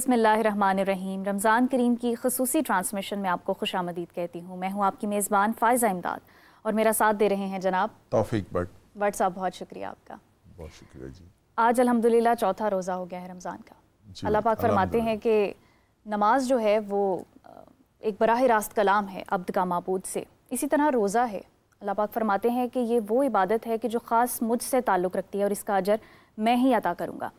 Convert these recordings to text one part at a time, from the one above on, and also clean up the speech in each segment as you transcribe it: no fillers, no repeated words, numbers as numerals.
بسم اللہ الرحمن الرحیم۔ رمضان کریم کی خصوصی ٹرانسمیشن میں آپ کو خوش آمدید کہتی ہوں۔ میں ہوں آپ کی میزبان فائزہ امداد اور میرا ساتھ دے رہے ہیں جناب توفیق بٹ صاحب۔ بہت شکریہ آپ کا، بہت شکریہ جی۔ آج الحمدللہ چوتھا روزہ ہو گیا ہے رمضان کا۔ اللہ پاک فرماتے ہیں کہ نماز جو ہے وہ ایک براہ راست کلام ہے عبد کا معبود سے، اسی طرح روزہ ہے۔ اللہ پاک فرماتے ہیں کہ یہ وہ عبادت ہے کہ جو خاص مجھ سے تعلق رکھتی ہے اور اس کا اجر میں ہی عطا کروں گا۔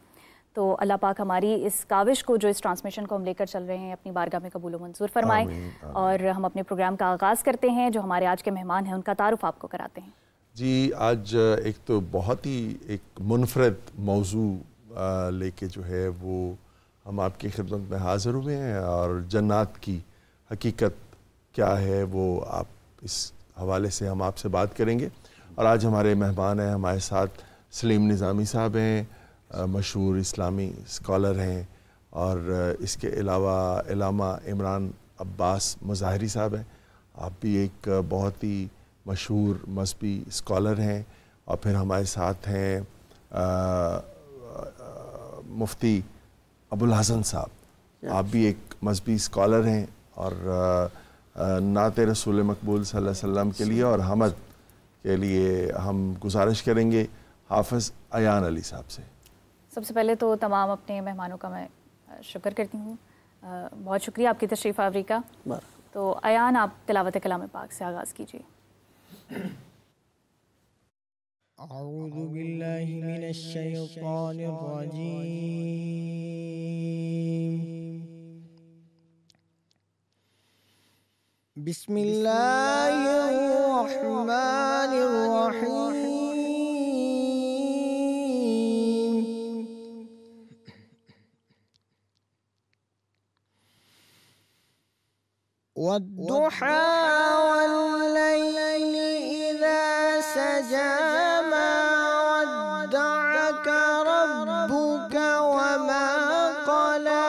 تو اللہ پاک ہماری اس کاوش کو، جو اس ٹرانسمیشن کو ہم لے کر چل رہے ہیں، اپنی بارگاہ میں قبول و منظور فرمائے۔ اور ہم اپنے پروگرام کا آغاز کرتے ہیں۔ جو ہمارے آج کے مہمان ہیں ان کا تعارف آپ کو کراتے ہیں۔ جی، آج ایک تو بہت ہی ایک منفرد موضوع لے کے جو ہے وہ ہم آپ کی خدمت میں حاضر ہوئے ہیں، اور جنات کی حقیقت کیا ہے وہ آپ اس حوالے سے ہم آپ سے بات کریں گے۔ اور آج ہمارے مہمان ہیں، ہمارے ساتھ سلیم نظامی صاحب ہیں، مشہور اسلامی اسکالر ہیں، اور اس کے علاوہ علامہ عمران عباس مظاہری صاحب ہیں۔ آپ بھی ایک بہت ہی مشہور مذہبی اسکالر ہیں۔ اور پھر ہمارے ساتھ ہیں مفتی ابوالحسن صاحب، آپ بھی ایک مذہبی اسکالر ہیں، اور نعت رسول مقبول صلی اللہ علیہ وسلم کے لیے اور حمد کے لیے ہم گزارش کریں گے حافظ ایان علی صاحب سے۔ سب سے پہلے تو تمام اپنے مہمانوں کا میں شکر کرتی ہوں، بہت شکریہ آپ کی تشریف آوری کا۔ تو ایان، آپ تلاوت کلام پاک سے آغاز کیجیے۔ اعوذ باللہ من الشیطان الرجیم، بسم اللہ الرحمن الرحیم، والضحى والليل إذا سجى ما ودعك ربك وما قلى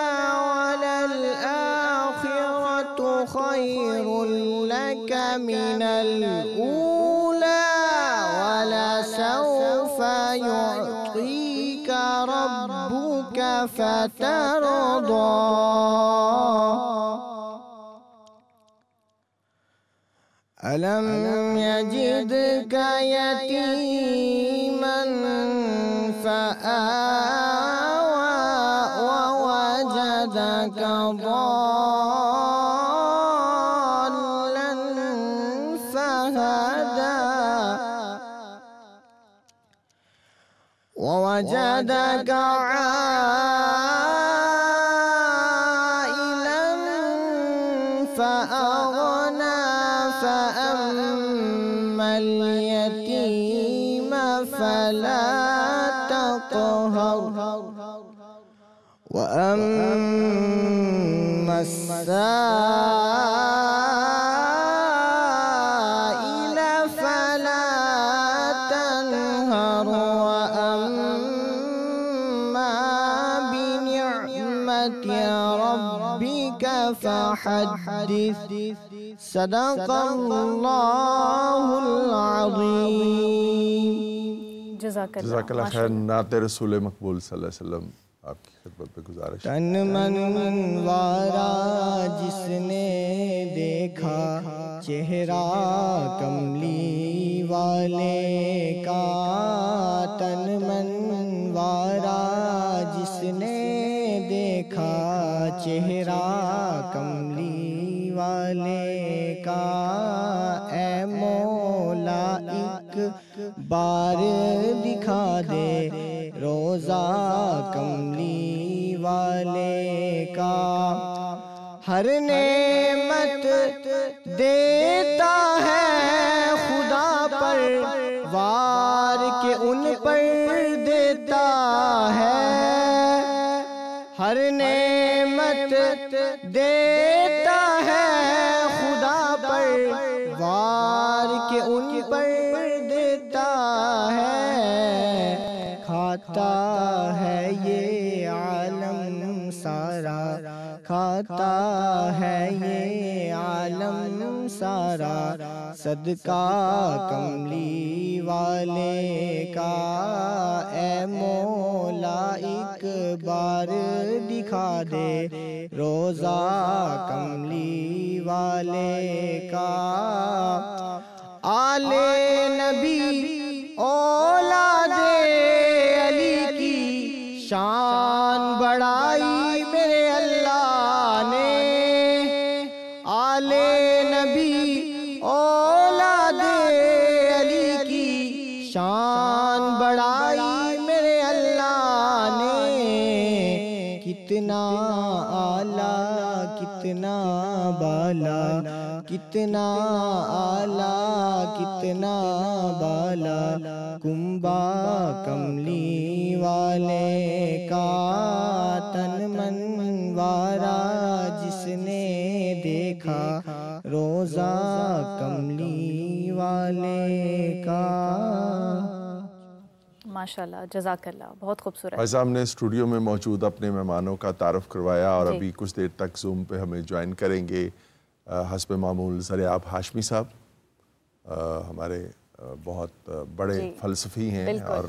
وللآخرة خير لك من الأولى ولسوف يعطيك ربك فترضى ألم يجدك يتيما فآوى ووجدك ضالا فهدى ووجدك عائلا فأغنى فأما اليتيم فلا تقهر وأما السائل فلا تنهر وأما بنعمة ربك فحدث صدق اللہ العظیم۔ جزاک اللہ خیر۔ نعت رسول مقبول صلی اللہ علیہ وسلم آپ کی خدمت پہ گزارش۔ تن من وارا جس نے دیکھا چہرہ کملی والے کا، تن من وارا جس نے دیکھا چہرہ کملی والے کا، اے مولا ایک بار دکھا دے روزہ کملی والے کا، ہر نعمت دیتا ہے خدا پر وار کے ان پر دیتا ہے، ہر نعمت دیتا ہے خدا پر وار کے ان پر دیتا ہے، کھاتا ہے یہ عالم سارا، کھاتا ہے یہ عالم سارا، صدقہ کملی والے کا، اے مولا ایک بار دکھا دے روزہ کملی والے کا، آلے نبی اولاد علی کی شان بڑھائی میرے اللہ نے، آلے نبی اولاد علی کی شان بڑھائی میرے اللہ نے، کتنا اعلیٰ کتنا بالا، کتنا اعلیٰ کتنا بالا، کنبا کملی والے کا، تن من وارا جس نے دیکھا روزہ کملی والے کا۔ ماشاءاللہ، جزاک اللہ، بہت خوبصورت۔ بھائی صاحب نے اسٹوڈیو میں موجود اپنے مہمانوں کا تعارف کروایا، اور ابھی کچھ دیر تک زوم پہ ہمیں جوائن کریں گے حسب معمول زریعاب ہاشمی صاحب، ہمارے بہت بڑے فلسفی ہیں، اور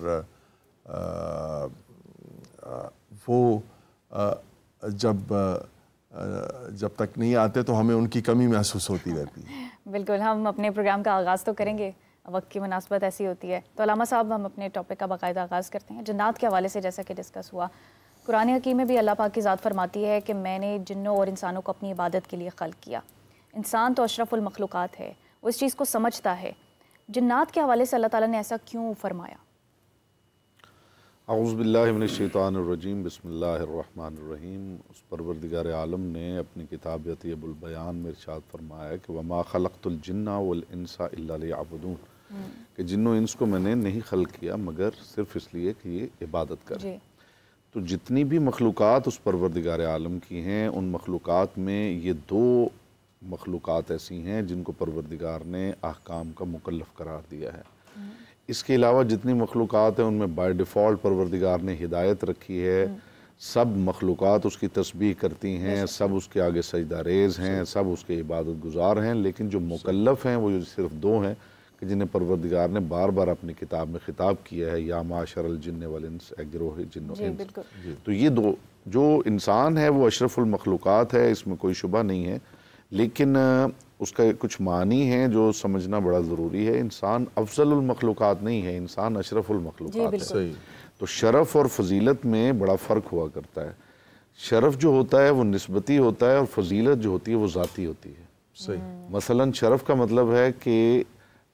وہ جب تک نہیں آتے تو ہمیں ان کی کمی محسوس ہوتی رہتی ہے۔ بالکل، ہم اپنے پروگرام کا آغاز تو کریں گے، وقت کی مناسبت ایسی ہوتی ہے، تو علامہ صاحب ہم اپنے ٹاپک کا باقاعدہ آغاز کرتے ہیں۔ جنات کے حوالے سے جیسا کہ ڈسکس ہوا، قرآن حکیم میں بھی اللہ پاک کی ذات فرماتی ہے کہ میں نے جنوں اور انسانوں کو اپنی عبادت کے لیے خلق کیا۔ انسان تو اشرف المخلوقات ہے، وہ اس چیز کو سمجھتا ہے، جنات کے حوالے سے اللہ تعالیٰ نے ایسا کیوں فرمایا؟ اعوذ باللہ من الشیطان الرجیم، بسم اللہ الرحمن الرحیم۔ اس پروردگار عالم نے اپنی کتاب یطیب البیان میں ارشاد فرمایا کہ وما خلقت الجن والانس الا لیعبدون، کہ جن و انس کو میں نے نہیں خلق کیا مگر صرف اس لیے کہ یہ عبادت کریں۔ تو جتنی بھی مخلوقات اس پروردگار عالم کی ہیں، ان مخلوقات میں یہ دو مخلوقات ایسی ہیں جن کو پروردگار نے احکام کا مکلف قرار دیا ہے۔ اس کے علاوہ جتنی مخلوقات ہیں ان میں بائی ڈیفالٹ پروردگار نے ہدایت رکھی ہے، سب مخلوقات اس کی تسبیح کرتی ہیں، سب اس کے آگے سجدہ ریز ہیں، سب اس کے عبادت گزار ہیں، لیکن جو مکلف ہیں وہ صرف دو ہیں کہ جنہیں پروردگار نے بار بار اپنی کتاب میں خطاب کیا ہے، یا معاشر الجن والانس، اے گروہ جن و انس۔ تو یہ دو، جو انسان ہے وہ اشرف المخلوقات ہے، اس میں کوئی شبہ نہیں ہے، لیکن اس کا کچھ معنی ہیں جو سمجھنا بڑا ضروری ہے۔ انسان افضل المخلوقات نہیں ہے، انسان اشرف المخلوقات ہے۔ تو شرف اور فضیلت میں بڑا فرق ہوا کرتا ہے۔ شرف جو ہوتا ہے وہ نسبتی ہوتا ہے، اور فضیلت جو ہوتی ہے وہ ذاتی ہوتی ہے۔ مثلا شرف کا مطلب ہے کہ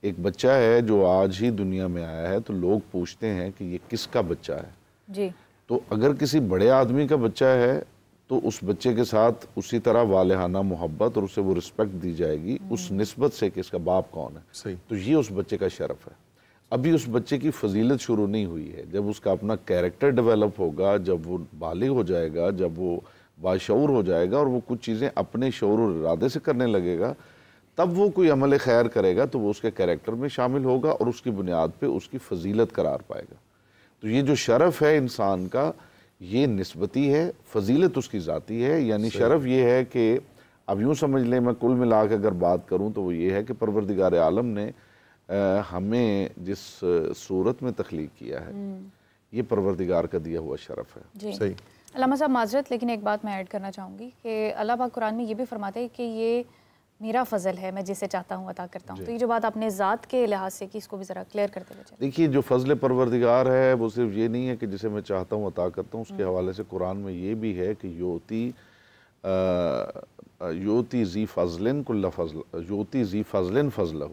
ایک بچہ ہے جو آج ہی دنیا میں آیا ہے تو لوگ پوچھتے ہیں کہ یہ کس کا بچہ ہے۔ تو اگر کسی بڑے آدمی کا بچہ ہے تو اس بچے کے ساتھ اسی طرح والہانہ محبت اور اسے وہ رسپیکٹ دی جائے گی اس نسبت سے کہ اس کا باپ کون ہے۔ تو یہ اس بچے کا شرف ہے۔ ابھی اس بچے کی فضیلت شروع نہیں ہوئی ہے۔ جب اس کا اپنا کیریکٹر ڈیولپ ہوگا، جب وہ بالغ ہو جائے گا، جب وہ باشعور ہو جائے گا اور وہ کچھ چیزیں اپنے شعور اور ارادے سے کرنے لگے گا، تب وہ کوئی عمل خیر کرے گا تو وہ اس کے کیریکٹر میں شامل ہوگا اور اس کی بنیاد پہ اس کی فضیلت قرار پائے گا۔ تو یہ جو شرف ہے انسان کا، یہ نسبتی ہے، فضیلت اس کی ذاتی ہے۔ یعنی شرف یہ ہے کہ اب یوں سمجھ لیں، میں کل ملا کے اگر بات کروں تو وہ یہ ہے کہ پروردگار عالم نے ہمیں جس صورت میں تخلیق کیا ہے، یہ پروردگار کا دیا ہوا شرف ہے۔ صحیح۔ علامہ صاحب معذرت، لیکن ایک بات میں ایڈ کرنا چاہوں گی کہ اللہ پاک قرآن میں یہ بھی فرماتے ہیں کہ یہ میرا فضل ہے، میں جسے چاہتا ہوں عطا کرتا ہوں۔ تو یہ جو بات اپنے ذات کے لحاظ سے کی، اس کو بھی ذرا کلیئر کرتے ہوئے چلیں۔ دیکھیے، جو فضل پروردگار ہے وہ صرف یہ نہیں ہے کہ جسے میں چاہتا ہوں عطا کرتا ہوں، اس کے حوالے سے قرآن میں یہ بھی ہے کہ یوتی ذی فضل کل فضل، یوتی ذی فضل فضلہ،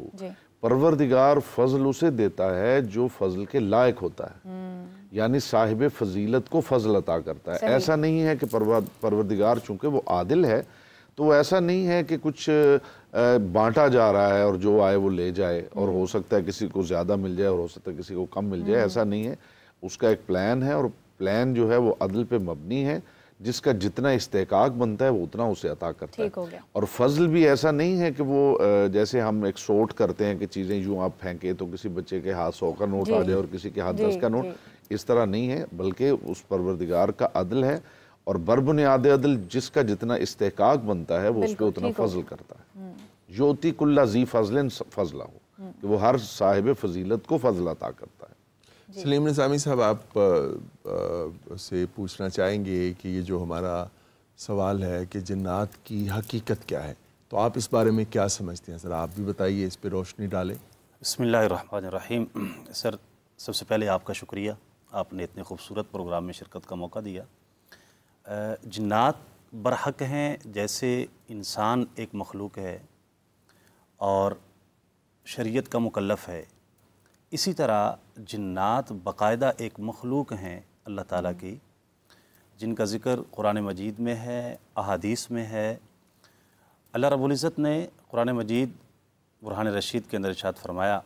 پروردگار فضل اسے دیتا ہے جو فضل کے لائق ہوتا ہے، یعنی صاحب فضیلت کو فضل عطا کرتا ہے۔ ایسا نہیں ہے کہ پروردگار چونکہ وہ عادل ہے تو وہ ایسا نہیں ہے کہ کچھ بانٹا جا رہا ہے اور جو آئے وہ لے جائے، اور ہو سکتا ہے کسی کو زیادہ مل جائے اور ہو سکتا ہے کسی کو کم مل جائے۔ ایسا نہیں ہے، اس کا ایک پلان ہے، اور پلان جو ہے وہ عدل پہ مبنی ہے، جس کا جتنا استحقاق بنتا ہے وہ اتنا اسے عطا کرتا ہے۔ اور فضل بھی ایسا نہیں ہے کہ وہ جیسے ہم ایک سوٹ کرتے ہیں کہ چیزیں یوں آپ پھینکے تو کسی بچے کے ہاتھ 100 کا نوٹ آ جائے اور کسی کے ہاتھ 10 کا نوٹ، اس طرح نہیں ہے، بلکہ اس پروردگار کا عدل ہے، اور بربنیاد عدل جس کا جتنا استحقاق بنتا ہے وہ اس پہ اتنا فضل کرتا ہے۔ یوتی کل ذی فضل فضلہ، کہ وہ ہر صاحب فضیلت کو فضل عطا کرتا ہے۔ سلیم نظامی صاحب، آپ سے پوچھنا چاہیں گے کہ یہ جو ہمارا سوال ہے کہ جنات کی حقیقت کیا ہے، تو آپ اس بارے میں کیا سمجھتے ہیں؟ ذرا آپ بھی بتائیے، اس پہ روشنی ڈالیں۔ بسم اللہ الرحمن الرحیم۔ سر، سب سے پہلے آپ کا شکریہ، آپ نے اتنے خوبصورت پروگرام میں شرکت کا موقع دیا۔ جنات برحق ہیں جیسے انسان ایک مخلوق ہے اور شریعت کا مکلف ہے، اسی طرح جنات باقاعدہ ایک مخلوق ہیں اللہ تعالیٰ کی، جن کا ذکر قرآن مجید میں ہے، احادیث میں ہے۔ اللہ رب العزت نے قرآن مجید برہان رشید کے اندر ارشاد فرمایا،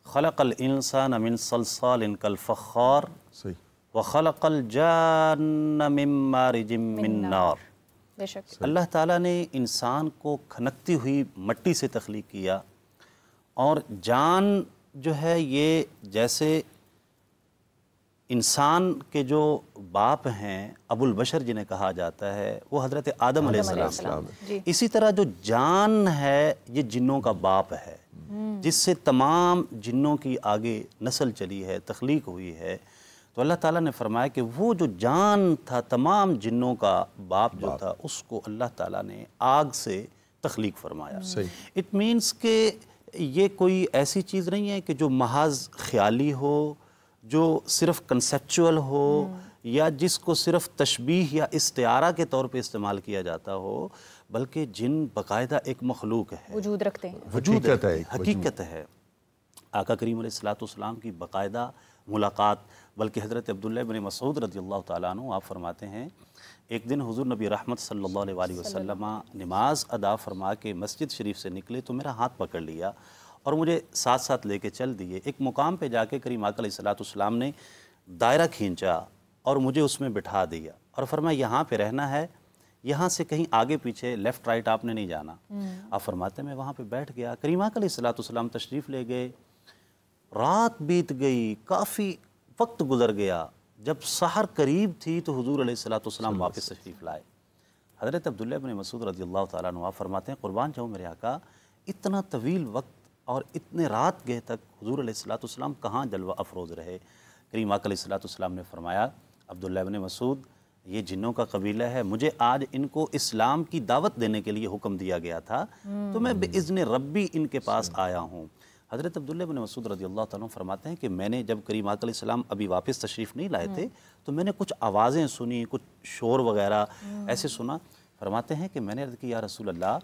خلق الانسان من صلصال کالفخار وخلق الجان من مارج من نار۔ بے شک اللہ تعالیٰ نے انسان کو کھنکتی ہوئی مٹی سے تخلیق کیا، اور جان جو ہے یہ جیسے انسان کے جو باپ ہیں ابو البشر جنہیں کہا جاتا ہے وہ حضرت آدم علیہ السلام، اسی طرح جو جان ہے یہ جنوں کا باپ ہے، جس سے تمام جنوں کی آگے نسل چلی ہے، تخلیق ہوئی ہے۔ تو اللہ تعالیٰ نے فرمایا کہ وہ جو جان تھا تمام جنوں کا باپ جو تھا، اس کو اللہ تعالیٰ نے آگ سے تخلیق فرمایا۔ اٹ مینس کہ یہ کوئی ایسی چیز نہیں ہے کہ جو محض خیالی ہو، جو صرف کنسیپچول ہو، یا جس کو صرف تشبیہ یا استعارہ کے طور پہ استعمال کیا جاتا ہو، بلکہ جن باقاعدہ ایک مخلوق ہے، وجود رکھتے ہیں، وجود ہے، حقیقت ہے۔ آقا کریم علیہ السلام کی باقاعدہ ملاقات، بلکہ حضرت عبداللہ بن مسعود رضی اللہ تعالیٰ عنہ آپ فرماتے ہیں، ایک دن حضور نبی رحمت صلی اللہ علیہ وسلم نماز ادا فرما کے مسجد شریف سے نکلے تو میرا ہاتھ پکڑ لیا اور مجھے ساتھ ساتھ لے کے چل دیے۔ ایک مقام پہ جا کے کریم آقا علیہ السلام نے دائرہ کھینچا اور مجھے اس میں بٹھا دیا اور فرمایا یہاں پہ رہنا ہے، یہاں سے کہیں آگے پیچھے لیفٹ رائٹ آپ نے نہیں جانا۔ آپ فرماتے ہیں میں وہاں پہ بیٹھ گیا، کریم آقا علیہ السلام تشریف لے گئے، رات بیت گئی، کافی وقت گزر گیا، جب سحر قریب تھی تو حضور علیہ السلام واپس تشریف لائے۔ حضرت عبداللہ بن مسعود رضی اللہ تعالیٰ عنہ فرماتے ہیں قربان جاؤں میرے آقا، اتنا طویل وقت اور اتنے رات گئے تک حضور علیہ السلام کہاں جلوہ افروز رہے؟ کریم آقا علیہ السلام نے فرمایا عبداللہ بن مسعود یہ جنوں کا قبیلہ ہے، مجھے آج ان کو اسلام کی دعوت دینے کے لیے حکم دیا گیا تھا، تو میں بإذن ربی ان کے پاس آیا ہوں۔ حضرت عبداللہ بن مسعود رضی اللہ تعالیٰ فرماتے ہیں کہ میں نے جب کریم آقا علیہ السلام ابھی واپس تشریف نہیں لائے تھے تو میں نے کچھ آوازیں سنی، کچھ شور وغیرہ ایسے سنا۔ فرماتے ہیں کہ میں نے عرض کی یا رسول اللہ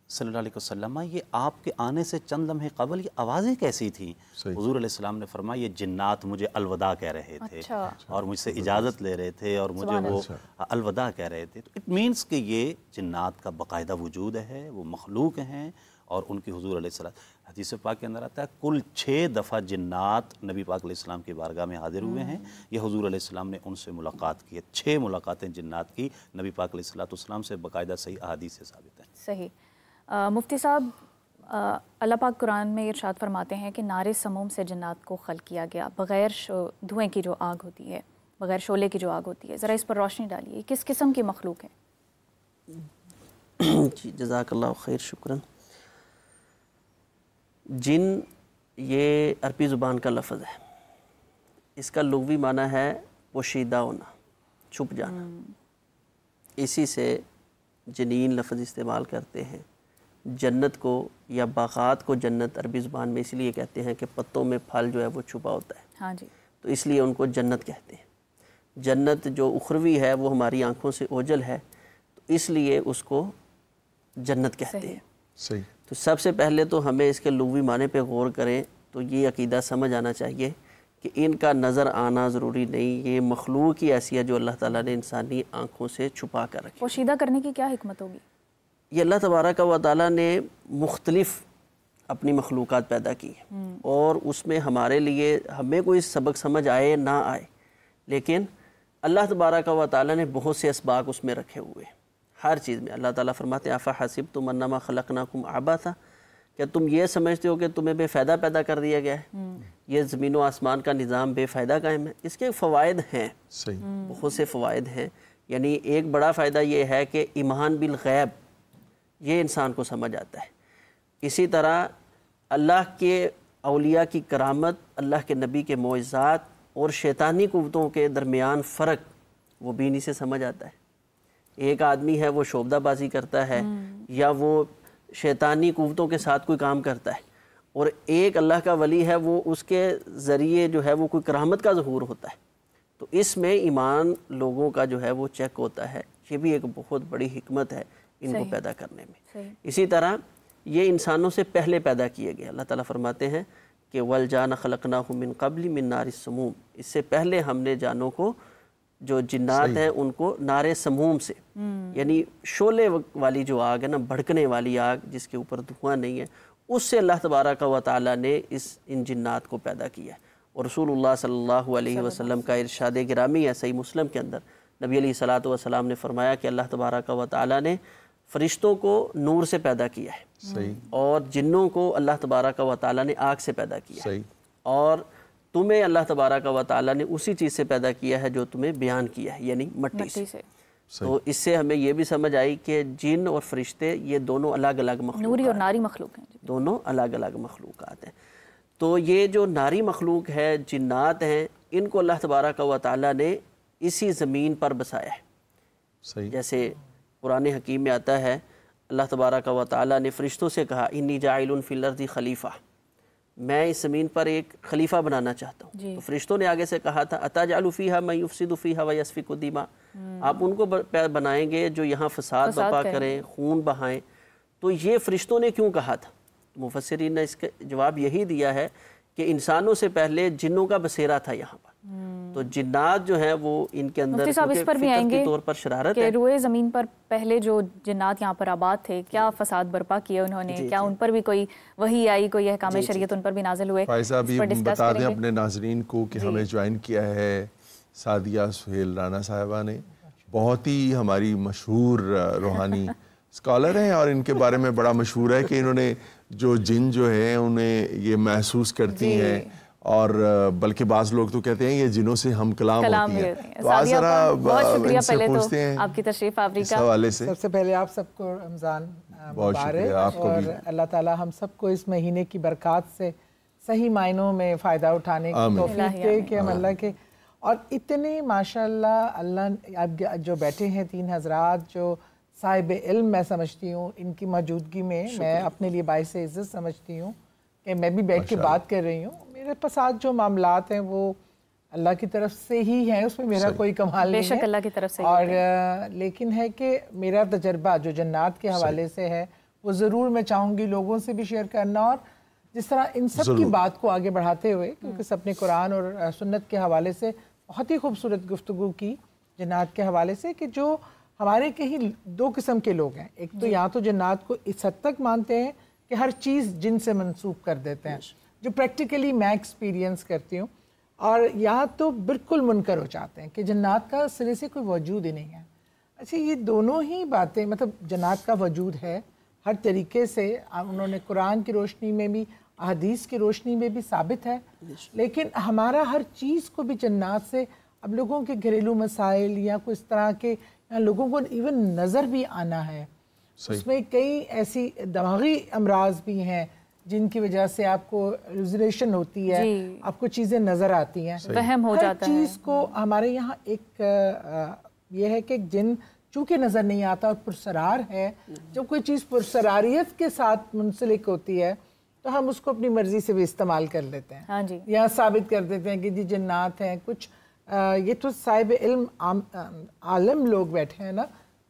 صلی اللہ علیہ وسلم، یہ آپ کے آنے سے چند لمحے قبل یہ آوازیں کیسی تھیں؟ حضور علیہ السلام نے فرمایا یہ جنات مجھے الوداع کہہ رہے تھے اور مجھ سے اجازت لے رہے تھے اور مجھے وہ الوداع کہہ رہے تھے۔ تو اٹ مینس کہ یہ جنات کا باقاعدہ وجود ہے، وہ مخلوق ہیں اور ان کی حضور علیہ السلام حدیث پاک کے اندر آتا ہے کل 6 دفعہ جنات نبی پاک علیہ السلام کی بارگاہ میں حاضر ہوئے ہیں، یہ حضور علیہ السلام نے ان سے ملاقات کی ہے۔ 6 ملاقاتیں جنات کی نبی پاک علیہ السلام سے باقاعدہ صحیح احادیث سے ثابت ہیں۔ صحیح۔ مفتی صاحب، اللہ پاک قرآن میں ارشاد فرماتے ہیں کہ نار سموم سے جنات کو خلق کیا گیا، بغیر دھوئیں کی جو آگ ہوتی ہے، بغیر شعلے کی جو آگ ہوتی ہے، ذرا اس پر روشنی ڈالیے، کس قسم کی مخلوق ہے؟ جی جزاک اللہ خیر، شکراً۔ جن یہ عربی زبان کا لفظ ہے، اس کا لغوی معنی ہے پوشیدہ ہونا، چھپ جانا، اسی سے جنین لفظ استعمال کرتے ہیں۔ جنت کو یا باغات کو جنت عربی زبان میں اس لیے کہتے ہیں کہ پتوں میں پھل جو ہے وہ چھپا ہوتا ہے، ہاں جی، تو اس لیے ان کو جنت کہتے ہیں۔ جنت جو اخروی ہے وہ ہماری آنکھوں سے اوجھل ہے، تو اس لیے اس کو جنت کہتے ہیں۔ صحیح۔ تو سب سے پہلے تو ہمیں اس کے لغوی معنی پہ غور کریں تو یہ عقیدہ سمجھ آنا چاہیے کہ ان کا نظر آنا ضروری نہیں، یہ مخلوق کی ایسی ہے جو اللہ تعالیٰ نے انسانی آنکھوں سے چھپا کر رکھی۔ پوشیدہ کرنے کی کیا حکمت ہوگی؟ یہ اللہ تبارک و تعالیٰ نے مختلف اپنی مخلوقات پیدا کی ہیں، اور اس میں ہمارے لیے ہمیں کوئی سبق سمجھ آئے نہ آئے، لیکن اللہ تبارک و تعالیٰ نے بہت سے اسباق اس میں رکھے ہوئے ہیں۔ ہر چیز میں اللہ تعالیٰ فرماتے ہیں افحسبتم انما خلقناکم عبثا، کیا تم یہ سمجھتے ہو کہ تمہیں بے فائدہ پیدا کر دیا گیا ہے؟ یہ زمین و آسمان کا نظام بے فائدہ قائم ہے؟ اس کے فوائد ہیں، بہت سے فوائد ہیں۔ یعنی ایک بڑا فائدہ یہ ہے کہ ایمان بالغیب یہ انسان کو سمجھ آتا ہے۔ اسی طرح اللہ کے اولیاء کی کرامت، اللہ کے نبی کے معجزات، اور شیطانی قوتوں کے درمیان فرق وہ بینی سے سمجھ آتا ہے. ایک آدمی ہے وہ شعبدہ بازی کرتا ہے یا وہ شیطانی قوتوں کے ساتھ کوئی کام کرتا ہے, اور ایک اللہ کا ولی ہے وہ اس کے ذریعے جو ہے وہ کوئی کرامت کا ظہور ہوتا ہے. تو اس میں ایمان لوگوں کا جو ہے وہ چیک ہوتا ہے. یہ بھی ایک بہت بڑی حکمت ہے ان کو پیدا کرنے میں. اسی طرح یہ انسانوں سے پہلے پیدا کیے گئے. اللہ تعالیٰ فرماتے ہیں کہ وَالْجَانَ خَلَقْنَاهُ مِنْ قَبْلِ مِنْ نَارِ السَّمُومِ, اس سے پہلے ہم نے جانوں کو, جو جنات ہیں ان کو نار سموم سے, یعنی شعلے والی جو آگ ہے نا, بھڑکنے والی آگ جس کے اوپر دھواں نہیں ہے, اس سے اللہ تبارک و تعالیٰ نے ان جنات کو پیدا کیا ہے. اور رسول اللہ صلی اللہ علیہ وسلم کا ارشاد گرامی ہے صحیح مسلم کے اندر, نبی علیہ الصلوۃ والسلام نے فرمایا کہ اللہ تبارک و تعالیٰ نے فرشتوں کو نور سے پیدا کیا ہے, اور جنوں کو اللہ تبارک و تعالیٰ نے آگ سے پیدا کیا ہے, اور تمہیں اللہ تبارک و تعالیٰ نے اسی چیز سے پیدا کیا ہے جو تمہیں بیان کیا ہے, یعنی مٹی سے. تو اس سے ہمیں یہ بھی سمجھ آئی کہ جن اور فرشتے یہ دونوں الگ الگ مخلوق, نوری اور ناری مخلوق ہیں, دونوں الگ الگ مخلوقات ہیں. تو یہ جو ناری مخلوق ہے, جنات ہیں, ان کو اللہ تبارک و تعالیٰ نے اسی زمین پر بسایا ہے. جیسے قرآن حکیم میں آتا ہے, اللہ تبارک و تعالیٰ نے فرشتوں سے کہا انی جاعل فی الارض خلیفہ, میں اس زمین پر ایک خلیفہ بنانا چاہتا ہوں. تو فرشتوں نے آگے سے کہا تھا اتجعل فیہا من یفسد فیہا ویسفک الدماء, آپ ان کو بنائیں گے جو یہاں فساد برپا کریں, خون بہائیں. تو یہ فرشتوں نے کیوں کہا تھا؟ مفسرین نے اس کا جواب یہی دیا ہے کہ انسانوں سے پہلے جنوں کا بسیرا تھا یہاں پر, تو جنات جو ہیں وہ ان کے اندر فطرت کے طور پر شرارت ہے. کہ روئے زمین پر پہلے جو جنات یہاں پر آباد تھے, کیا فساد برپا کیا انہوں نے, کیا ان پر بھی کوئی وحی آئی, کوئی احکام شریعت ان پر بھی نازل ہوئے؟ فائزہ ابھی بتا دیں اپنے ناظرین کو کہ ہمیں جوائن کیا ہے سعدیہ سہیل رانا صاحبہ نے, بہت ہی ہماری مشہور روحانی اسکالر ہیں, اور ان کے بارے میں بڑا مشہور ہے کہ انہوں نے جو جن جو ہیں انہیں یہ محسوس کرتی ہیں, اور بلکہ بعض لوگ تو کہتے ہیں یہ جنوں سے ہم کلام ہوتی ہیں. تو آج ذرا ان سے پوچھتے ہیں آپ کی تشریف آوری کا حوالے سے. سب سے پہلے آپ سب کو رمضان مبارک, اور اللہ تعالیٰ ہم سب کو اس مہینے کی برکات سے صحیح معنوں میں فائدہ اٹھانے کی توفیق دے کہ ہم اللہ کے, اور اتنے ماشاءاللہ اللہ اب جو بیٹھے ہیں 3 حضرات جو صاحب علم میں سمجھتی ہوں, ان کی موجودگی میں میں اپنے لیے باعث عزت سمجھتی ہوں کہ میں بھی بیٹھ کے بات کر رہی ہوں. میرے پاس جو معاملات ہیں وہ اللہ کی طرف سے ہی ہیں, اس میں میرا کوئی کمال نہیں ہے, بے شک اللہ کی طرف سے. اور لیکن ہے کہ میرا تجربہ جو جنات کے حوالے سے ہے وہ ضرور میں چاہوں گی لوگوں سے بھی شیئر کرنا, اور جس طرح ان سب کی بات کو آگے بڑھاتے ہوئے, کیونکہ سب نے قرآن اور سنت کے حوالے سے بہت ہی خوبصورت گفتگو کی جنات کے حوالے سے, کہ جو ہمارے کہیں 2 قسم کے لوگ ہیں. ایک تو یا تو جنات کو اس حد تک مانتے ہیں کہ ہر چیز جن سے منسوب کر دیتے ہیں, جو پریکٹیکلی میں ایکسپیرینس کرتی ہوں, اور یا تو بالکل منکر ہو جاتے ہیں کہ جنات کا سرے سے کوئی وجود ہی نہیں ہے. اچھا, یہ دونوں ہی باتیں, مطلب جنات کا وجود ہے ہر طریقے سے, انہوں نے قرآن کی روشنی میں بھی احادیث کی روشنی میں بھی ثابت ہے, لیکن ہمارا ہر چیز کو بھی جنات سے, اب لوگوں کے گھریلو مسائل یا کوئی اس طرح کے لوگوں کو ایون نظر بھی آنا ہے, اس میں کئی ایسی دماغی امراض بھی ہیں جن کی وجہ سے آپ کو ہیلوسینیشن ہوتی ہے, آپ کو چیزیں نظر آتی ہیں, وہم ہو جاتا ہے. ہر چیز کو ہمارے یہاں ایک یہ ہے کہ جن چونکہ نظر نہیں آتا اور پرسرار ہے, جب کوئی چیز پرسراریت کے ساتھ منسلک ہوتی ہے تو ہم اس کو اپنی مرضی سے بھی استعمال کر لیتے ہیں, یا ثابت کر دیتے ہیں کہ جی جنات ہیں کچھ. یہ تو صاحب علم عالم لوگ بیٹھے ہیں نا,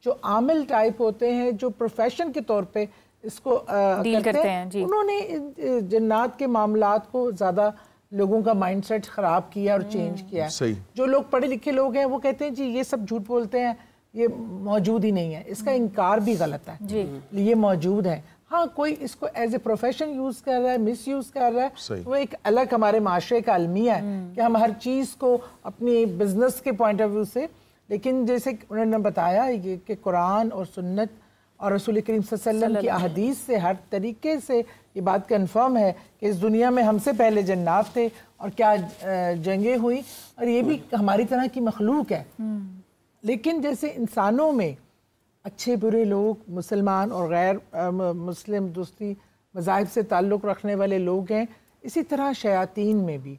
جو عامل ٹائپ ہوتے ہیں, جو پروفیشن کے طور پہ اس کو ڈیل کرتے ہیں, انہوں نے جنات کے معاملات کو زیادہ لوگوں کا مائنڈ سیٹ خراب کیا اور چینج کیا. جو لوگ پڑھے لکھے لوگ ہیں وہ کہتے ہیں جی یہ سب جھوٹ بولتے ہیں, یہ موجود ہی نہیں ہے, اس کا انکار بھی غلط ہے, یہ موجود ہے. ہاں کوئی اس کو ایز اے پروفیشن یوز کر رہا ہے, مس یوز کر رہا ہے, وہ ایک الگ ہمارے معاشرے کا المیہ ہے کہ ہم ہر چیز کو اپنی بزنس کے پوائنٹ آف ویو سے, لیکن جیسے انہوں نے بتایا کہ قرآن اور سنت اور رسول کریم صلی اللہ علیہ وسلم کی احادیث سے ہر طریقے سے یہ بات کنفرم ہے کہ اس دنیا میں ہم سے پہلے جنات تھے اور کیا جنگیں ہوئی, اور یہ بھی ہماری طرح کی مخلوق ہے. لیکن جیسے انسانوں میں اچھے برے لوگ, مسلمان اور غیر مسلم دوسری مذاہب سے تعلق رکھنے والے لوگ ہیں, اسی طرح شیاطین میں بھی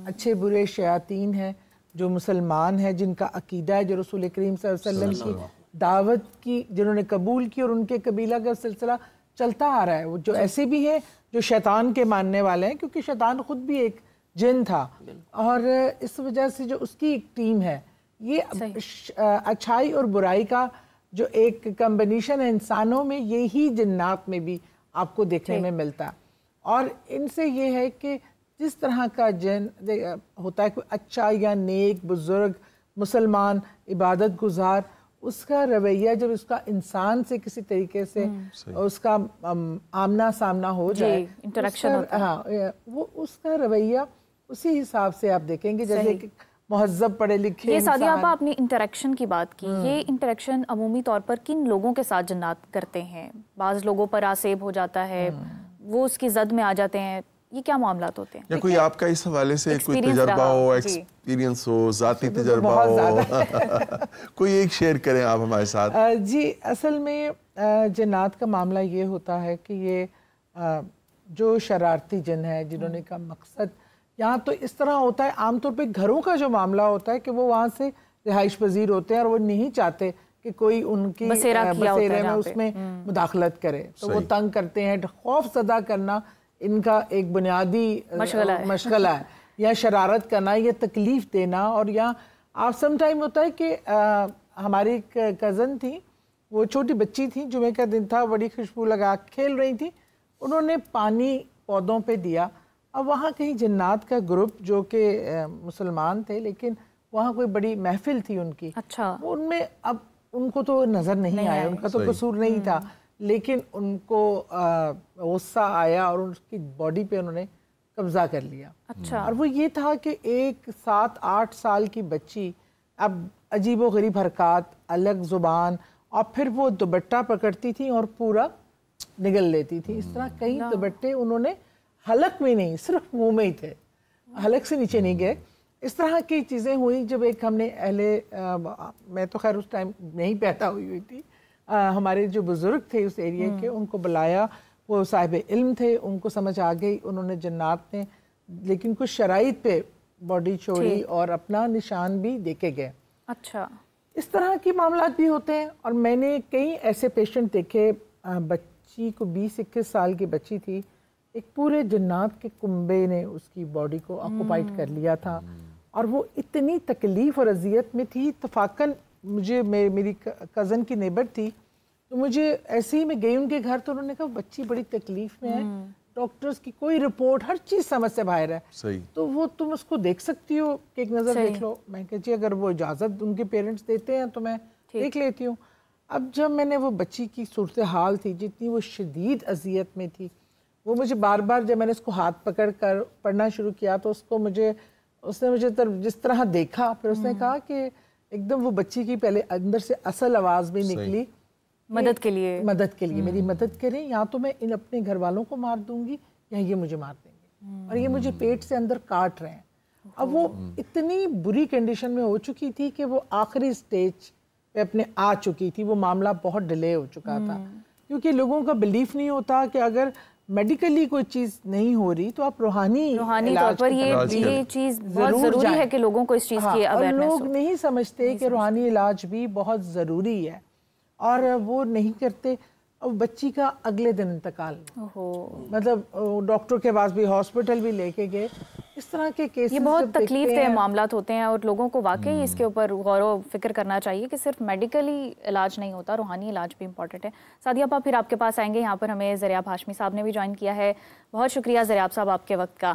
اچھے برے شیاطین ہیں جو مسلمان ہیں، جن کا عقیدہ ہے، جو رسول کریم صلی اللہ علیہ وسلم کی دعوت کی جنہوں نے قبول کی اور ان کے قبیلہ کا سلسلہ چلتا آ رہا ہے. وہ جو ایسے بھی ہیں جو شیطان کے ماننے والے ہیں، کیونکہ شیطان خود بھی ایک جن تھا، اور اس وجہ سے جو اس کی ایک ٹیم ہے، یہ اچھائی اور برائی کا جو ایک کمبینیشن ہے انسانوں میں، یہی جنات میں بھی آپ کو دیکھنے میں ملتا ہے. اور ان سے یہ ہے کہ جس طرح کا جن ہوتا ہے کوئی اچھا یا نیک بزرگ مسلمان عبادت گزار، اس کا رویہ جب اس کا انسان سے کسی طریقے سے اس کا آمنا سامنا ہو جائے، وہ اس کا رویہ اسی حساب سے آپ دیکھیں گے. جیسے کہ مہذب پڑھے لکھے یہ سعدیہ آپا اپنی انٹریکشن کی بات کی، یہ انٹریکشن عمومی طور پر کن لوگوں کے ساتھ جنات کرتے ہیں؟ بعض لوگوں پر آسیب ہو جاتا ہے، وہ اس کی زد میں آ جاتے ہیں، یہ کیا معاملات ہوتے ہیں؟ یا کوئی آپ کا اس حوالے سے کوئی تجربہ ہو، ایکسپیرینس ہو، ذاتی تجربہ ہو، کوئی ایک شیئر کریں آپ ہمارے ساتھ. جی، اصل میں جنات کا معاملہ یہ ہوتا ہے کہ یہ جو شرارتی جن ہے جنہوں نے کا مقصد یہاں تو اس طرح ہوتا ہے، عام طور پہ گھروں کا جو معاملہ ہوتا ہے کہ وہ وہاں سے رہائش پذیر ہوتے ہیں اور وہ نہیں چاہتے کہ کوئی ان کی بسیرے میں اس میں مداخلت کرے، تو وہ تنگ کرتے ہیں. خوف زدہ کرنا ان کا ایک بنیادی مشغلہ ہے، یا شرارت کرنا یا تکلیف دینا. اور یا آپ سم ٹائم ہوتا ہے کہ ہماری ایک کزن تھی، وہ چھوٹی بچی تھی، جمعے کا دن تھا، بڑی خوشبو لگا کھیل رہی تھی، انہوں نے پانی پودوں پہ دیا. اب وہاں کہیں جنات کا گروپ جو کہ مسلمان تھے، لیکن وہاں کوئی بڑی محفل تھی ان کی، ان میں اب ان کو تو نظر نہیں آیا، ان کا تو قصور نہیں تھا، لیکن ان کو غصہ آیا اور ان کی باڈی پہ انہوں نے قبضہ کر لیا. اور وہ یہ تھا کہ ایک 7-8 سال کی بچی اب عجیب و غریب حرکات، الگ زبان، اور پھر وہ دوپٹہ پکڑتی تھی اور پورا نگل لیتی تھی. اس طرح کئی دوپٹے انہوں نے حلق میں نہیں، صرف منہ میں ہی تھے، حلق سے نیچے نہیں گئے. اس طرح کی چیزیں ہوئی. جب ایک ہم نے میں تو خیر اس ٹائم نہیں پیدا ہوئی تھی، ہمارے جو بزرگ تھے اس ایریے کے، ان کو بلایا، وہ صاحب علم تھے، ان کو سمجھ آ گئی، انہوں نے جنات نے لیکن کچھ شرائط پہ باڈی چھوڑی اور اپنا نشان بھی دیکھے گئے. اچھا، اس طرح کے معاملات بھی ہوتے ہیں. اور میں نے کئی ایسے پیشنٹ دیکھے، بچی کو 20-21 سال کی بچی تھی، ایک پورے جنات کے کنبے نے اس کی باڈی کو آکوپائٹ کر لیا تھا، اور وہ اتنی تکلیف اور اذیت میں تھی. اتفاقاً مجھے میری کزن کی نیبر تھی، تو مجھے ایسے ہی میں گئی ان کے گھر، تو انہوں نے کہا بچی بڑی تکلیف میں ہے، ڈاکٹرز کی کوئی رپورٹ، ہر چیز سمجھ سے باہر ہے، تو وہ تم اس کو دیکھ سکتی ہو کہ ایک نظر دیکھ لو. میں کہا جی اگر وہ اجازت ان کے پیرنٹس دیتے ہیں تو میں دیکھ لیتی ہوں. اب جب میں نے وہ بچی کی صورتحال تھی، جتنی وہ شدید اذیت میں تھی، وہ مجھے بار بار جب میں نے اس کو ہاتھ پکڑ کر پڑھنا شروع کیا تو اس نے مجھے جس طرح دیکھا، پھر اس نے کہا کہ ایک دم وہ بچی کی پہلے اندر سے اصل آواز بھی نکلی، مدد کے لیے میری مدد کریں، یا تو میں ان اپنے گھر والوں کو مار دوں گی یا یہ مجھے مار دیں گے، اور یہ مجھے پیٹ سے اندر کاٹ رہے ہیں. اب وہ اتنی بری کنڈیشن میں ہو چکی تھی کہ وہ آخری سٹیج پہ اپنے آ چکی تھی. وہ معاملہ بہت ڈیلے ہو چکا تھا، کیونکہ لوگوں کا بلیف نہیں ہوتا کہ اگر میڈیکلی کوئی چیز نہیں ہو رہی تو آپ روحانی طور پر یہ چیز بہت ضروری ہے کہ لوگوں کو اس چیز کی اویئرنس ہو. لوگ نہیں سمجھتے کہ روحانی علاج بھی بہت ضروری ہے، اور وہ نہیں کرتے. اب بچی کا اگلے دن انتقال، مطلب ڈاکٹر کے پاس بھی، ہاسپٹل بھی لے کے گئے. اس طرح کے کیسز یہ بہت تکلیف دہ معاملات ہوتے ہیں، اور لوگوں کو واقعی اس کے اوپر غور و فکر کرنا چاہیے کہ صرف میڈیکلی علاج نہیں ہوتا، روحانی علاج بھی امپورٹنٹ ہے. سعدیہ آپا پھر آپ کے پاس آئیں گے. یہاں پر ہمیں زریاب ہاشمی صاحب نے بھی جوائن کیا ہے. بہت شکریہ زریاب صاحب آپ کے وقت کا.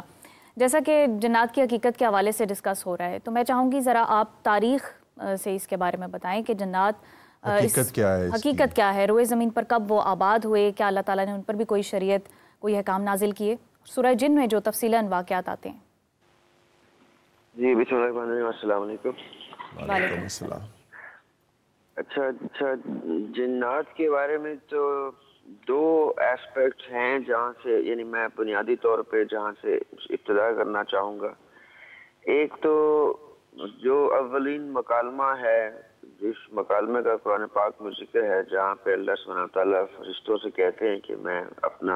جیسا کہ جنات کی حقیقت کے حوالے سے ڈسکس ہو رہا ہے، تو میں چاہوں گی ذرا آپ تاریخ سے اس کے بارے میں بتائیں کہ جنات حقیقت کیا ہے، روئے زمین پر کب وہ آباد ہوئے، کیا اللہ تعالیٰ نے ان پر بھی کوئی شریعت، کوئی احکام نازل کیے، سورہ جن میں جو تفصیلاً واقعات آتے ہیں. جی بسم اللہ الرحمن الرحیم. السلام علیکم. وعلیکم السلام. اچھا جنات کے بارے میں تو 2 ایسپیکٹس ہیں جہاں سے، یعنی میں بنیادی طور پہ جہاں سے ابتدا کرنا چاہوں گا. ایک تو جو اولین مکالمہ ہے، جس مکالمے کا قرآن پاک میں ذکر ہے، جہاں پہ اللہ سبحانہ تعالیٰ فرشتوں سے کہتے ہیں کہ میں اپنا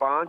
5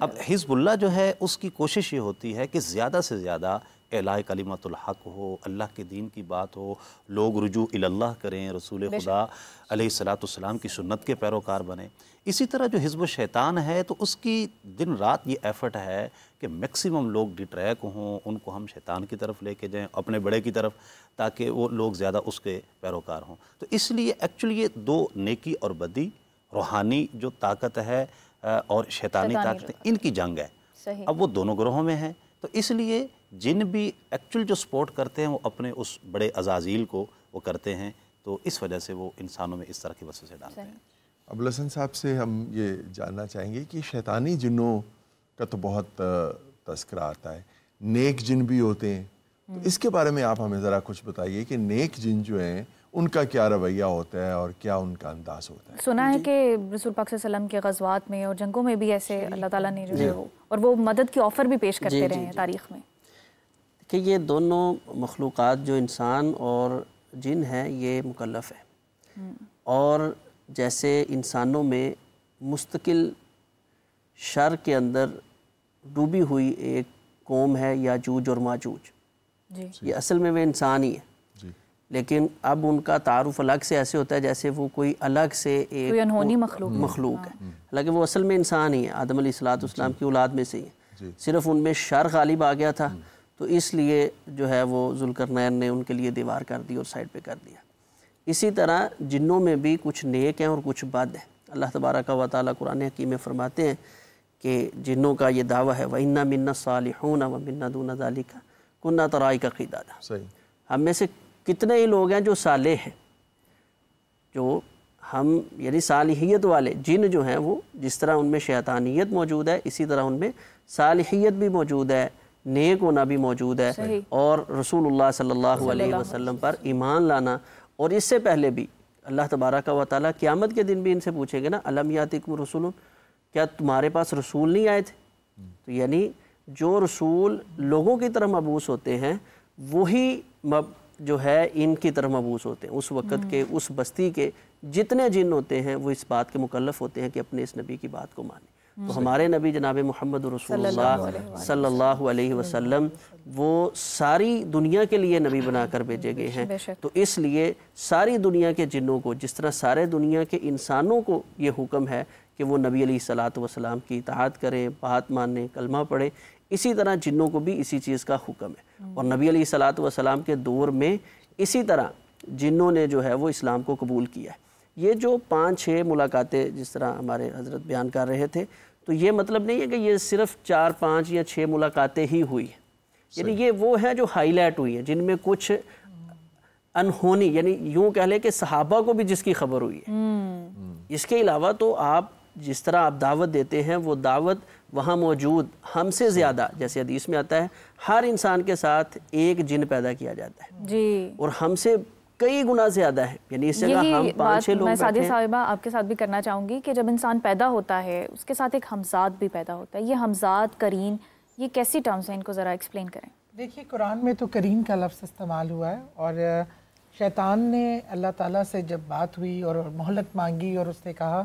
اب حزب اللہ جو ہے اس کی کوشش یہ ہوتی ہے کہ زیادہ سے زیادہ اعلاء کلمت الحق ہو، اللہ کے دین کی بات ہو، لوگ رجوع اللہ کریں، رسول خدا علیہ الصلوۃ والسلام کی سنت کے پیروکار بنیں۔ اسی طرح جو حزب الشیطان ہے تو اس کی دن رات یہ ایفرٹ ہے کہ میکسیمم لوگ ڈیٹریک ہوں، ان کو ہم شیطان کی طرف لے کے جائیں، اپنے بڑے کی طرف، تاکہ وہ لوگ زیادہ اس کے پیروکار ہوں۔ تو اس لیے ایکچولی یہ دو نیکی اور بدی، روحانی جو طاقت ہے اور شیطانی طاقتیں، ان کی جنگ ہے۔ اب وہ دونوں گروہوں میں ہیں، تو اس لیے جن بھی ایکچوئل جو سپورٹ کرتے ہیں وہ اپنے اس بڑے عزازیل کو وہ کرتے ہیں، تو اس وجہ سے وہ انسانوں میں اس طرح کی وسوسے ڈالتے ہیں۔ ابو الحسن صاحب سے ہم یہ جاننا چاہیں گے کہ شیطانی جنوں کا تو بہت تذکرہ آتا ہے، نیک جن بھی ہوتے ہیں، تو اس کے بارے میں آپ ہمیں ذرا کچھ بتائیے کہ نیک جن جو ہیں ان کا کیا رویہ ہوتا ہے اور کیا ان کا انداز ہوتا ہے؟ سنا ہے کہ رسول پاک صلی اللہ علیہ وسلم کے غزوات میں اور جنگوں میں بھی ایسے اللہ تعالیٰ نے جو ہے اور وہ مدد کی آفر بھی پیش کرتے رہے ہیں تاریخ میں۔ کہ یہ دونوں مخلوقات جو انسان اور جن ہیں یہ مکلف ہے، اور جیسے انسانوں میں مستقل شر کے اندر ڈوبی ہوئی ایک قوم ہے یاجوج اور ماجوج، یہ اصل میں وہ انسان ہی ہے، لیکن اب ان کا تعارف الگ سے ایسے ہوتا ہے جیسے وہ کوئی الگ سے ایک انہونی مخلوق ہے، حالانکہ وہ اصل میں انسان ہی ہے، آدم علیہ الصلوۃ والسلام کی اولاد میں سے ہی ہے، صرف ان میں شر غالب آ گیا تھا، تو اس لیے جو ہے وہ ذوالقرنین نے ان کے لیے دیوار کر دی اور سائڈ پہ کر دیا۔ اسی طرح جنوں میں بھی کچھ نیک ہیں اور کچھ بد ہیں۔ اللہ تبارک و تعالیٰ قرآن حکیم میں فرماتے ہیں کہ جنوں کا یہ دعویٰ ہے وَإِنَّا مِنَّا الصَّالِحُونَ وَمِنَّا دُونَ ذَلِكَ كُنَّا طَرَائِقَ قِدَادًا، ہم میں سے کتنے ہی لوگ ہیں جو صالح ہیں، جو ہم یعنی صالحیت والے جن جو ہیں وہ جس طرح ان میں شیطانیت موجود ہے اسی طرح ان میں صالحیت بھی موجود ہے، نیک ہونا بھی موجود ہے، اور رسول اللہ صلی اللہ علیہ وسلم پر ایمان لانا۔ اور اس سے پہلے بھی اللہ تبارک و تعالیٰ قیامت کے دن بھی ان سے پوچھیں گے نا الم یاتکم رسول، کیا تمہارے پاس رسول نہیں آئے تھے؟ تو یعنی جو رسول لوگوں کی طرح مبعوث ہوتے ہیں وہی جو ہے ان کی طرح مبعوث ہوتے ہیں، اس وقت کے اس بستی کے جتنے جن ہوتے ہیں وہ اس بات کے مکلف ہوتے ہیں کہ اپنے اس نبی کی بات کو مانیں۔ تو ہمارے نبی جناب محمد رسول اللہ صلی اللہ علیہ وسلم وہ ساری دنیا کے لیے نبی بنا کر بھیجے گئے ہیں، تو اس لیے ساری دنیا کے جنوں کو جس طرح سارے دنیا کے انسانوں کو یہ حکم ہے کہ وہ نبی علیہ الصلوۃ والسلام کی اطاعت کریں، بات مانیں، کلمہ پڑھیں، اسی طرح جنوں کو بھی اسی چیز کا حکم ہے۔ اور نبی علیہ الصلوۃ والسلام کے دور میں اسی طرح جنوں نے جو ہے وہ اسلام کو قبول کیا ہے۔ یہ جو 5-6 ملاقاتیں جس طرح ہمارے حضرت بیان کر رہے تھے، تو یہ مطلب نہیں ہے کہ یہ صرف 4، 5 یا 6 ملاقاتیں ہی ہوئی ہیں، یعنی یہ وہ ہیں جو ہائی لائٹ ہوئی ہیں، جن میں کچھ انہونی یعنی یوں کہہ لیں کہ صحابہ کو بھی جس کی خبر ہوئی ہے۔ اس کے علاوہ تو آپ جس طرح آپ دعوت دیتے ہیں وہ دعوت وہاں موجود ہم سے زیادہ، جیسے حدیث میں آتا ہے ہر انسان کے ساتھ ایک جن پیدا کیا جاتا ہے، اور ہم سے کئی گنا زیادہ ہے، یعنی اس جگہ ہم 5-6 لوگ میں بیٹھے سعدیہ ہیں۔ صاحبہ آپ کے ساتھ بھی کرنا چاہوں گی کہ جب انسان پیدا ہوتا ہے اس کے ساتھ ایک ہمزاد بھی پیدا ہوتا ہے، یہ ہمزاد، قرین، یہ کیسی ٹرمز ہیں، ان کو ذرا ایکسپلین کریں۔ دیکھیے قرآن میں تو قرین کا لفظ استعمال ہوا ہے، اور شیطان نے اللہ تعالیٰ سے جب بات ہوئی اور مہلت مانگی اور اس نے کہا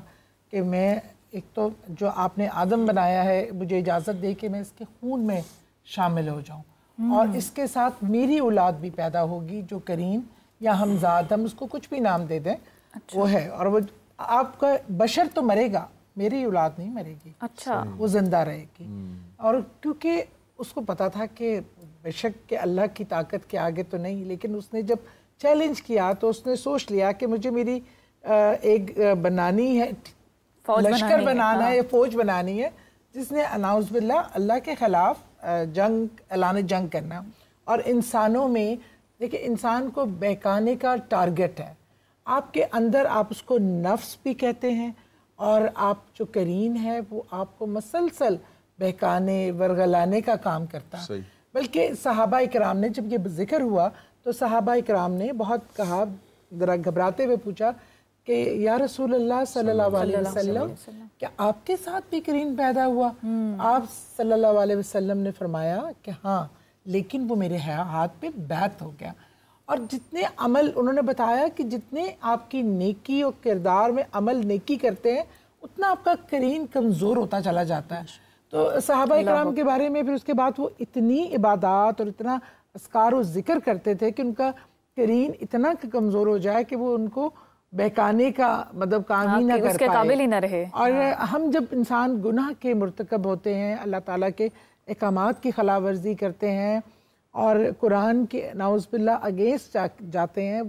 کہ میں ایک تو جو آپ نے آدم بنایا ہے مجھے اجازت دے کہ میں اس کے خون میں شامل ہو جاؤں، اور اس کے ساتھ میری اولاد بھی پیدا ہوگی جو قرین یا ہمزاد، ہم اس کو کچھ بھی نام دے دیں، وہ ہے، اور وہ آپ کا بشر تو مرے گا، میری اولاد نہیں مرے گی، وہ زندہ رہے گی۔ اور کیونکہ اس کو پتا تھا کہ بے شک کہ اللہ کی طاقت کے آگے تو نہیں، لیکن اس نے جب چیلنج کیا تو اس نے سوچ لیا کہ مجھے میری ایک بنانی ہے، لشکر بنانا ہے، فوج بنانی ہے جس نے اناؤز باللہ اللہ کے خلاف اعلان جنگ کرنا، اور انسانوں میں دیکھیں انسان کو بہکانے کا ٹارگٹ ہے، آپ کے اندر آپ اس کو نفس بھی کہتے ہیں، اور آپ جو قرین ہے وہ آپ کو مسلسل بہکانے ورغلانے کا کام کرتا ہے۔ بلکہ صحابہ اکرام نے جب یہ ذکر ہوا تو صحابہ اکرام نے بہت کہا، ذرا گھبراتے ہوئے پوچھا کہ یا رسول اللہ صلی اللہ علیہ وسلم کیا آپ کے ساتھ بھی قرین پیدا ہوا؟ آپ صلی اللہ علیہ وسلم نے فرمایا کہ ہاں، لیکن وہ میرے ہاتھ پہ بیعت ہو گیا۔ اور جتنے عمل انہوں نے بتایا کہ جتنے آپ کی نیکی اور کردار میں عمل نیکی کرتے ہیں اتنا آپ کا قرین کمزور ہوتا چلا جاتا ہے، تو صحابہ کرام کے بارے میں پھر اس کے بعد وہ اتنی عبادات اور اتنا اذکار و ذکر کرتے تھے کہ ان کا قرین اتنا کمزور ہو جائے کہ وہ ان کو بہکانے کا مطلب کام ہی نہ کر پائے، اس کے قابل ہی نہ رہے۔ اور ہم جب انسان گناہ کے مرتکب ہوتے ہیں، اللہ تعالیٰ کے احکامات کی خلاف ورزی کرتے ہیں اور قرآن کے نعوذ باللہ اگینسٹ جاتے ہیں،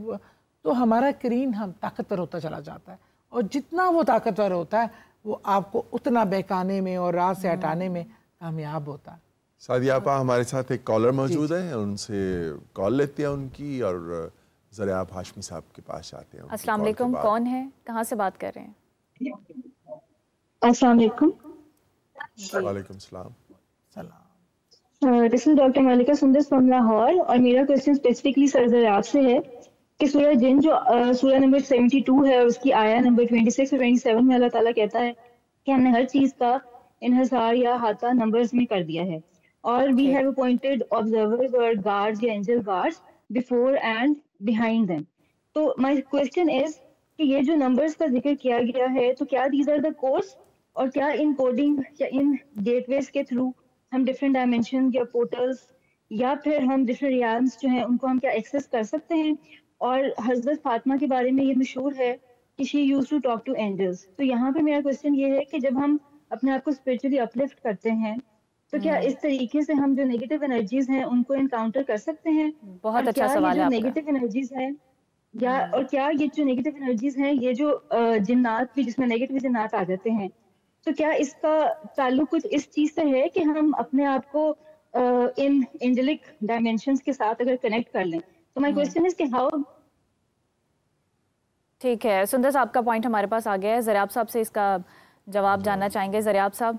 تو ہمارا قرین ہم طاقتور ہوتا چلا جاتا ہے، اور جتنا وہ طاقتور ہوتا ہے وہ آپ کو اتنا بہکانے میں اور راہ سے ہٹانے میں کامیاب ہوتا ہے۔ سعدیہ آپا، ہمارے ساتھ ایک کالر موجود ہیں، ان سے کال لیتے ہیں ان کی، اور ذرا آپ ہاشمی صاحب کے پاس جاتے ہیں۔ السلام علیکم، کون ہے، کہاں سے بات کر رہے ہیں؟ السلام علیکم۔ وعلیکم السلام۔ دس از ڈاکٹر ملکہ سندس فرام لاہور، اور میرا کوشچن اسپیسیفکلی سر آپ سے ہے کہ سورہ جن جو سورہ نمبر 72 ہے اور اس کی آیا نمبر 26 اور 27 میں اللہ تعالیٰ کہتا ہے کہ ہم نے ہر چیز کا انحصار یا احاطہ نمبرز میں کر دیا ہے، اور وی ہیو اپوائنٹڈ آبزرورز اور گارڈز یا angel guards before and behind them. تو مائی کوشچن از کہ یہ جو نمبرز کا ذکر کیا گیا ہے، تو کیا دیز آر دا کوڈس، اور کیا ان کوڈنگ یا ان گیٹ ویز کے تھرو ہم ڈفرینٹ ڈائمینشن یا پورٹلز یا پھر ہم ڈفرینٹ ریالمس جو ہیں ان کو ہم کیا ایکسیس کر سکتے ہیں؟ اور حضرت فاطمہ کے بارے میں یہ مشہور ہے کہ she used to talk to angels, تو یہاں پہ میرا کوشچن یہ ہے کہ جب ہم اپنے آپ کو اسپرچولی اپلفٹ کرتے ہیں تو کیا اس طریقے سے ہم جو نیگیٹو انرجیز ہیں ان کو انکاؤنٹر کر سکتے ہیں؟ بہت اچھا سوال ہے آپ کا۔ نیگیٹو انرجیز ہیں یا اور کیا یہ جو نیگیٹو انرجیز ہیں، یہ جو جنات بھی جس میں نیگیٹو جنات آ جاتے ہیں، تو کیا اس کا تعلق کچھ اس چیز سے ہے کہ ہم اپنے آپ کو ان اینجلک ڈائمینشنز کے ساتھ اگر کنیکٹ کر لیں؟ تو مائی کوشچن از کہ ہاؤ۔ ٹھیک ہے سندس، آپ کا پوائنٹ ہمارے پاس آ گیا ہے، زریاب صاحب سے اس کا جواب جاننا چاہیں گے۔ زریاب صاحب،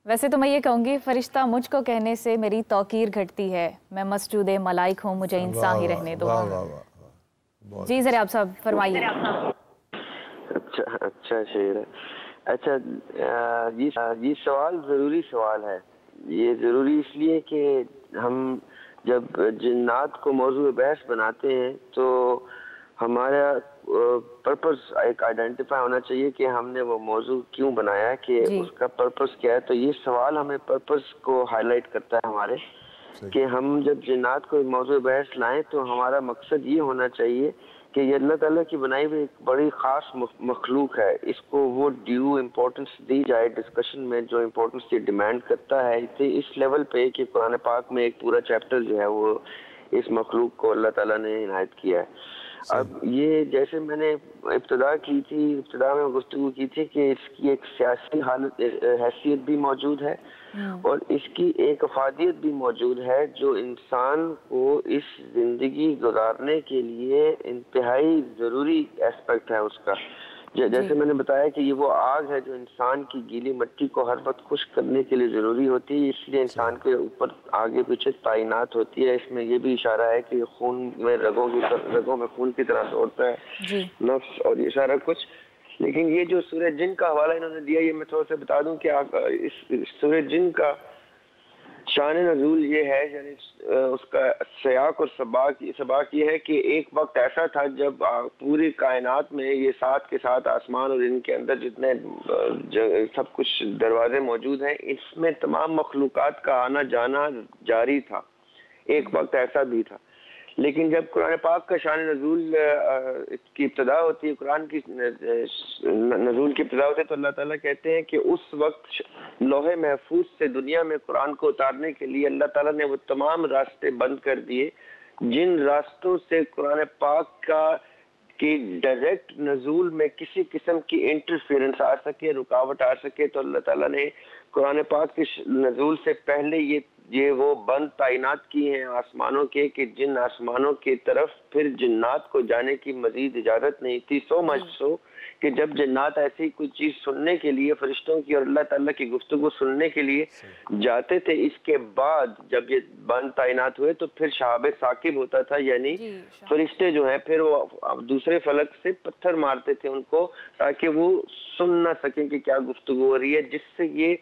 ویسے تو میں یہ کہوں گی فرشتہ مجھ کو کہنے سے میری توقیر گھٹتی ہے، میں مسجود ملائک ہوں، مجھے انسان ہی رہنے دو۔ جی زریاب صاحب فرمائیے۔ اچھا شعر ہے۔ اچھا یہ سوال ضروری سوال ہے، یہ ضروری اس لیے کہ ہم جب جنات کو موضوع بحث بناتے ہیں تو ہمارا پرپس ایک آئیڈینٹیفائی ہونا چاہیے کہ ہم نے وہ موضوع کیوں بنایا ہے، کہ اس کا پرپس کیا ہے۔ تو یہ سوال ہمیں پرپس کو ہائی لائٹ کرتا ہے ہمارے، کہ ہم جب جنات کو موضوع بحث لائیں تو ہمارا مقصد یہ ہونا چاہیے کہ یہ اللہ تعالیٰ کی بنائی ہوئی ایک بڑی خاص مخلوق ہے، اس کو وہ ڈیو امپورٹنس دی جائے ڈسکشن میں، جو امپورٹنس یہ ڈیمانڈ کرتا ہے اس لیول پہ کہ قرآن پاک میں ایک پورا چیپٹر جو ہے وہ اس مخلوق کو اللہ تعالیٰ نے عنایت کیا ہے۔ اب یہ جیسے میں نے ابتدا میں گفتگو کی تھی کہ اس کی ایک سیاسی حیثیت بھی موجود ہے اور اس کی ایک افادیت بھی موجود ہے، جو انسان کو اس زندگی گزارنے کے لیے انتہائی ضروری ایسپیکٹ ہے اس کا۔ جیسے میں نے بتایا کہ یہ وہ آگ ہے جو انسان کی گیلی مٹی کو ہر وقت خشک کرنے کے لیے ضروری ہوتی ہے، اس لیے انسان کے اوپر آگے پیچھے تعینات ہوتی ہے۔ اس میں یہ بھی اشارہ ہے کہ خون میں رگوں میں خون کی طرح دوڑتا ہے نفس اور یہ سارا کچھ۔ لیکن یہ جو سورہ جن کا حوالہ انہوں نے دیا، یہ میں تھوڑا سا بتا دوں کہ اس سورہ جن کا شان نزول یہ ہے، یعنی اس کا سیاق اور سباق یہ ہے کہ ایک وقت ایسا تھا جب پوری کائنات میں یہ ساتھ کے ساتھ آسمان اور ان کے اندر جتنے سب کچھ دروازے موجود ہیں، اس میں تمام مخلوقات کا آنا جانا جاری تھا۔ ایک وقت ایسا بھی تھا، لیکن جب قرآن پاک کا شان نزول کی ابتدا ہوتی ہے، قرآن کی نزول کی ابتدا ہوتی ہے، تو اللہ تعالیٰ کہتے ہیں کہ اس وقت لوح محفوظ سے دنیا میں قرآن کو اتارنے کے لیے اللہ تعالیٰ نے وہ تمام راستے بند کر دیے جن راستوں سے قرآن پاک کی ڈائریکٹ نزول میں کسی قسم کی انٹرفیئرنس آ سکے، رکاوٹ آ سکے۔ تو اللہ تعالیٰ نے قرآن پاک کے نزول سے پہلے یہ وہ بند تعینات کی ہیں آسمانوں کے، کہ جن آسمانوں کی طرف پھر جنات کو جانے کی مزید اجازت نہیں تھی۔ سو مچ سو کہ جب جنات ایسی کوئی چیز سننے کے لیے فرشتوں کی اور اللہ تعالیٰ کی گفتگو سننے کے لیے جاتے تھے، اس کے بعد جب یہ بند تعینات ہوئے تو پھر شہاب ثاقب ہوتا تھا، یعنی فرشتے جو ہیں پھر وہ دوسرے فلک سے پتھر مارتے تھے ان کو، تاکہ وہ سن نہ سکیں کہ کیا گفتگو ہو رہی ہے، جس سے یہ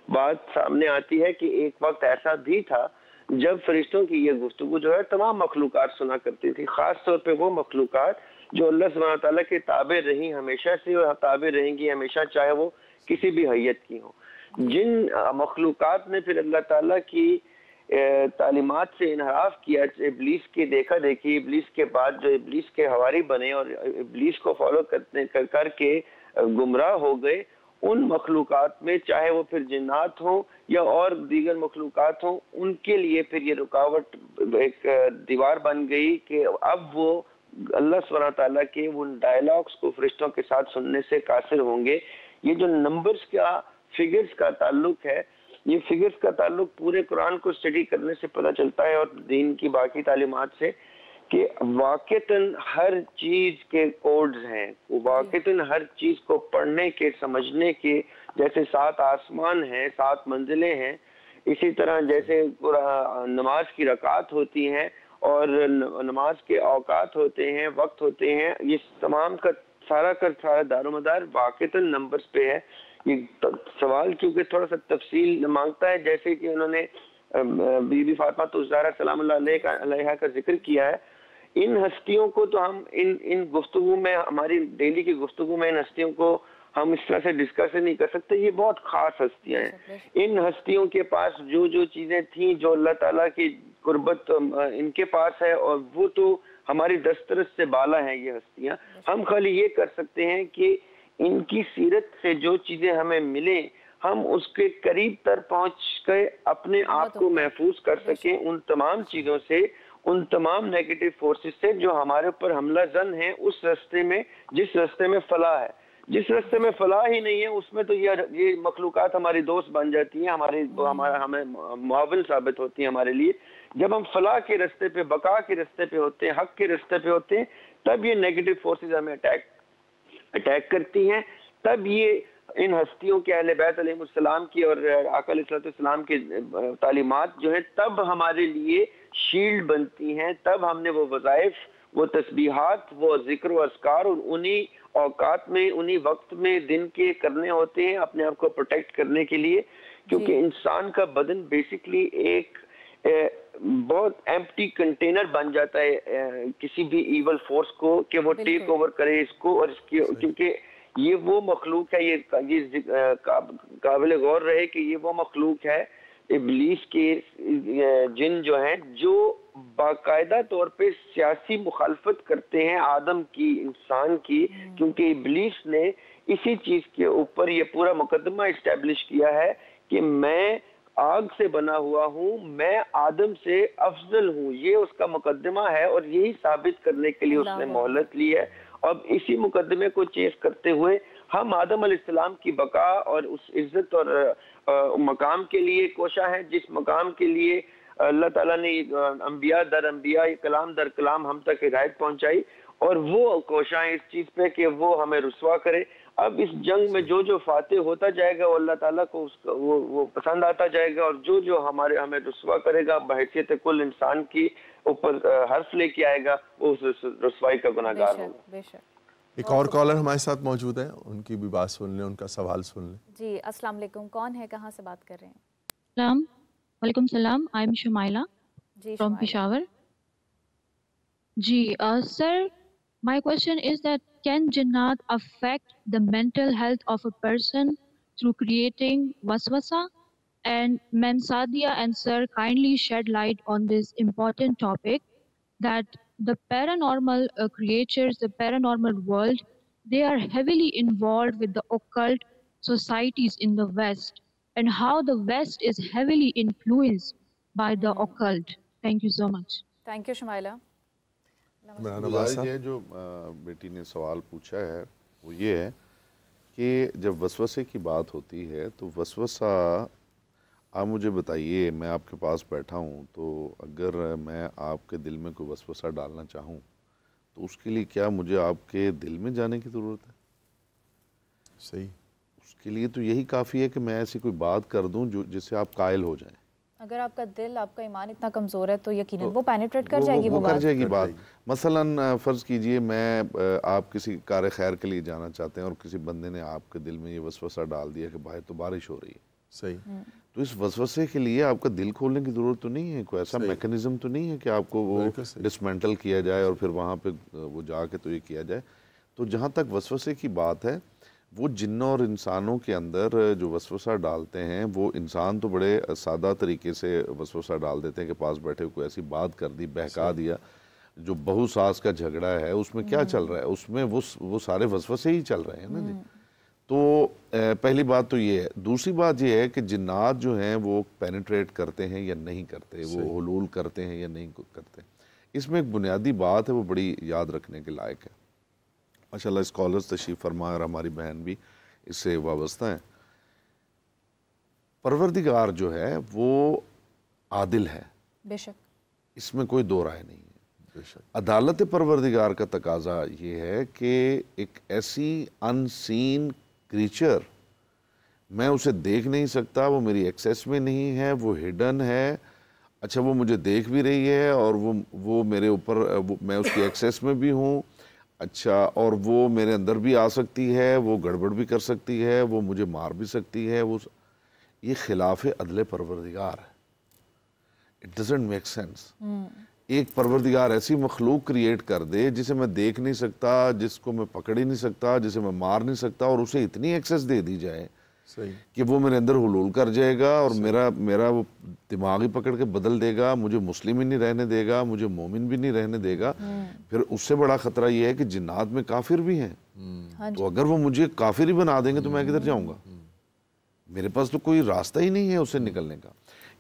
بات سامنے آتی ہے کہ ایک وقت ایسا بھی تھا جب فرشتوں کی یہ گفتگو جو ہے تمام مخلوقات سنا کرتی تھی، خاص طور پہ وہ مخلوقات جو اللہ سبحانہ تعالیٰ کے تابع رہیں ہمیشہ سے اور تابع رہیں گی ہمیشہ، چاہے وہ کسی بھی حیت کی ہوں۔ جن مخلوقات نے پھر اللہ تعالیٰ کی تعلیمات سے انحراف کیا، ابلیس کی دیکھا دیکھی، ابلیس کے بعد جو ابلیس کے حواری بنے اور ابلیس کو فالو کر کے گمراہ ہو گئے، ان مخلوقات میں چاہے وہ پھر جنات ہوں یا اور دیگر مخلوقات ہوں، ان کے لیے پھر یہ رکاوٹ ایک دیوار بن گئی کہ اب وہ اللہ سبحانہ تعالیٰ کے ان ڈائلاگس کو فرشتوں کے ساتھ سننے سے قاصر ہوں گے۔ یہ جو نمبرز کا فگرز کا تعلق ہے، یہ فگرز کا تعلق پورے قرآن کو اسٹڈی کرنے سے پتہ چلتا ہے اور دین کی باقی تعلیمات سے کہ واقعتاً ہر چیز کے کوڈز ہیں، واقعتاً ہر چیز کو پڑھنے کے سمجھنے کے، جیسے 7 آسمان ہیں، 7 منزلیں ہیں، اسی طرح جیسے نماز کی رکعات ہوتی ہیں اور نماز کے اوقات ہوتے ہیں، وقت ہوتے ہیں، یہ تمام کا سارا دار و مدار واقعتاً نمبرز پہ ہے۔ یہ سوال کیونکہ تھوڑا سا تفصیل مانگتا ہے، جیسے کہ انہوں نے بی بی فاطمہ الزہرا سلام اللہ علیہا کا ذکر کیا ہے، ان ہستیوں کو تو ہم ان گفتگو میں، ہماری ڈیلی کی گفتگو میں ان ہستیوں کو ہم اس طرح سے ڈسکس نہیں کر سکتے، یہ بہت خاص ہستیاں ہیں۔ ان ہستیوں کے پاس جو چیزیں تھیں، جو اللہ تعالیٰ کی قربت ان کے پاس ہے، اور وہ تو ہماری دسترس سے بالا ہیں یہ ہستیاں۔ ہم خالی یہ کر سکتے ہیں کہ ان کی سیرت سے جو چیزیں ہمیں ملیں، ہم اس کے قریب تر پہنچ کے اپنے آپ کو محفوظ کر سکیں ان تمام چیزوں سے، ان تمام نیگیٹو فورسز سے جو ہمارے اوپر حملہ زن ہیں، اس رستے میں جس رستے میں فلاح ہے۔ جس رستے میں فلاح ہی نہیں ہے، اس میں تو یہ مخلوقات ہماری دوست بن جاتی ہیں، ہمیں معاون ثابت ہوتی ہیں ہمارے لیے۔ جب ہم فلاح کے رستے پہ، بقا کے رستے پہ ہوتے ہیں، حق کے رستے پہ ہوتے ہیں، تب یہ نیگیٹو فورسز ہمیں اٹیک کرتی ہیں، تب یہ ان ہستیوں کے اہل بیت علیہ السلام کی اور آقا علیہ السلام کی تعلیمات جو ہیں تب ہمارے لیے شیلڈ بنتی ہیں، تب ہم نے وہ وظائف، وہ تسبیحات، وہ ذکر و اذکار اور انہی اوقات میں، انہی وقت میں دن کے کرنے ہوتے ہیں اپنے آپ کو پروٹیکٹ کرنے کے لیے، کیونکہ انسان کا بدن بیسکلی ایک بہت ایمپٹی کنٹینر بن جاتا ہے کسی بھی ایول فورس کو کہ وہ ٹیک اوور کرے اس کو، اور اس کی، کیونکہ یہ وہ مخلوق ہے، یہ قابل غور رہے کہ یہ وہ مخلوق ہے ابلیس کے جن جو ہیں جو باقاعدہ طور پہ سیاسی مخالفت کرتے ہیں آدم کی، انسان کی، کیونکہ ابلیس نے اسی چیز کے اوپر یہ پورا مقدمہ اسٹیبلش کیا ہے کہ میں آگ سے بنا ہوا ہوں، میں آدم سے افضل ہوں، یہ اس کا مقدمہ ہے، اور یہی ثابت کرنے کے لیے اس نے مہلت لی ہے۔ اب اسی مقدمے کو چیز کرتے ہوئے ہم آدم علیہ السلام کی بقا اور اس عزت اور مقام کے لیے کوشاں ہیں، جس مقام کے لیے اللہ تعالیٰ نے انبیاء در انبیاء، کلام در کلام ہم تک ہدایت پہنچائی، اور وہ کوشاں اس چیز پہ کہ وہ ہمیں رسوا کرے۔ اب اس جنگ میں جو فاتح ہوتا جائے گا وہ اللہ تعالیٰ کو وہ پسند آتا جائے گا، اور جو ہمیں رسوا کرے گا بحیثیت کل انسان کی اوپر حرف لے کے آئے گا، وہ اس رسوائی کا گناہ گار ہوگا۔ ایک اور کالر ہمارے ساتھ موجود ہے، ان کی بھی بات سن لیں، ان کا سوال سن لیں۔ جی السلام علیکم، کون ہے، کہاں سے بات کر رہے ہیں؟ السلام وعلیکم السلام، I am Shumaila from Peshawar. جی sir, my question is that can Jannat affect the mental health of a person through creating waswasa? And Ma'am Sadia and Sir kindly shed light on this important topic, that the paranormal creatures, the paranormal world, they are heavily involved with the occult societies in the West, and how the West is heavily influenced by the occult. Thank you so much. Thank you Shumaila. یہ جو بیٹی نے سوال پوچھا ہے وہ یہ ہے کہ جب وسوسے کی بات ہوتی ہے تو وسوسہ، آپ مجھے بتائیے، میں آپ کے پاس بیٹھا ہوں تو اگر میں آپ کے دل میں کوئی وسوسہ ڈالنا چاہوں تو اس کے لیے کیا مجھے آپ کے دل میں جانے کی ضرورت ہے؟ صحیح، اس کے لیے تو یہی کافی ہے کہ میں ایسی کوئی بات کر دوں جس سے آپ قائل ہو جائیں۔ اگر آپ کا دل، آپ کا ایمان اتنا کمزور ہے تو یقیناً وہ پینیٹریٹ کر جائے گی، وہ کر جائے گی بات۔ مثلاً فرض کیجئے میں آپ کسی کار خیر کے لیے جانا چاہتے ہیں اور کسی بندے نے آپ کے دل میں یہ وسوسہ ڈال دیا کہ باہر تو بارش ہو رہی ہے، صحیح، تو اس وسوسے کے لیے آپ کا دل کھولنے کی ضرورت تو نہیں ہے، کوئی ایسا میکنزم تو نہیں ہے کہ آپ کو وہ ڈسمینٹل کیا جائے اور پھر وہاں پہ وہ جا کے تو یہ کیا جائے۔ تو جہاں تک وسوسے کی بات ہے، وہ جنوں اور انسانوں کے اندر جو وسوسہ ڈالتے ہیں وہ انسان تو بڑے سادہ طریقے سے وسوسہ ڈال دیتے ہیں کہ پاس بیٹھے کوئی ایسی بات کر دی، بہکا دیا. جو بہو ساس کا جھگڑا ہے اس میں کیا چل رہا ہے؟ اس میں وہ سارے وسوسے ہی چل رہے ہیں نا جی. تو پہلی بات تو یہ ہے. دوسری بات یہ ہے کہ جنات جو ہیں وہ پینیٹریٹ کرتے ہیں یا نہیں کرتے، وہ حلول کرتے ہیں یا نہیں کرتے. اس میں ایک بنیادی بات ہے، وہ بڑی یاد رکھنے کے لائق ہے. ماشاءاللہ اسکالرز تشریف فرما اور ہماری بہن بھی اس سے وابستہ ہیں. پروردگار جو ہے وہ عادل ہے، بے شک، اس میں کوئی دو رائے نہیں ہے. عدالت پروردگار کا تقاضا یہ ہے کہ ایک ایسی ان سین کریچر، میں اسے دیکھ نہیں سکتا، وہ میری ایکسیس میں نہیں ہے، وہ ہڈن ہے. اچھا وہ مجھے دیکھ بھی رہی ہے اور وہ میرے اوپر، میں اس کی ایکسیس میں بھی ہوں. اچھا اور وہ میرے اندر بھی آ سکتی ہے، وہ گڑبڑ بھی کر سکتی ہے، وہ مجھے مار بھی سکتی ہے. یہ خلاف عدل پروردگار ہے. It doesn't make sense. ایک پروردگار ایسی مخلوق کریٹ کر دے جسے میں دیکھ نہیں سکتا، جس کو میں پکڑ ہی نہیں سکتا، جسے میں مار نہیں سکتا، اور اسے اتنی ایکسیس دے دی جائے کہ وہ میرے اندر حلول کر جائے گا اور میرا وہ دماغی پکڑ کے بدل دے گا، مجھے مسلم ہی نہیں رہنے دے گا، مجھے مومن بھی نہیں رہنے دے گا. پھر اس سے بڑا خطرہ یہ ہے کہ جنات میں کافر بھی ہیں. تو اگر وہ مجھے کافر ہی بنا دیں گے تو میں کدھر جاؤں گا؟ میرے پاس تو کوئی راستہ ہی نہیں ہے اس سے نکلنے کا.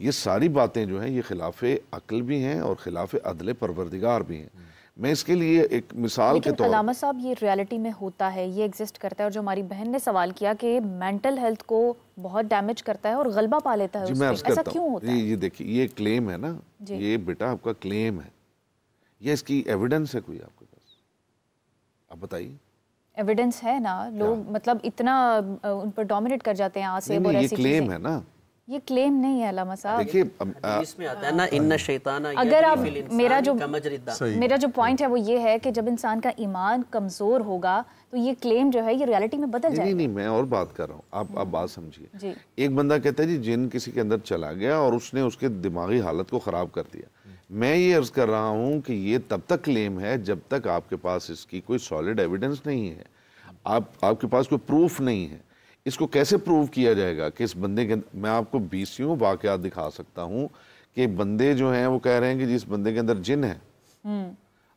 یہ ساری باتیں جو ہیں یہ خلاف عقل بھی ہیں اور خلاف عدل پروردگار بھی ہیں. میں اس کے لیے ایک مثال کے طور، علامہ صاحب یہ ریالٹی میں ہوتا ہے، یہ ایگزسٹ کرتا ہے. اور جو ہماری بہن نے سوال کیا کہ مینٹل ہیلتھ کو بہت ڈیمیج کرتا ہے اور غلبہ پا لیتا ہے اس پہ، ایسا کیوں ہوتا ہے؟ یہ دیکھیے یہ کلیم ہے نا، یہ بیٹا آپ کا کلیم ہے، یہ اس کی ایویڈنس ہے کوئی آپ کے پاس؟ آپ بتائیے. ایویڈنس ہے نا، لوگ مطلب اتنا ان پر ڈومینیٹ کر جاتے ہیں آصف اور ایسی چیزیں. یہ کلیم ہے نا، یہ کلیم نہیں ہے علامہ صاحب. دیکھیے اس میں آتا ہے نا ان شیطان، اگر آپ میرا جو پوائنٹ ہے وہ یہ ہے کہ جب انسان کا ایمان کمزور ہوگا تو یہ کلیم جو ہے یہ ریالٹی میں بدل جائے گا. نہیں میں اور بات کر رہا ہوں، آپ بات سمجھیے. ایک بندہ کہتا ہے جی جن کسی کے اندر چلا گیا اور اس نے اس کے دماغی حالت کو خراب کر دیا. میں یہ عرض کر رہا ہوں کہ یہ تب تک کلیم ہے جب تک آپ کے پاس اس کی کوئی سالڈ ایویڈنس نہیں ہے، آپ کے پاس کوئی پروف نہیں ہے. اس کو کیسے پروو کیا جائے گا کہ اس بندے کے اندر، میں آپ کو 20 واقعات دکھا سکتا ہوں کہ بندے جو ہیں وہ کہہ رہے ہیں کہ جس بندے کے اندر جن ہے،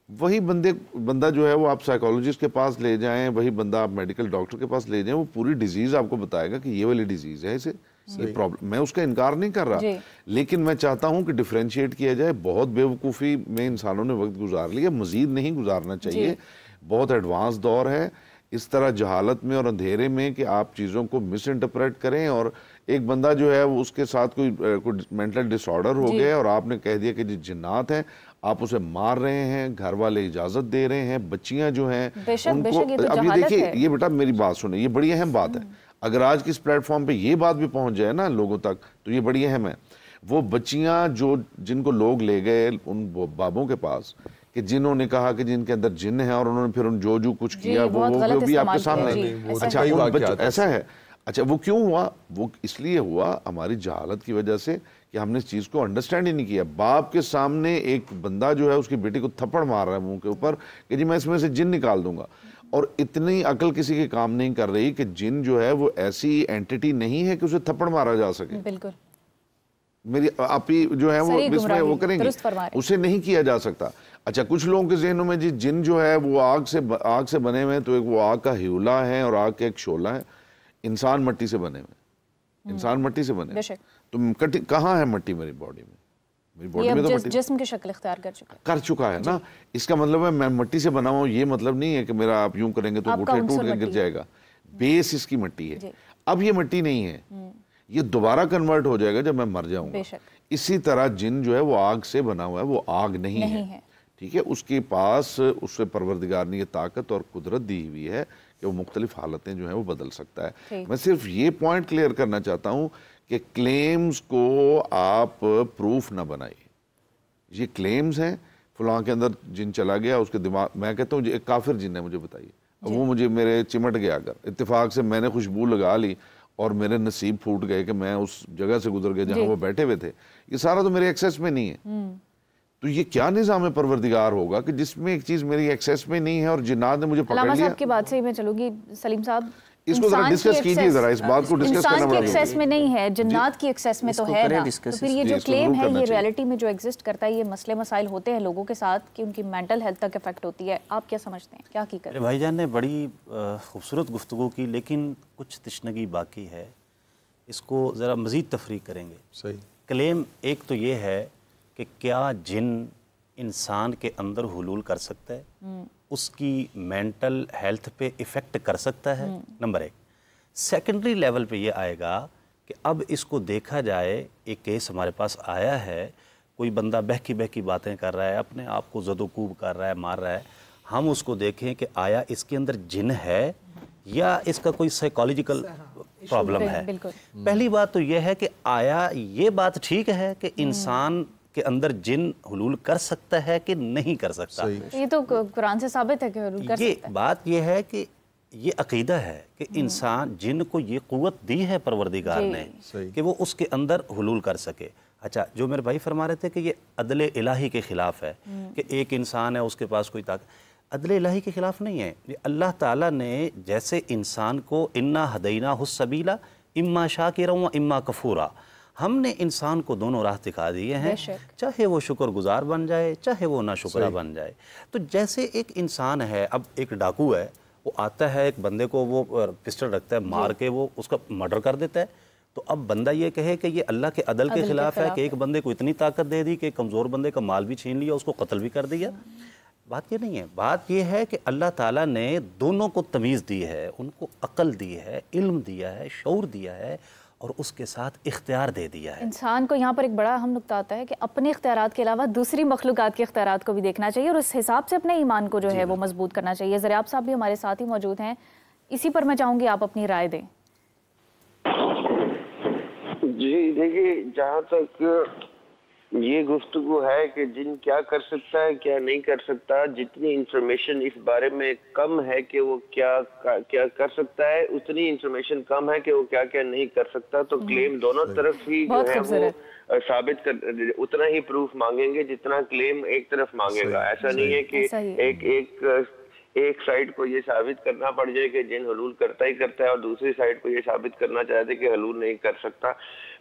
وہی بندہ جو ہے وہ آپ سائیکالوجسٹ کے پاس لے جائیں، وہی بندہ آپ میڈیکل ڈاکٹر کے پاس لے جائیں، وہ پوری ڈیزیز آپ کو بتائے گا کہ یہ والی ڈیزیز ہے اسے، یہ پرابلم. میں اس کا انکار نہیں کر رہا، لیکن میں چاہتا ہوں کہ ڈیفرینشیٹ کیا جائے. بہت بے وقوفی میں انسانوں نے وقت گزار لیا، مزید نہیں گزارنا چاہیے. بہت ایڈوانس دور ہے. اس طرح جہالت میں اور اندھیرے میں کہ آپ چیزوں کو مس انٹرپریٹ کریں، اور ایک بندہ جو ہے اس کے ساتھ کوئی مینٹل ڈس آرڈر ہو گیا اور آپ نے کہہ دیا کہ جی جنات ہیں، آپ اسے مار رہے ہیں، گھر والے اجازت دے رہے ہیں، بچیاں جو ہیں ان کو. اب یہ دیکھیے یہ بیٹا میری بات سنیں، یہ بڑی اہم بات ہے. اگر آج کی اس پلیٹ فارم پہ یہ بات بھی پہنچ جائے نا لوگوں تک تو یہ بڑی اہم ہے. وہ بچیاں جن کو لوگ لے گئے ان بابوں کے پاس کہ جنہوں نے کہا کہ جن کے اندر جن ہے اور انہوں نے پھر جو کچھ کیا وہ بھی آپ کے سامنے. اچھا ایسا ہے. اچھا وہ کیوں ہوا؟ وہ اس لیے ہوا ہماری جہالت کی وجہ سے کہ ہم نے اس چیز کو انڈرسٹینڈ ہی نہیں کیا. باپ کے سامنے ایک بندہ جو ہے اس کی بیٹی کو تھپڑ مار رہا ہے منہ کے اوپر کہ جی میں اس میں سے جن نکال دوں گا، اور اتنی عقل کسی کے کام نہیں کر رہی کہ جن جو ہے وہ ایسی اینٹیٹی نہیں ہے کہ اسے تھپڑ مارا جا سکے. بالکل میری آپ ہی جو ہے وہ اس میں وہ کریں گے، اسے نہیں کیا جا سکتا. اچھا کچھ لوگوں کے ذہنوں میں جی جن جو ہے وہ آگ سے بنے ہوئے ہیں، تو ایک وہ آگ کا ہیولا ہے اور آگ کا ایک شعلہ ہے. انسان مٹی سے بنے ہوئے، انسان مٹی سے بنے، تو کہاں ہے مٹی میری باڈی میں؟ میری باڈی میں تو جسم کی شکل اختیار کر چکا ہے نا. اس کا مطلب ہے میں مٹی سے بنا ہوں، یہ مطلب نہیں ہے کہ میرا آپ یوں کریں گے تو گھٹنے ٹوٹ کے گر جائے گا. بیس اس کی مٹی ہے. اب یہ مٹی نہیں ہے، یہ دوبارہ کنورٹ ہو جائے گا جب میں مر جاؤں گا. اسی طرح جن جو ہے وہ آگ سے بنا ہوا ہے، وہ آگ نہیں ہے. ٹھیک ہے، اس کے پاس اس سے پروردگار نے یہ طاقت اور قدرت دی ہوئی ہے کہ وہ مختلف حالتیں جو ہیں وہ بدل سکتا ہے. میں صرف یہ پوائنٹ کلیئر کرنا چاہتا ہوں کہ کلیمز کو آپ پروف نہ بنائیے. یہ کلیمز ہیں فلاں کے اندر جن چلا گیا، اس کے دماغ، میں کہتا ہوں ایک کافر جن ہے، مجھے بتائیے. وہ مجھے میرے چمٹ گیا، اگر اتفاق سے میں نے خوشبو لگا لی اور میرے نصیب پھوٹ گئے کہ میں اس جگہ سے گزر گیا جہاں وہ بیٹھے ہوئے تھے، یہ سارا تو میرے ایکسیس میں نہیں ہے. تو یہ کیا نظام پروردگار ہوگا کہ جس میں ایک چیز میری ایکسیس میں نہیں ہے اور جنات نے مجھے پکڑ لیا. علامہ صاحب کی بات سے ہی میں چلوں گی. سلیم صاحب اس کو ذرا ڈسکس کیجیے، ذرا اس بات کو ڈسکس کرنا انسان کی ایکسیس میں نہیں ہے، جنات کی ایکسیس میں تو ہے نا، تو پھر یہ جو کلیم ہے یہ ریالٹی میں جو ایگزسٹ کرتا ہے، یہ مسئلے مسائل ہوتے ہیں لوگوں کے ساتھ کہ ان کی مینٹل ہیلتھ تک افیکٹ ہوتی ہے، آپ کیا سمجھتے ہیں، کیا حقیقت ہے؟ بھائی جان نے بڑی خوبصورت گفتگو کی، لیکن کچھ تشنگی باقی ہے، اس کو ذرا مزید تفریق کریں گے۔ صحیح کلیم ایک تو یہ ہے کہ کیا جن انسان کے اندر حلول کر سکتا ہے، اس کی مینٹل ہیلتھ پہ ایفیکٹ کر سکتا ہے، نمبر ایک۔ سیکنڈری لیول پہ یہ آئے گا کہ اب اس کو دیکھا جائے، ایک کیس ہمارے پاس آیا ہے، کوئی بندہ بہکی باتیں کر رہا ہے، اپنے آپ کو زد و کوب کر رہا ہے، مار رہا ہے، ہم اس کو دیکھیں کہ آیا اس کے اندر جن ہے یا اس کا کوئی سائیکالوجیکل پرابلم ہے۔ پہلی بات تو یہ ہے کہ آیا یہ بات ٹھیک ہے کہ انسان کے اندر جن حلول کر سکتا ہے کہ نہیں کر سکتا؟ یہ تو قرآن سے ثابت ہے کہ حلول کر سکتا ہے۔ بات یہ ہے کہ یہ عقیدہ ہے کہ انسان جن کو یہ قوت دی ہے پروردگار نے کہ وہ اس کے اندر حلول کر سکے۔ اچھا، جو میرے بھائی فرما رہے تھے کہ یہ عدل الہی کے خلاف ہے کہ ایک انسان ہے اس کے پاس کوئی طاقت، عدل الہی کے خلاف نہیں ہے۔ یہ اللہ تعالیٰ نے جیسے انسان کو انا ہدیناہ السبیل اما شاکرا و اما کفورا، ہم نے انسان کو دونوں راہ دکھا دیے ہیں، چاہے وہ شکر گزار بن جائے چاہے وہ ناشکرہ بن جائے۔ تو جیسے ایک انسان ہے، اب ایک ڈاکو ہے، وہ آتا ہے ایک بندے کو، وہ پسٹل رکھتا ہے، مار کے وہ اس کا مرڈر کر دیتا ہے، تو اب بندہ یہ کہے کہ یہ اللہ کے عدل کے خلاف ہے کہ ایک بندے کو اتنی طاقت دے دی کہ کمزور بندے کا مال بھی چھین لیا، اس کو قتل بھی کر دیا۔ بات یہ نہیں ہے، بات یہ ہے کہ اللہ تعالیٰ نے دونوں کو تمیز دی ہے، ان کو عقل دی ہے، علم دیا ہے، شعور دیا ہے، اور اس کے ساتھ اختیار دے دیا ہے۔ انسان کو یہاں پر ایک بڑا اہم نقطہ آتا ہے کہ اپنے اختیارات کے علاوہ دوسری مخلوقات کے اختیارات کو بھی دیکھنا چاہیے، اور اس حساب سے اپنے ایمان کو جو ہے وہ مضبوط کرنا چاہیے۔ ذریعہ صاحب بھی ہمارے ساتھ ہی موجود ہیں، اسی پر میں چاہوں گی آپ اپنی رائے دیں۔ جی دیکھیے، جہاں تک یہ گفتگو ہے کہ جن کیا کر سکتا ہے کیا نہیں کر سکتا، جتنی انفارمیشن اس بارے میں کم ہے کہ وہ کیا کر سکتا ہے، اتنی انفارمیشن کم ہے کہ وہ کیا کیا نہیں کر سکتا، تو کلیم دونوں طرف ہی جو ہے وہ ثابت کر اتنا ہی پروف مانگیں گے جتنا کلیم ایک طرف مانگے گا۔ ایسا نہیں ہے کہ ایک سائڈ کو یہ ثابت کرنا پڑ جائے کہ جن حلول کرتا ہی کرتا ہے اور دوسری سائڈ کو یہ ثابت کرنا چاہتے کہ حلول نہیں کر سکتا۔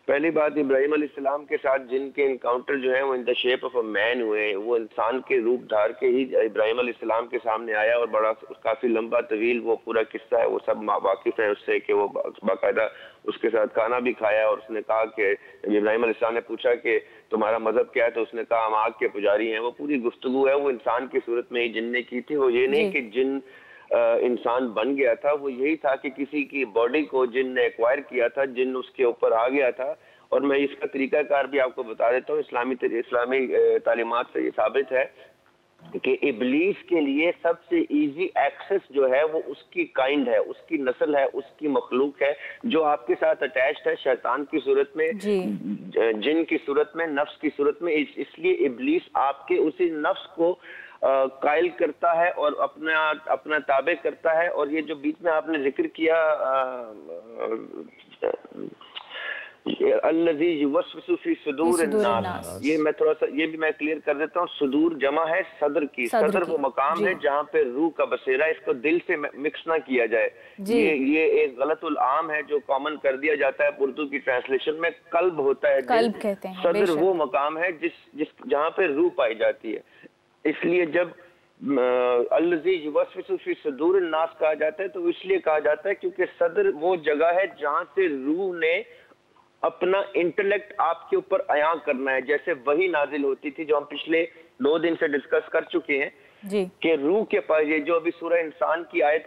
پہلی بات، ابراہیم علیہ السلام کے ساتھ جن کے انکاؤنٹر جو ہیں وہ ان دا شیپ آف اے مین ہوئے، وہ انسان کے روپ دھار کے ہی ابراہیم علیہ السلام کے سامنے آیا، اور بڑا کافی لمبا طویل وہ پورا قصہ ہے، وہ سب واقف ہیں اس سے کہ وہ باقاعدہ اس کے ساتھ کھانا بھی کھایا، اور اس نے کہا کہ ابراہیم علیہ السلام نے پوچھا کہ تمہارا مذہب کیا ہے، تو اس نے کہا ہم آگ کے پجاری ہیں۔ وہ پوری گفتگو ہے وہ انسان کی صورت میں ہی جن نے کی تھی۔ وہ یہ نہیں کہ جن انسان بن گیا تھا، وہ یہی تھا کہ کسی کی باڈی کو جن نے ایکوائر کیا تھا، جن اس کے اوپر آ گیا تھا۔ اور میں اس کا طریقہ کار بھی آپ کو بتا دیتا ہوں، اسلامی تعلیمات سے یہ ثابت ہے کہ ابلیس کے لیے سب سے ایزی ایکسس جو ہے وہ اس کی کائنڈ ہے، اس کی نسل ہے، اس کی مخلوق ہے جو آپ کے ساتھ اٹیچڈ ہے، شیطان کی صورت میں، جن کی صورت میں، نفس کی صورت میں۔ اس لیے ابلیس آپ کے اسی نفس کو قائل کرتا ہے اور اپنا تابع کرتا ہے۔ اور یہ جو بیچ میں آپ نے ذکر کیا الذی یوسوس فی صدور الناس، یہ میں تھوڑا سا یہ بھی میں کلیئر کر دیتا ہوں، صدور جمع ہے صدر کی، صدر وہ مقام ہے جہاں پہ روح کا بسیرا، اس کو دل سے مکس نہ کیا جائے۔ یہ ایک غلط العام ہے جو کامن کر دیا جاتا ہے اردو کی ٹرانسلیشن میں، قلب ہوتا ہے، قلب کہتے ہیں، صدر وہ مقام ہے جہاں پہ روح پائی جاتی ہے۔ اس لیے جب الذی یوسوس فی صدور الناس کہا جاتا ہے تو اس لیے کہا جاتا ہے کیونکہ صدر وہ جگہ ہے جہاں سے روح نے اپنا انٹلیکٹ آپ کے اوپر عیاں کرنا ہے، جیسے وہی نازل ہوتی تھی جو ہم پچھلے 2 دن سے ڈسکس کر چکے ہیں کہ روح کے پاس، یہ جو ابھی سورہ انسان کی آیت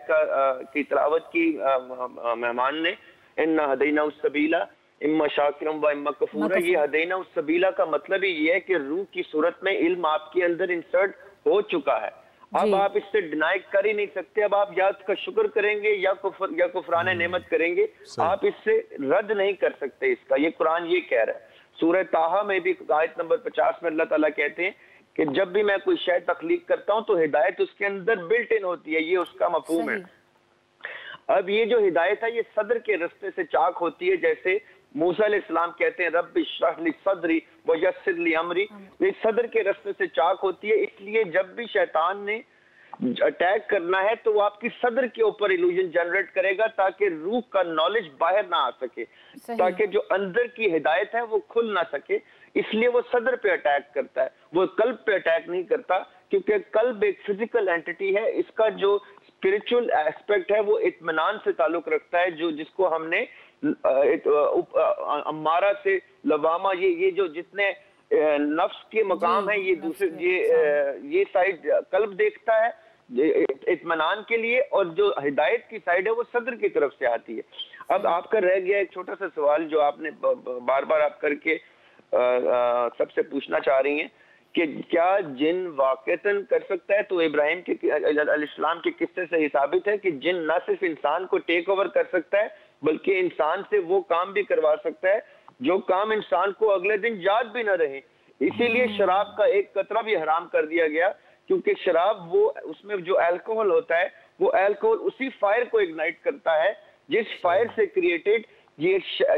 کی تلاوت کی مہمان نے، اِنَّا هَدَيْنَاهُ السَّبِيلَ اِمَّا شَاكِرًا وَإِمَّا كَفُورًا، یہ ہدینہ السبیلہ کا مطلب ہی یہ ہے کہ روح کی صورت میں علم آپ کے اندر انسرٹ ہو چکا ہے۔ اب آپ اس سے ڈینائی کر ہی نہیں سکتے، اب آپ یا اس کا شکر کریں گے یا کفران نعمت کریں گے، آپ اس سے رد نہیں کر سکتے اس کا۔ یہ قرآن یہ کہہ رہا ہے۔ سورہ طٰہٰ میں بھی آیت نمبر 50 میں اللہ تعالیٰ کہتے ہیں کہ جب بھی میں کوئی شے تخلیق کرتا ہوں تو ہدایت اس کے اندر بلٹ ان ہوتی ہے، یہ اس کا مفہوم ہے۔ اب یہ جو ہدایت ہے یہ صدر کے رستے سے چاک ہوتی ہے، جیسے موسیٰ علیہ السلام کہتے ہیں رب اشرح لی صدری ویسر لی امری، یہ صدر کے رستے سے چاک ہوتی ہے۔ اس لیے جب بھی شیطان نے اٹیک کرنا ہے تو وہ آپ کی صدر کے اوپر ایلوژن جنریٹ کرے گا تاکہ روح کا نالج باہر نہ آ سکے, تاکہ جو اندر کی ہدایت ہے وہ کھل نہ سکے. اس لیے وہ صدر پہ اٹیک کرتا ہے, وہ قلب پہ اٹیک نہیں کرتا, کیونکہ قلب ایک فزیکل اینٹی ہے. اس کا جو اسپرچل ایسپیکٹ ہے وہ اطمینان سے تعلق رکھتا ہے, جس کو ہم نے امارہ سے لوامہ, یہ جو جتنے نفس کے مقام ہیں یہ دوسرے یہ سائڈ قلب دیکھتا ہے اطمینان کے لیے, اور جو ہدایت کی سائڈ ہے وہ صدر کی طرف سے آتی ہے. اب آپ کا رہ گیا ایک چھوٹا سا سوال جو آپ نے بار بار آپ کر کے سب سے پوچھنا چاہ رہی ہیں کہ کیا جن واقعتاً کر سکتا ہے. تو ابراہیم کے علیہ السلام کے قصے سے یہ ثابت ہے کہ جن نہ صرف انسان کو ٹیک اوور کر سکتا ہے بلکہ انسان سے وہ کام بھی کروا سکتا ہے جو کام انسان کو اگلے دن یاد بھی نہ رہے. اسی لیے شراب کا ایک قطرہ بھی حرام کر دیا گیا, کیونکہ شراب وہ اس میں جو الکوہل ہوتا ہے وہ الکوہل اسی فائر کو اگنائٹ کرتا ہے جس فائر سے کریٹڈ یہ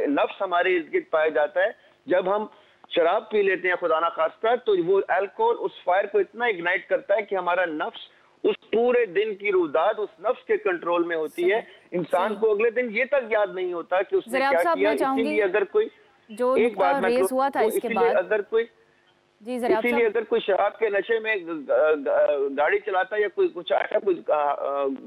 نفس ہمارے ارد گرد پایا جاتا ہے. جب ہم شراب پی لیتے ہیں خدا نہ خواستہ تو وہ الکوہل اس فائر کو اتنا اگنائٹ کرتا ہے کہ ہمارا نفس اس پورے دن کی رویداد اس نفس کے کنٹرول میں ہوتی ہے. انسان کو اگلے دن یہ تک یاد نہیں ہوتا کہ اس نے کیا کیا. اسی لیے اگر کوئی ایک بات ریز ہوا تھا اس کے بعد اگر کوئی اسی لیے اگر کوئی شراب کے نشے میں گاڑی چلاتا ہے یا کوئی کچھ ایسا کوئی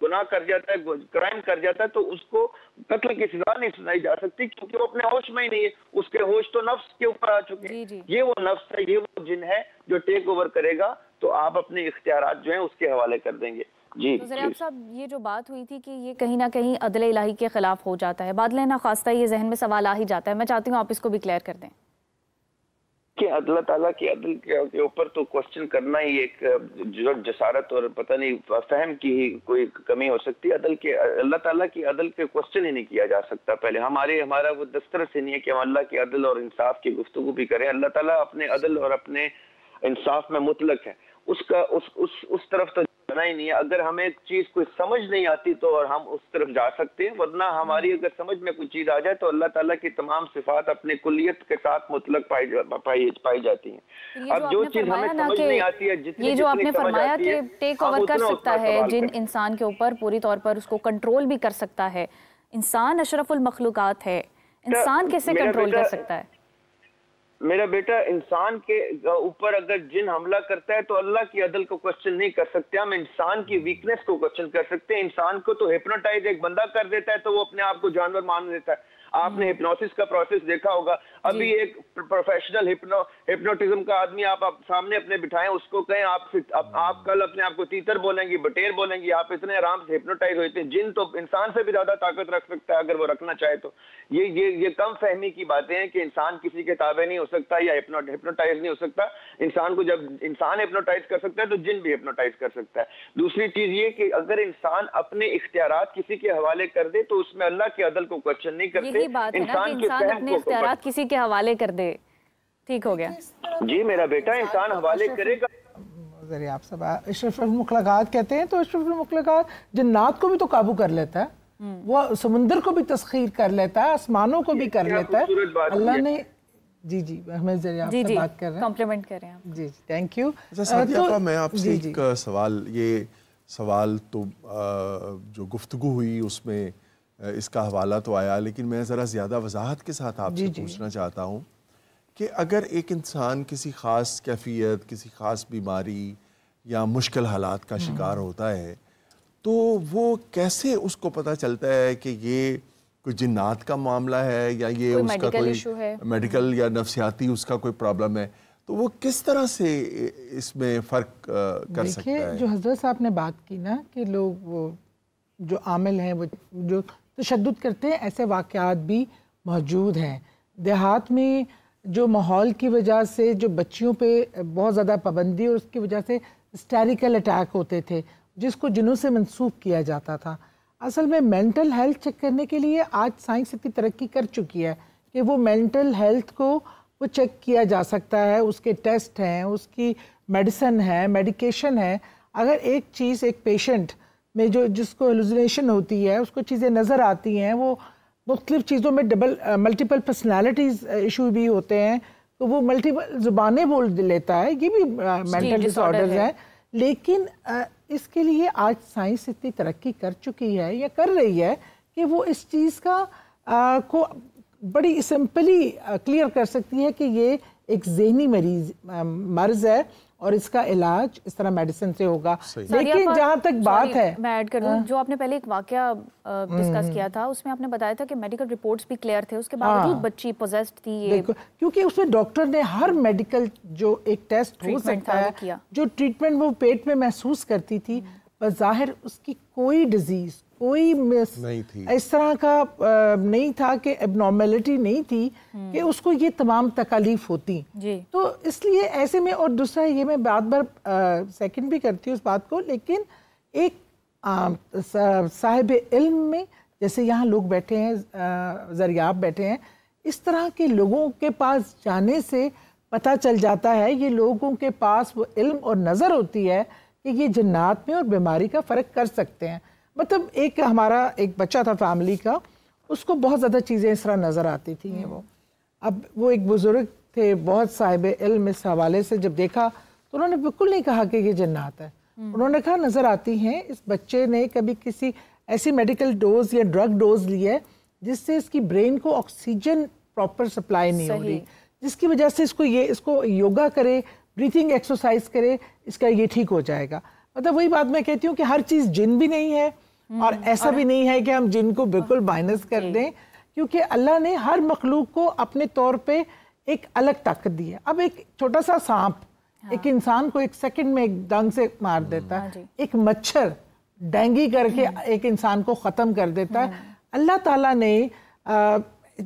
گناہ کر جاتا ہے, کرائم کر جاتا ہے, تو اس کو قتل کی سزا نہیں سنائی جا سکتی کیونکہ وہ اپنے ہوش میں ہی نہیں ہے. اس کے ہوش تو نفس کے اوپر آ چکے ہیں. یہ وہ نفس ہے, یہ وہ جن ہے جو ٹیک اوور کرے گا, تو آپ اپنے اختیارات جو ہیں اس کے حوالے کر دیں گے. جی ضریاب صاحب, یہ جو بات ہوئی تھی کہ یہ کہیں نہ کہیں عدل الہی کے خلاف ہو جاتا ہے, بادل ناخواستہ یہ ذہن میں سوال آ ہی جاتا ہے. میں چاہتی ہوں آپ اس کو بھی کلیئر کر دیں کہ اللہ تعالیٰ کی عدل کے اوپر تو کوسچن کرنا ہی ایک جو جسارت اور پتہ نہیں فہم کی ہی کوئی کمی ہو سکتی ہے. اللہ تعالیٰ کی عدل کے کوسچن ہی نہیں کیا جا سکتا. پہلے ہمارا وہ دستر سے نہیں ہے کہ ہم اللہ کی عدل اور انصاف کی گفتگو بھی کریں. اللہ تعالیٰ اپنے عدل اور اپنے انصاف میں مطلق ہے, اس طرف تو جانا ہی نہیں ہے. اگر ہمیں ایک چیز کوئی سمجھ نہیں آتی تو اور ہم اس طرف جا سکتے ہیں, ورنہ ہماری اگر سمجھ میں کوئی چیز آ جائے تو اللہ تعالیٰ کی تمام صفات اپنے کلیت کے ساتھ مطلق پائی جاتی ہیں. اب جو چیز ہمیں سمجھ نہیں آتی ہے, یہ جو آپ نے فرمایا کہ ٹیک اوور کر سکتا ہے جن انسان کے اوپر پوری طور پر اس کو کنٹرول بھی کر سکتا ہے. انسان اشرف المخلوقات ہے, انسان کیسے کنٹرول کر سکتا ہے؟ میرا بیٹا, انسان کے اوپر اگر جن حملہ کرتا ہے تو اللہ کی عدل کو کوسچن نہیں کر سکتے ہم, انسان کی ویکنس کو کوسچن کر سکتے ہیں. انسان کو تو ہپنوٹائز ایک بندہ کر دیتا ہے تو وہ اپنے آپ کو جانور مان لیتا ہے. آپ نے ہپنوسس کا پروسیس دیکھا ہوگا. ابھی ایک پروفیشنل ہپنوٹزم کا آدمی آپ سامنے اپنے بٹھائیں, اس کو کہیں آپ کل اپنے آپ کو تیتر بولیں گی, بٹیر بولیں گی, آپ اتنے آرام سے ہپنوٹائز ہوتے ہیں. جن تو انسان سے بھی زیادہ طاقت رکھ سکتا ہے اگر وہ رکھنا چاہے تو. یہ کم فہمی کی باتیں ہیں کہ انسان کسی کے تابع نہیں ہو سکتا یا ہپنوٹائز نہیں ہو سکتا. انسان کو جب انسان ہپنوٹائز کر سکتا ہے تو جن بھی ہپنوٹائز کر سکتا ہے. دوسری چیز یہ کہ اگر انسان اپنے اختیارات کسی کے حوالے کر دے تو اس میں اللہ کی عدل کو کوسچن نہیں کرتے. بات ہے نا کہ انسان اپنے اختیارات کسی کے حوالے کر دے. ٹھیک ہو گیا جی میرا بیٹا, انسان حوالے کرے گا. ذریعہ صاحب اشرف المخلوقات کہتے ہیں, تو اشرف المخلوقات جنات کو بھی تو قابو کر لیتا ہے, وہ سمندر کو بھی تسخیر کر لیتا ہے, آسمانوں کو بھی کر لیتا ہے. اللہ نے جی ہمیں ذریعہ سے بات کر رہے ہیں, کمپلیمنٹ کر رہے ہیں. جی تھینک یو. میں آپ سے ایک سوال تو جو گفتگو ہوئی اس میں اس کا حوالہ تو آیا, لیکن میں ذرا زیادہ وضاحت کے ساتھ آپ سے پوچھنا چاہتا ہوں کہ اگر ایک انسان کسی خاص کیفیت, کسی خاص بیماری یا مشکل حالات کا شکار ہوتا ہے تو وہ کیسے اس کو پتہ چلتا ہے کہ یہ کوئی جنات کا معاملہ ہے یا یہ اس کا کوئی میڈیکل یا نفسیاتی اس کا کوئی پرابلم ہے, تو وہ کس طرح سے اس میں فرق کر سکتا ہے؟ دیکھیے جو حضرت صاحب نے بات کی نا کہ لوگ وہ جو عامل ہیں وہ جو تشدد کرتے ہیں, ایسے واقعات بھی موجود ہیں. دیہات میں جو ماحول کی وجہ سے جو بچیوں پہ بہت زیادہ پابندی اور اس کی وجہ سے ہسٹیریکل اٹیک ہوتے تھے جس کو جنوں سے منسوخ کیا جاتا تھا. اصل میں مینٹل ہیلتھ چیک کرنے کے لیے آج سائنس اتنی ترقی کر چکی ہے کہ وہ مینٹل ہیلتھ کو وہ چیک کیا جا سکتا ہے, اس کے ٹیسٹ ہیں, اس کی میڈیسن ہے, میڈیکیشن ہے. اگر ایک چیز ایک پیشنٹ میں جس کو ہیلوسینیشن ہوتی ہے, اس کو چیزیں نظر آتی ہیں, وہ مختلف چیزوں میں ملٹیپل پرسنالٹیز ایشو بھی ہوتے ہیں, تو وہ ملٹیپل زبانیں بول لیتا ہے, یہ بھی مینٹل ڈس آرڈرز ہیں. لیکن اس کے لیے آج سائنس اتنی ترقی کر چکی ہے یا کر رہی ہے کہ وہ اس چیز کا کو بڑی سمپلی کلیئر کر سکتی ہے کہ یہ ایک ذہنی مرض ہے اور اس کا علاج اس طرح میڈیسن سے ہوگا. لیکن جہاں تک بات ہے, میں ایڈ کر دوں, جو آپ نے پہلے ایک واقعہ ڈسکس کیا تھا, اس میں آپ نے بتایا تھا کہ میڈیکل رپورٹس بھی کلیئر تھے, اس کے باوجود بچی پوزیسڈ تھی. کیونکہ اس میں ڈاکٹر نے ہر میڈیکل جو ایک ٹیسٹ ہو سکتا ہے, جو ٹریٹمنٹ وہ پیٹ میں محسوس کرتی تھی, بظاہر اس کی کوئی ڈیزیز, کوئی اس طرح کا نہیں تھا, کہ اب نارمیلٹی نہیں تھی کہ اس کو یہ تمام تکالیف ہوتی. تو اس لیے ایسے میں, اور دوسرا یہ میں بار بار سیکنڈ بھی کرتی ہوں اس بات کو, لیکن ایک صاحب علم میں, جیسے یہاں لوگ بیٹھے ہیں, زریاب بیٹھے ہیں, اس طرح کے لوگوں کے پاس جانے سے پتہ چل جاتا ہے, یہ لوگوں کے پاس وہ علم اور نظر ہوتی ہے کہ یہ جنات میں اور بیماری کا فرق کر سکتے ہیں. مطلب ایک ہمارا ایک بچہ تھا فیملی کا, اس کو بہت زیادہ چیزیں اس طرح نظر آتی تھیں. وہ ایک بزرگ تھے, بہت صاحب علم, اس حوالے سے جب دیکھا تو انہوں نے بالکل نہیں کہا کہ یہ جنات ہے. انہوں نے کہا نظر آتی ہیں, اس بچے نے کبھی کسی ایسی میڈیکل ڈوز یا ڈرگ ڈوز لی ہے جس سے اس کی برین کو آکسیجن پراپر سپلائی نہیں ہو رہی, جس کی وجہ سے اس کو یوگا کرے, بریتھنگ ایکسرسائز کرے, اس کا یہ ٹھیک ہو جائے گا. مطلب وہی بات میں کہتی ہوں کہ ہر چیز جن بھی نہیں ہے, اور ایسا بھی نہیں ہے کہ ہم جن کو بالکل مائنس کر دیں, کیونکہ اللہ نے ہر مخلوق کو اپنے طور پہ ایک الگ طاقت دی ہے. اب ایک چھوٹا سا سانپ ایک انسان کو ایک سیکنڈ میں ایک ڈنگ سے مار دیتا ہے, ایک مچھر ڈینگی کر کے ایک انسان کو ختم کر دیتا ہے. اللہ تعالیٰ نے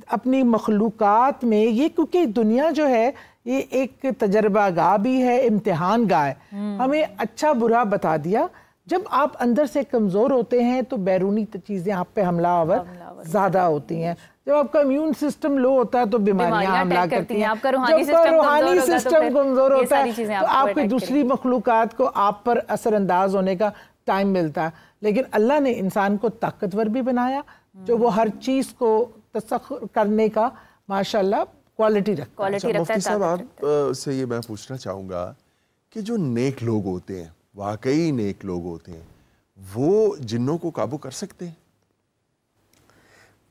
اپنی مخلوقات میں یہ, کیونکہ دنیا جو ہے یہ ایک تجربہ گاہ بھی ہے, امتحان گاہ ہے, ہمیں اچھا برا بتا دیا. جب آپ اندر سے کمزور ہوتے ہیں تو بیرونی چیزیں آپ پہ حملہ آور زیادہ ہوتی ہیں. جب آپ کا امیون سسٹم لو ہوتا ہے تو بیماریاں حملہ کرتی ہیں. جب روحانی سسٹم کمزور ہوتا ہے تو آپ کی دوسری مخلوقات کو آپ پر اثر انداز ہونے کا ٹائم ملتا ہے. لیکن اللہ نے انسان کو طاقتور بھی بنایا, جو وہ ہر چیز کو تسخر کرنے کا ماشاءاللہ کوالٹی رکھتا ہے. مفتی صاحب آپ سے یہ میں پوچھنا چاہوں گا کہ جو نیک لوگ ہوتے ہیں, واقعی نیک لوگ ہوتے ہیں, وہ جنوں کو قابو کر سکتے ہیں؟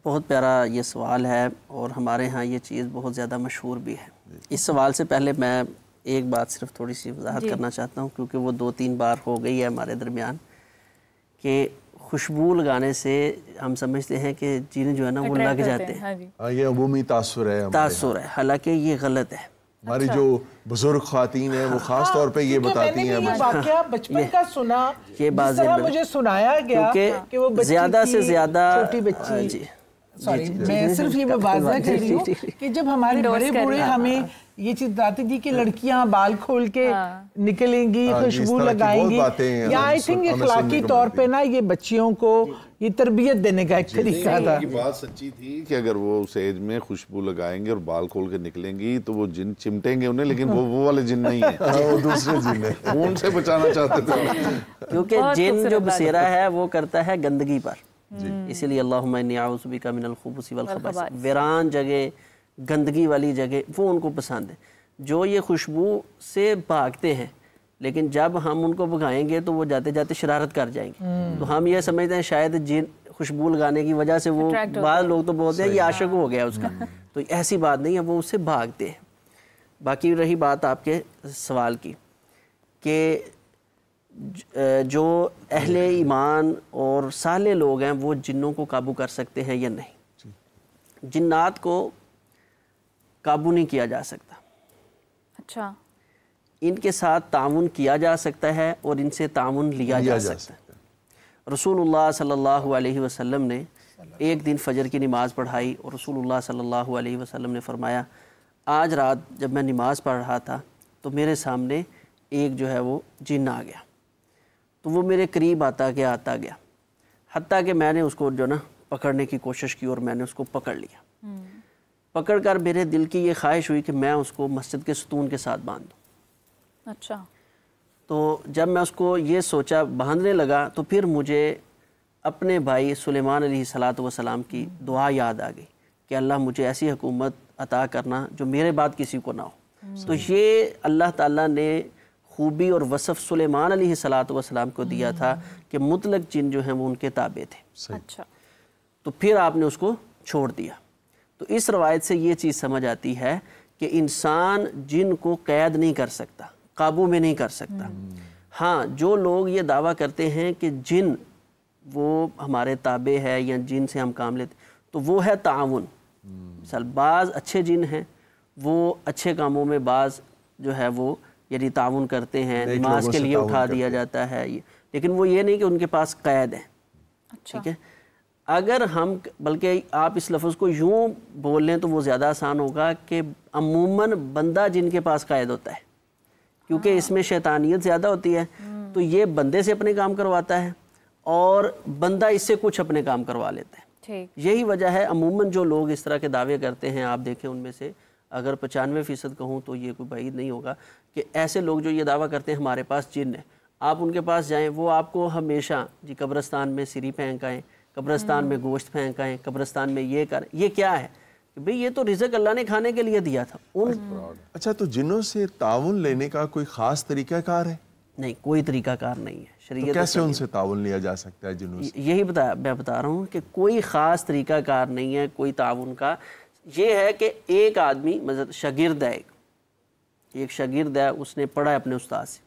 بہت پیارا یہ سوال ہے, اور ہمارے ہاں یہ چیز بہت زیادہ مشہور بھی ہے. اس سوال سے پہلے میں ایک بات صرف تھوڑی سی وضاحت کرنا چاہتا ہوں, کیونکہ وہ 2-3 بار ہو گئی ہے ہمارے درمیان, کہ خوشبو لگانے سے ہم سمجھتے ہیں کہ جن جو ہے نا وہ لگ جاتے ہیں. یہ عمومی تاثر ہے, حالانکہ یہ غلط ہے. ہماری جو بزرگ خواتین ہیں وہ خاص طور پہ یہ بتاتی ہیں. یہ واقعہ بچپن کا سنا, یہ جس طرح مجھے سنایا گیا کہ وہ زیادہ سے زیادہ چھوٹی بچی, میں صرف یہ واضح کر رہی ہوں کہ جب ہمارے بڑے بوڑھے ہمیں یہ چیز بتاتی تھی کہ لڑکیاں بال کھول کے نکلیں گی, خوشبو لگائیں گی, یا آئی تھنک اخلاقی طور پہ نا یہ بچیوں کو یہ تربیت دینے کا ایک طریقہ تھا. یہ بات سچی تھی کہ اگر وہ اس ایج میں خوشبو لگائیں گے اور بال کھول کے نکلیں گی تو وہ جن چمٹیں گے انہیں, لیکن وہ والے جن نہیں ہیں, وہ دوسرے جن ہیں, وہ ان سے بچانا چاہتے تھے. کیونکہ جن جو بسیرا ہے وہ کرتا ہے گندگی پر, اسی لیے اللہم انی اعوذ بک من الخبث والخبائث, ویران جگہ, گندگی والی جگہ وہ ان کو پسند ہے. جو یہ خوشبو سے بھاگتے ہیں, لیکن جب ہم ان کو بھگائیں گے تو وہ جاتے جاتے شرارت کر جائیں گے. تو ہم یہ سمجھتے ہیں شاید جن خوشبو لگانے کی وجہ سے وہ, بعض لوگ تو بولتے ہیں یہ عاشق ہو گیا اس کا, تو ایسی بات نہیں ہے, وہ اس سے بھاگتے ہیں. باقی رہی بات آپ کے سوال کی کہ جو اہل ایمان اور صالح لوگ ہیں وہ جنوں کو قابو کر سکتے ہیں یا نہیں. جنات کو قابو نہیں کیا جا سکتا. اچھا, ان کے ساتھ تعاون کیا جا سکتا ہے اور ان سے تعاون لیا جا سکتا ہے. رسول اللہ صلی اللہ علیہ وسلم نے ایک دن فجر کی نماز پڑھائی, اور رسول اللہ صلی اللہ علیہ وسلم نے فرمایا, آج رات جب میں نماز پڑھ رہا تھا تو میرے سامنے ایک جو ہے وہ جن آ گیا, تو وہ میرے قریب آتا گیا, حتیٰ کہ میں نے اس کو جو نا پکڑنے کی کوشش کی, اور میں نے اس کو پکڑ لیا. پکڑ کر میرے دل کی یہ خواہش ہوئی کہ میں اس کو مسجد کے ستون کے ساتھ باندھ دوں. اچھا. تو جب میں اس کو یہ سوچا, باندھنے لگا, تو پھر مجھے اپنے بھائی سلیمان علیہ الصلاۃ والسلام کی دعا یاد آ گئی کہ اللہ مجھے ایسی حکومت عطا کرنا جو میرے بعد کسی کو نہ ہو. تو یہ اللہ تعالیٰ نے خوبی اور وصف سلیمان علیہ السلام کو دیا تھا کہ مطلق جن جو ہیں وہ ان کے تابع تھے. اچھا. تو پھر آپ نے اس کو چھوڑ دیا. تو اس روایت سے یہ چیز سمجھ آتی ہے کہ انسان جن کو قید نہیں کر سکتا, قابو میں نہیں کر سکتا. ہاں جو لوگ یہ دعویٰ کرتے ہیں کہ جن وہ ہمارے تابع ہے یا جن سے ہم کام لیتے, تو وہ ہے تعاون. مثال بعض اچھے جن ہیں وہ اچھے کاموں میں بعض جو ہے وہ یعنی تعاون کرتے ہیں, نماز کے لیے اٹھا دیا جاتا ہے, لیکن وہ یہ نہیں کہ ان کے پاس قید ہے. ٹھیک ہے. اگر ہم بلکہ آپ اس لفظ کو یوں بول لیں تو وہ زیادہ آسان ہوگا کہ عموماً بندہ جن کے پاس قید ہوتا ہے, کیونکہ اس میں شیطانیت زیادہ ہوتی ہے, تو یہ بندے سے اپنے کام کرواتا ہے اور بندہ اس سے کچھ اپنے کام کروا لیتا ہے. یہی وجہ ہے عموماً جو لوگ اس طرح کے دعوے کرتے ہیں, آپ دیکھیں ان میں سے اگر 95% کہوں تو یہ کوئی بعید نہیں ہوگا کہ ایسے لوگ جو یہ دعویٰ کرتے ہیں ہمارے پاس جن ہے, آپ ان کے پاس جائیں وہ آپ کو ہمیشہ جی قبرستان میں سری پھینک آئیں, قبرستان میں گوشت پھینک آئیں, قبرستان میں یہ کریں. یہ کیا ہے کہ بھئی یہ تو رزق اللہ نے کھانے کے لیے دیا تھا. اچھا تو جنوں سے تعاون لینے کا کوئی خاص طریقہ کار ہے؟ نہیں, کوئی طریقہ کار نہیں ہے. تو کیسے ان سے تعاون لیا جا سکتا ہے جنوں سے؟ یہی میں بتا رہا ہوں کہ کوئی خاص طریقہ کار نہیں ہے کوئی تعاون کا. یہ ہے کہ ایک آدمی مثلا شاگرد ہے, ایک شاگرد ہے, اس نے پڑھا ہے اپنے استاد سے,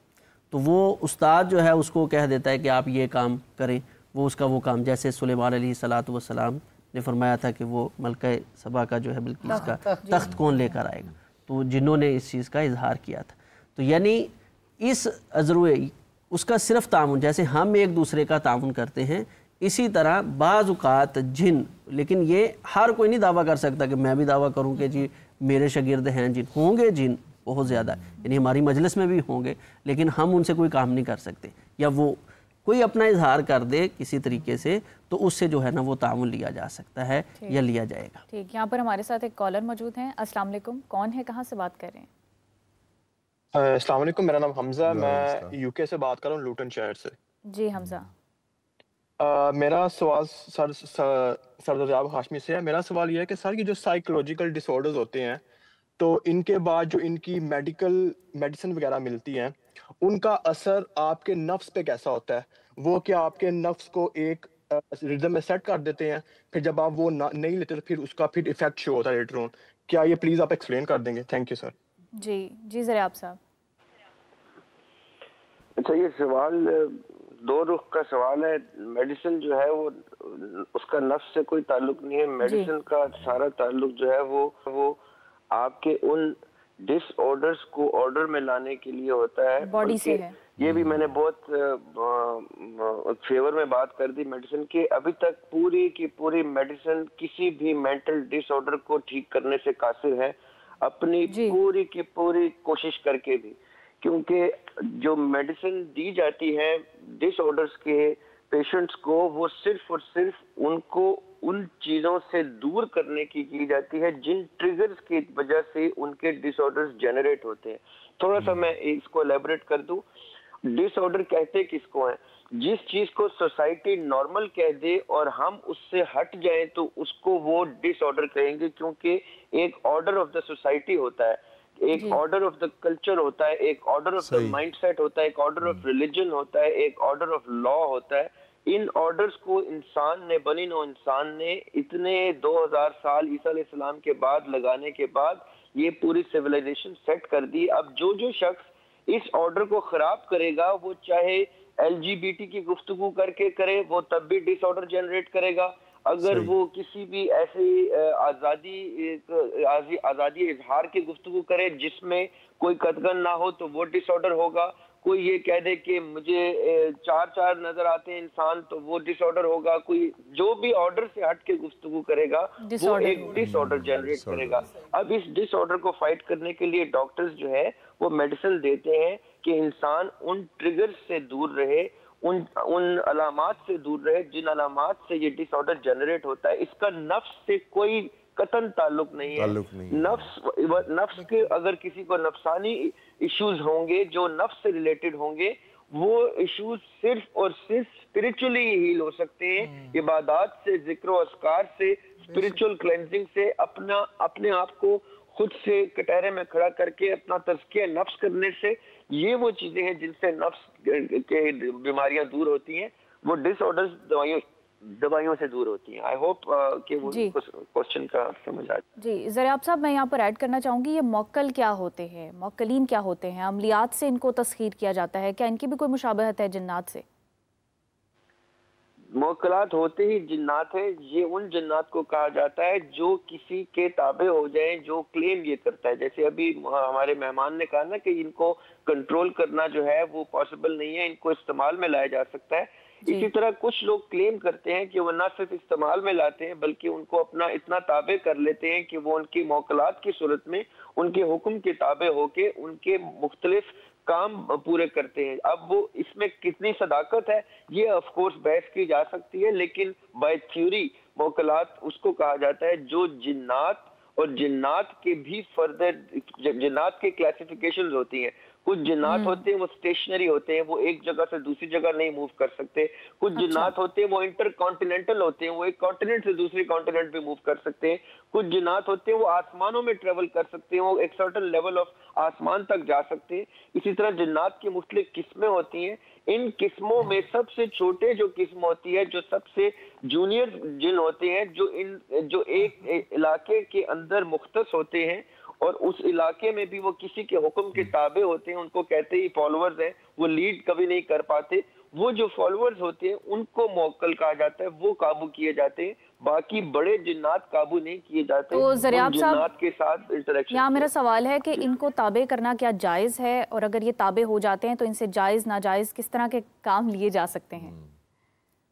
تو وہ استاد جو ہے اس کو کہہ دیتا ہے کہ آپ یہ کام کریں, وہ اس کا وہ کام, جیسے سلیمان علیہ السلام نے فرمایا تھا کہ وہ ملکہ سبا کا جو ہے بلقیس کا تخت کون لے کر آئے گا, تو جنوں نے اس چیز کا اظہار کیا تھا. تو یعنی اس عذروے اس کا صرف تعاون, جیسے ہم ایک دوسرے کا تعاون کرتے ہیں, اسی طرح بعض اوقات جن, لیکن یہ ہر کوئی نہیں دعویٰ کر سکتا کہ میں بھی دعویٰ کروں کہ جی میرے شاگرد ہیں جن, ہوں گے جن بہت زیادہ, یعنی ہماری مجلس میں بھی ہوں گے, لیکن ہم ان سے کوئی کام نہیں کر سکتے, یا وہ کوئی اپنا اظہار کر دے کسی طریقے سے تو اس سے جو ہے نا وہ تعاون لیا جا سکتا ہے یا لیا جائے گا. ٹھیک, یہاں پر ہمارے ساتھ ایک کالر موجود ہیں. السلام علیکم, کون ہے, کہاں سے بات کر رہے ہیں؟ السلام علیکم, میرا نام حمزہ ہے, میں یو کے سے بات کر رہا ہوں, لوٹن شہر سے. جی حمزہ. میرا سوال سر دریاب ہاشمی سے ہے. میرا سوال یہ ہے کہ سر یہ جو سائیکولوجیکل ڈس آرڈرز ہوتے ہیں تو ان کے بعد جو ان کی میڈیسن وغیرہ ملتی ہیں ان کا اثر آپ کے نفس پہ کیسا ہوتا ہے؟ وہ کیا آپ کے نفس کو ایک ریدم میں سیٹ کر دیتے ہیں, پھر جب آپ وہ نہیں لیتے تو پھر اس کا پھر ایفیکٹ شو ہوتا ہے لیٹر آن؟ کیا یہ پلیز آپ ایکسپلین کر دیں گے؟ Thank you sir. جی ذرا آپ صاحب. اچھا, یہ سوال دو رخ کا سوال ہے. میڈیسن جو ہے وہ اس کا نفس سے کوئی تعلق نہیں ہے. میڈیسن کا سارا تعلق جو ہے وہ آپ کے ان ڈس آرڈرز کو آرڈر میں لانے کے لیے ہوتا ہے. باڈی سے ہے. یہ بھی میں نے بہت فیور میں بات کر دی میڈیسن کے. ابھی تک پوری کی پوری میڈیسن کسی بھی مینٹل ڈس آرڈر کو ٹھیک کرنے سے قاصر ہے, اپنی پوری کی پوری کوشش کر کے بھی, کیونکہ جو میڈیسن دی جاتی ہے ڈس آرڈرز کے پیشنٹس کو وہ صرف اور صرف ان کو ان چیزوں سے دور کرنے کی جاتی ہے جن ٹریگرز کی وجہ سے ان کے ڈس آرڈرز جنریٹ ہوتے ہیں. تھوڑا سا میں اس کو الیبوریٹ کر دوں. ڈس آرڈر کہتے کس کو ہیں؟ جس چیز کو سوسائٹی نارمل کہہ دے اور ہم اس سے ہٹ جائیں تو اس کو وہ ڈس آرڈر کہیں گے, کیونکہ ایک آرڈر آف دا سوسائٹی ہوتا ہے, ایک آرڈر آف دا کلچر ہوتا ہے, ایک order of the mindset ہوتا ہے, ایک آرڈر آف ریلیجن ہوتا ہے, ایک آرڈر آف لا ہوتا ہے. ان آرڈرز کو انسان نے, بنی نوع انسان نے اتنے 2000 سال عیسیٰ علیہ السلام کے بعد لگانے کے بعد یہ پوری سیولائزیشن سیٹ کر دی. اب جو شخص اس آرڈر کو خراب کرے گا, وہ چاہے LGBT کی گفتگو کر کے کرے, وہ تب بھی ڈس آرڈر جنریٹ کرے گا. اگر وہ کسی بھی ایسی آزادی اظہار کی گفتگو کرے جس میں کوئی قطغن نہ ہو تو وہ ڈس آرڈر ہوگا. کوئی یہ کہہ دے کہ مجھے چار نظر آتے ہیں انسان تو وہ ڈس آرڈر ہوگا. کوئی جو بھی آرڈر سے ہٹ کے گفتگو کرے گا وہ ایک ڈس آرڈر جنریٹ کرے گا. اب اس ڈس آرڈر کو فائٹ کرنے کے لیے ڈاکٹرز جو ہے وہ میڈیسن دیتے ہیں کہ انسان ان ٹریگرز سے دور رہے, ان علامات سے دور رہے جن علامات سے یہ ڈس آرڈر جنریٹ ہوتا ہے. اس کا نفس سے کوئی قطعاً تعلق نہیں ہے. نفس کے اگر کسی کو نفسانی ایشوز ہوں گے جو نفس سے ریلیٹڈ ہوں گے, وہ ایشوز صرف اور صرف اسپرچولی ہیل ہو سکتے ہیں, عبادات سے, ذکر و اذکار سے, اسپرچل کلینزنگ سے, اپنے آپ کو خود سے کٹہرے میں کھڑا کر کے اپنا تزکیہ نفس کرنے سے، یہ وہ چیزیں ہیں جن سے نفس کے بیماریاں دور ہوتی ہیں، وہ ڈس آرڈرز دوائیوں سے دور ہوتی ہیں. آئی ہوپ کہ وہ کوشچن کا سمجھ آ جائے. جی زریاب صاحب، میں یہاں پر ایڈ کرنا چاہوں گی، یہ موکل کیا ہوتے ہیں، موکلین کیا ہوتے ہیں؟ عملیات سے ان کو تسخیر کیا جاتا ہے، کیا ان کی بھی کوئی مشابہت ہے جنات سے؟ موکلات ہوتے ہی جنات ہیں. یہ ان جنات کو کہا جاتا ہے جو کسی کے تابع ہو جائیں، جو کلیم یہ کرتا ہے. جیسے ابھی ہمارے مہمان نے کہا نا کہ ان کو کنٹرول کرنا جو ہے وہ پاسبل نہیں ہے، ان کو استعمال میں لایا جا سکتا ہے. اسی طرح کچھ لوگ کلیم کرتے ہیں کہ وہ نہ صرف استعمال میں لاتے ہیں بلکہ ان کو اپنا اتنا تابع کر لیتے ہیں کہ وہ ان کی موکلات کی صورت میں ان کے حکم کے تابع ہو کے ان کے مختلف کام پورے کرتے ہیں. اب وہ اس میں کتنی صداقت ہے یہ آف کورس بحث کی جا سکتی ہے، لیکن بائی تھیوری موکلات اس کو کہا جاتا ہے جو جنات اور جنات کے بھی فردر جنات کے کلاسیفیکیشنز ہوتی ہیں. کچھ جنات ہوتے ہیں وہ اسٹیشنری ہوتے ہیں، وہ ایک جگہ سے دوسری جگہ نہیں موو کر سکتے. کچھ جنات ہوتے ہیں وہ انٹر کانٹیننٹل ہوتے ہیں، وہ ایک کانٹیننٹ سے دوسری کانٹیننٹ بھی موو کر سکتے ہیں. کچھ جنات ہوتے ہیں وہ آسمانوں میں ٹریول کر سکتے ہیں، وہ ایک سرٹن لیول آف آسمان تک جا سکتے ہیں. اسی طرح جنات کی مختلف قسمیں ہوتی ہیں. ان قسموں میں سب سے چھوٹے جو قسم ہوتی ہے، جو سب سے جونیئر جن ہوتے ہیں، جو ایک علاقے کے اندر مختص ہوتے ہیں اور اس علاقے میں بھی وہ کسی کے حکم کے تابع ہوتے ہیں، ان کو کہتے ہی فالوورز ہیں، وہ لیڈ کبھی نہیں کر پاتے. وہ جو فالوورز ہوتے ہیں ان کو موکل کہا جاتا ہے، وہ قابو کیے جاتے ہیں. باقی بڑے جنات قابو نہیں کیے جاتے. تو زریاب صاحب، جنات کے ساتھ انٹریکشن. یہاں میرا سوال ہے کہ ان کو تابع کرنا کیا جائز ہے، اور اگر یہ تابع ہو جاتے ہیں تو ان سے جائز ناجائز کس طرح کے کام لیے جا سکتے ہیں؟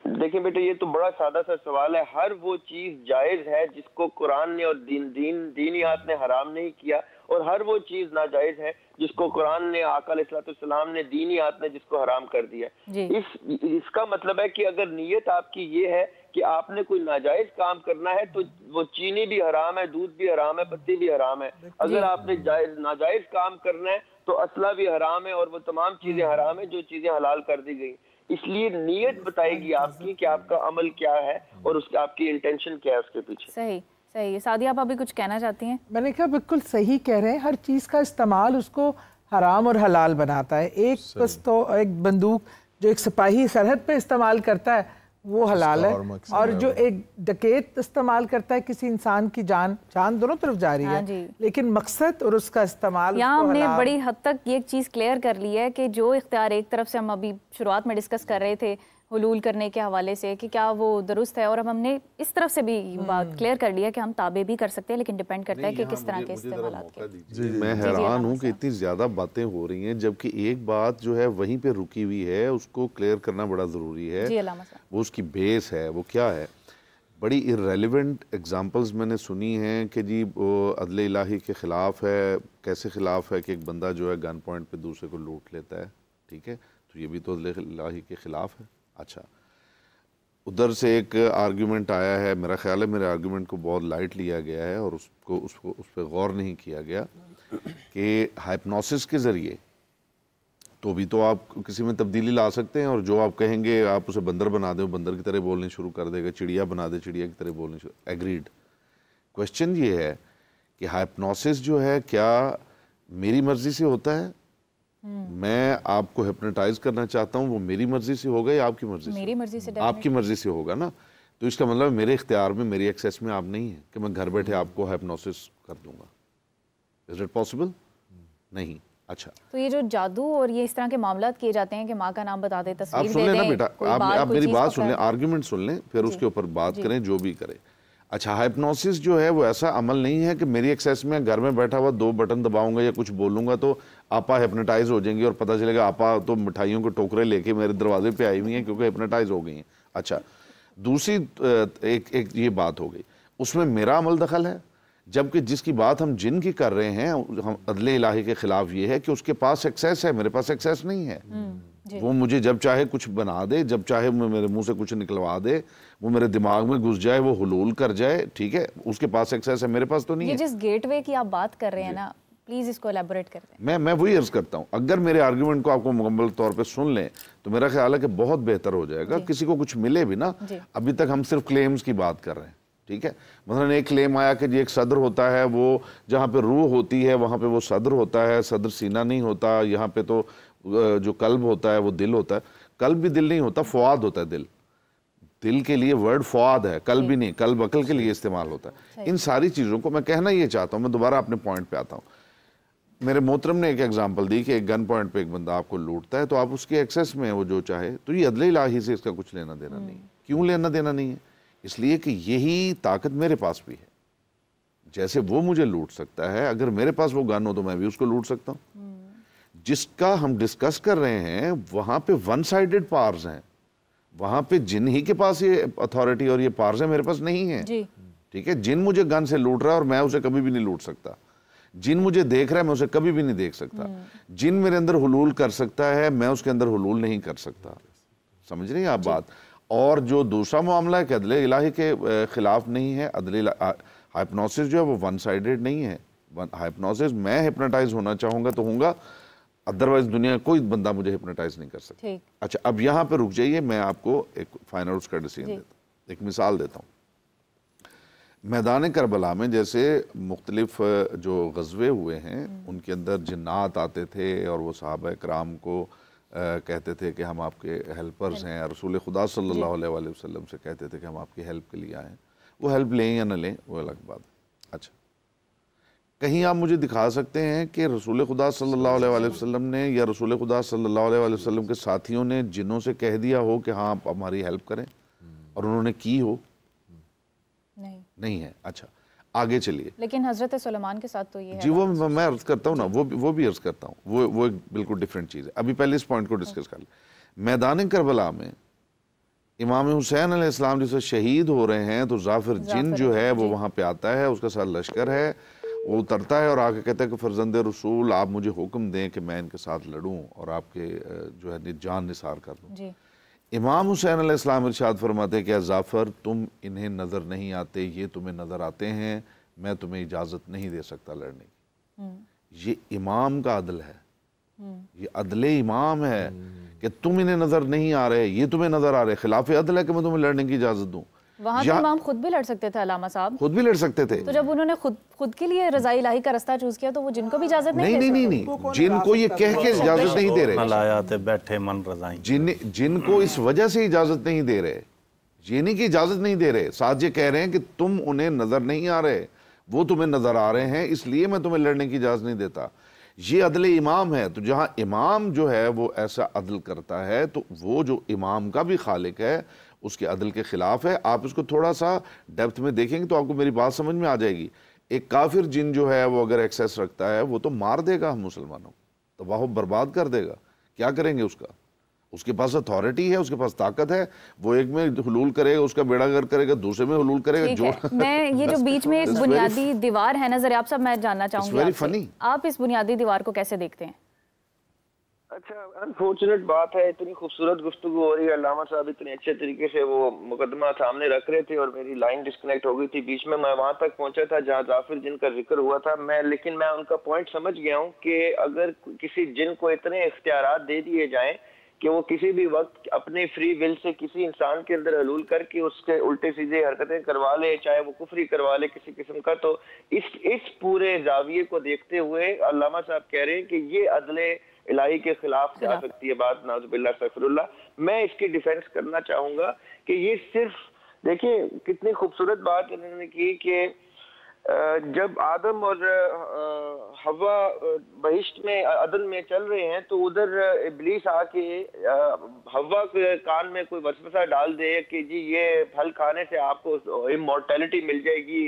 دیکھیں بیٹے، یہ تو بڑا سادہ سا سوال ہے. ہر وہ چیز جائز ہے جس کو قرآن نے اور دینیات نے حرام نہیں کیا، اور ہر وہ چیز ناجائز ہے جس کو قرآن نے، آقا علیہ السلام نے، دینیات نے جس کو حرام کر دیا. اس کا مطلب ہے کہ اگر نیت آپ کی یہ ہے کہ آپ نے کوئی ناجائز کام کرنا ہے تو وہ چینی بھی حرام ہے، دودھ بھی حرام ہے، پتی بھی حرام ہے. اگر آپ نے ناجائز کام کرنا ہے تو اسلحہ بھی حرام ہے، اور وہ تمام چیزیں حرام ہیں جو چیزیں حلال کر دی گئی. اس لیے نیت بتائے گی آپ کی کہ آپ کا عمل کیا ہے اور اس آپ کی انٹینشن کیا ہے اس کے پیچھے. صحیح. سعدیہ، آپ ابھی کچھ کہنا چاہتی ہیں؟ میں نے کہا بالکل صحیح کہہ رہے ہیں. ہر چیز کا استعمال اس کو حرام اور حلال بناتا ہے. ایک بندوق جو ایک سپاہی سرحد پہ استعمال کرتا ہے وہ حلال ہے، اور جو ایک ڈکیت استعمال کرتا ہے کسی انسان کی جان دونوں طرف جا رہی ہے، لیکن مقصد اور اس کا استعمال. یہاں ہم نے بڑی حد تک یہ چیز کلیئر کر لی ہے کہ جو اختیار ایک طرف سے ہم ابھی شروعات میں ڈسکس کر رہے تھے حلول کرنے کے حوالے سے کہ کیا وہ درست ہے، اور اب ہم نے اس طرف سے بھی بات کلیئر کر لیا کہ ہم تابع بھی کر سکتے ہیں، لیکن ڈیپینڈ کرتا ہے کہ کس طرح کے استعمالات کے. میں حیران ہوں کہ اتنی زیادہ باتیں ہو رہی ہیں جبکہ ایک بات جو ہے وہیں پہ رکی ہوئی ہے، اس کو کلیئر کرنا بڑا ضروری ہے. وہ اس کی بیس ہے، وہ کیا ہے. بڑی irrelevant ایگزامپلز میں نے سنی ہیں کہ جی وہ عدل الہی کے خلاف ہے. کیسے خلاف ہے کہ ایک بندہ جو ہے گن پوائنٹ پہ دوسرے کو لوٹ لیتا ہے، ٹھیک ہے، تو یہ بھی تو عدل الہی کے خلاف ہے. اچھا، ادھر سے ایک آرگیومنٹ آیا ہے، میرا خیال ہے میرے آرگیومنٹ کو بہت لائٹ لیا گیا ہے اور اس پہ غور نہیں کیا گیا کہ ہائپنوسس کے ذریعے تو بھی تو آپ کسی میں تبدیلی لا سکتے ہیں، اور جو آپ کہیں گے آپ اسے بندر بنا دیں، بندر کی طرح بولنے شروع کر دے گا. چڑیا بنا دے، چڑیا کی طرح بولنے شروع. ایگریڈ. کوشچن یہ ہے کہ ہائپنوسس جو ہے کیا میری مرضی سے ہوتا ہے؟ میں آپ کو ہپنوٹائز کرنا چاہتا ہوں، وہ میری مرضی سے ہوگا یا آپ کی مرضی سے؟ میری مرضی سے. آپ کی مرضی سے ہوگا نا. تو اس کا مطلب میرے اختیار میں، میری ایکسیس میں آپ نہیں ہیں کہ میں گھر بیٹھے آپ کو ہپنوسس کر دوں گا. Is it possible? نہیں. اچھا، تو یہ جو جادو اور یہ اس طرح کے معاملات کیے جاتے ہیں کہ ماں کا نام بتا دے، تصویر دے دیں. آپ سن لیں نا بیٹا، آپ میری بات سن لیں، آرگیومنٹ سن لیں، پھر اس کے اوپر بات کریں جو بھی کریں. اچھا، ہائپنوسس جو ہے وہ ایسا عمل نہیں ہے کہ میری ایکسیس میں گھر میں بیٹھا ہوا 2 بٹن دباؤں گا یا کچھ بولوں گا تو آپا ہپنوٹائز ہو جائیں گی اور پتہ چلے گا آپا تو مٹھائیوں کے ٹوکرے لے کے میرے دروازے پہ آئی ہوئی ہیں کیونکہ ہپنوٹائز ہو گئی ہیں. اچھا، دوسری ایک یہ بات ہو گئی، اس میں میرا عمل دخل ہے، جبکہ جس کی بات ہم جن کی کر رہے ہیں عدل الہی کے خلاف یہ ہے کہ اس کے پاس ایکسیس ہے، میرے پاس ایکسیس نہیں ہے. وہ مجھے جب چاہے کچھ بنا دے، جب چاہے میرے منہ سے کچھ نکلوا دے، وہ میرے دماغ میں گھس جائے، وہ حلول کر جائے، ٹھیک ہے، اس کے پاس ایکسیس ہے، میرے پاس تو نہیں ہے. یہ جس گیٹ وے کی آپ بات کر رہے ہیں نا، پلیز اس کو ایلیبوریٹ کر دیں. میں وہی عرض کرتا ہوں، اگر میرے آرگیومنٹ کو آپ کو مکمل طور پہ سن لیں تو میرا خیال ہے کہ بہت بہتر ہو جائے گا. کسی کو کچھ ملے بھی نا، ابھی تک ہم صرف کلیمز کی بات کر رہے ہیں، ٹھیک ہے. مثلا ایک کلیم آیا کہ جی ایک صدر ہوتا ہے, وہ جہاں پہ روح ہوتی ہے وہاں پہ وہ صدر ہوتا ہے, صدر سینہ نہیں ہوتا, یہاں پہ تو جو قلب ہوتا ہے وہ دل ہوتا ہے. قلب بھی دل نہیں ہوتا, فؤاد ہوتا ہے دل. دل کے لیے ورڈ فؤاد ہے, قلب بھی نہیں, قلب عقل کے لیے استعمال ہوتا ہے. ان ساری چیزوں کو میں کہنا یہ چاہتا ہوں, میں دوبارہ اپنے پوائنٹ پہ آتا ہوں. میرے محترم نے ایک ایگزامپل دی کہ ایک گن پوائنٹ پہ ایک بندہ آپ کو لوٹتا ہے تو آپ اس کے ایکسیس میں وہ جو چاہے, تو یہ عدل الہی سے اس کا کچھ لینا دینا نہیں. کیوں لینا دینا نہیں ہے؟ اس لیے کہ یہی طاقت میرے پاس بھی ہے. جیسے وہ مجھے لوٹ سکتا ہے, اگر میرے پاس وہ گن ہو تو میں بھی اس کو لوٹ سکتا ہوں. جس کا ہم ڈسکس کر رہے ہیں وہاں پہ ون سائیڈڈ پاورز ہیں, وہاں پہ جن ہی کے پاس یہ اتھارٹی اور یہ پاورز ہیں, میرے پاس نہیں ہیں. ٹھیک ہے, جن مجھے گن سے لوٹ رہا ہے اور میں اسے کبھی بھی نہیں لوٹ سکتا. جن مجھے دیکھ رہا ہے میں اسے کبھی بھی نہیں دیکھ سکتا. جن میرے اندر حلول کر سکتا ہے میں اس کے اندر حلول نہیں کر سکتا. سمجھ رہی ہیں آپ بات؟ اور جو دوسرا معاملہ ہے کہ عدل الہی کے خلاف نہیں ہے. عدل ہائپنوسس جو ہے وہ ون سائیڈڈ نہیں ہے. ہائپنوسس میں ہپنوٹائز ہونا چاہوں گا تو ہوں گا, ادروائز دنیا کوئی بندہ مجھے ہپنوٹائز نہیں کر سکتا. اچھا, اب یہاں پہ رک جائیے, میں آپ کو ایک فائنل اس کا ڈیسیژن دیتا ہوں, ایک مثال دیتا ہوں. میدان کربلا میں جیسے مختلف جو غزوے ہوئے ہیں ان کے اندر جنات آتے تھے اور وہ صحابہ کرام کو کہتے تھے کہ ہم آپ کے ہیلپرز ہیں, رسول خدا صلی اللہ علیہ وآلہ وسلم سے کہتے تھے کہ ہم آپ کی ہیلپ کے لیے آئے ہیں. وہ ہیلپ لیں یا نہ لیں وہ الگ بات ہے. اچھا, کہیں آپ مجھے دکھا سکتے ہیں کہ رسول خدا صلی اللہ علیہ وآلہ وسلم نے یا رسول خدا صلی اللہ علیہ وآلہ وسلم کے ساتھیوں نے جنوں سے کہہ دیا ہو کہ ہاں آپ ہماری ہیلپ کریں اور انہوں نے کی ہو؟ نہیں ہے. اچھا, آگے چلیے. لیکن حضرت سلیمان کے ساتھ تو یہ ہے. جی وہ میں عرض کرتا ہوں نا, وہ بھی عرض کرتا ہوں, وہ ایک بالکل ڈیفرنٹ چیز ہے. ابھی پہلے اس پوائنٹ کو ڈسکس کر لیں. میدان کربلا میں امام حسین علیہ السلام جسے شہید ہو رہے ہیں تو ظافر جن جو ہے وہ وہاں پہ آتا ہے, اس کے ساتھ لشکر ہے, وہ اترتا ہے اور آ کے کہتا ہے کہ فرزند رسول آپ مجھے حکم دیں کہ میں ان کے ساتھ لڑوں اور آپ کے جو ہے جان نثار کر دوں. امام حسین علیہ السلام ارشاد فرماتے ہیں کہ ظافر تم انہیں نظر نہیں آتے, یہ تمہیں نظر آتے ہیں, میں تمہیں اجازت نہیں دے سکتا لڑنے کی. یہ امام کا عدل ہے, یہ عدل امام ہے کہ تم انہیں نظر نہیں آ رہے, یہ تمہیں نظر آ رہے. خلاف عدل ہے کہ میں تمہیں لڑنے کی اجازت دوں. وہاں تو امام خود بھی لڑ سکتے تھے, علامہ صاحب خود بھی لڑ سکتے تھے. تو جب انہوں نے خود کے لیے رضا الہی کا رستہ چوز کیا تو وہ جن کو بھی اجازت نہیں, جن کو یہ کہہ کے اجازت نہیں دے رہے, بیٹھے من رضائیں, جن کو اس وجہ سے اجازت نہیں دے رہے, یہ نہیں کہ اجازت نہیں دے رہے, ساتھ یہ کہہ رہے ہیں کہ تم انہیں نظر نہیں آ رہے, وہ تمہیں نظر آ رہے ہیں, اس لیے میں تمہیں لڑنے کی اجازت نہیں دیتا. یہ عدل امام ہے. تو جہاں امام جو ہے وہ ایسا عدل کرتا ہے تو وہ جو امام کا بھی خالق ہے اس کے عدل کے خلاف ہے. آپ اس کو تھوڑا سا ڈیپتھ میں دیکھیں گے تو آپ کو میری بات سمجھ میں آ جائے گی. ایک کافر جن جو ہے وہ اگر ایکسیس رکھتا ہے وہ تو مار دے گا ہم مسلمانوں, تباہ و برباد کر دے گا. کیا کریں گے اس کا؟ اس کے پاس اتھارٹی ہے, اس کے پاس طاقت ہے, وہ ایک میں حلول کرے گا, اس کا بیڑا گر کرے گا, دوسرے میں حلول کرے گا. میں یہ جو بیچ میں ایک بنیادی دیوار ہے نا ضریاب صاحب, میں جاننا چاہوں گی آپ اس بنیادی دیوار کو کیسے دیکھتے ہیں؟ اچھا, انفارچونیٹ بات ہے, اتنی خوبصورت گفتگو ہو رہی ہے, علامہ صاحب اتنے اچھے طریقے سے وہ مقدمہ سامنے رکھ رہے تھے اور میری لائن ڈسکنیکٹ ہو گئی تھی بیچ میں. میں وہاں تک پہنچا تھا جہاں ظافر جن کا ذکر ہوا تھا, لیکن میں ان کا پوائنٹ سمجھ گیا ہوں کہ اگر کسی جن کو اتنے اختیارات دے دیے جائیں کہ وہ کسی بھی وقت اپنے فری ول سے کسی انسان کے اندر حلول کر کے اس کے الٹے سیدھے حرکتیں کروا لے, چاہے وہ کفری کروا لے کسی قسم کا, تو اس پورے زاویے کو دیکھتے ہوئے علامہ صاحب کہہ رہے ہیں کہ یہ عدل الہی کے خلاف جا سکتی ہے بات, نعوذ باللہ استغفر اللہ. میں اس کی ڈیفینس کرنا چاہوں گا کہ یہ صرف دیکھیں کتنی خوبصورت بات انہوں نے کی کہ جب آدم اور حوا بہشت میں عدن میں چل رہے ہیں تو ادھر ابلیس آ کے حوا کے کان میں کوئی وسوسہ ڈال دے کہ جی یہ پھل کھانے سے آپ کو امورٹیلٹی مل جائے گی,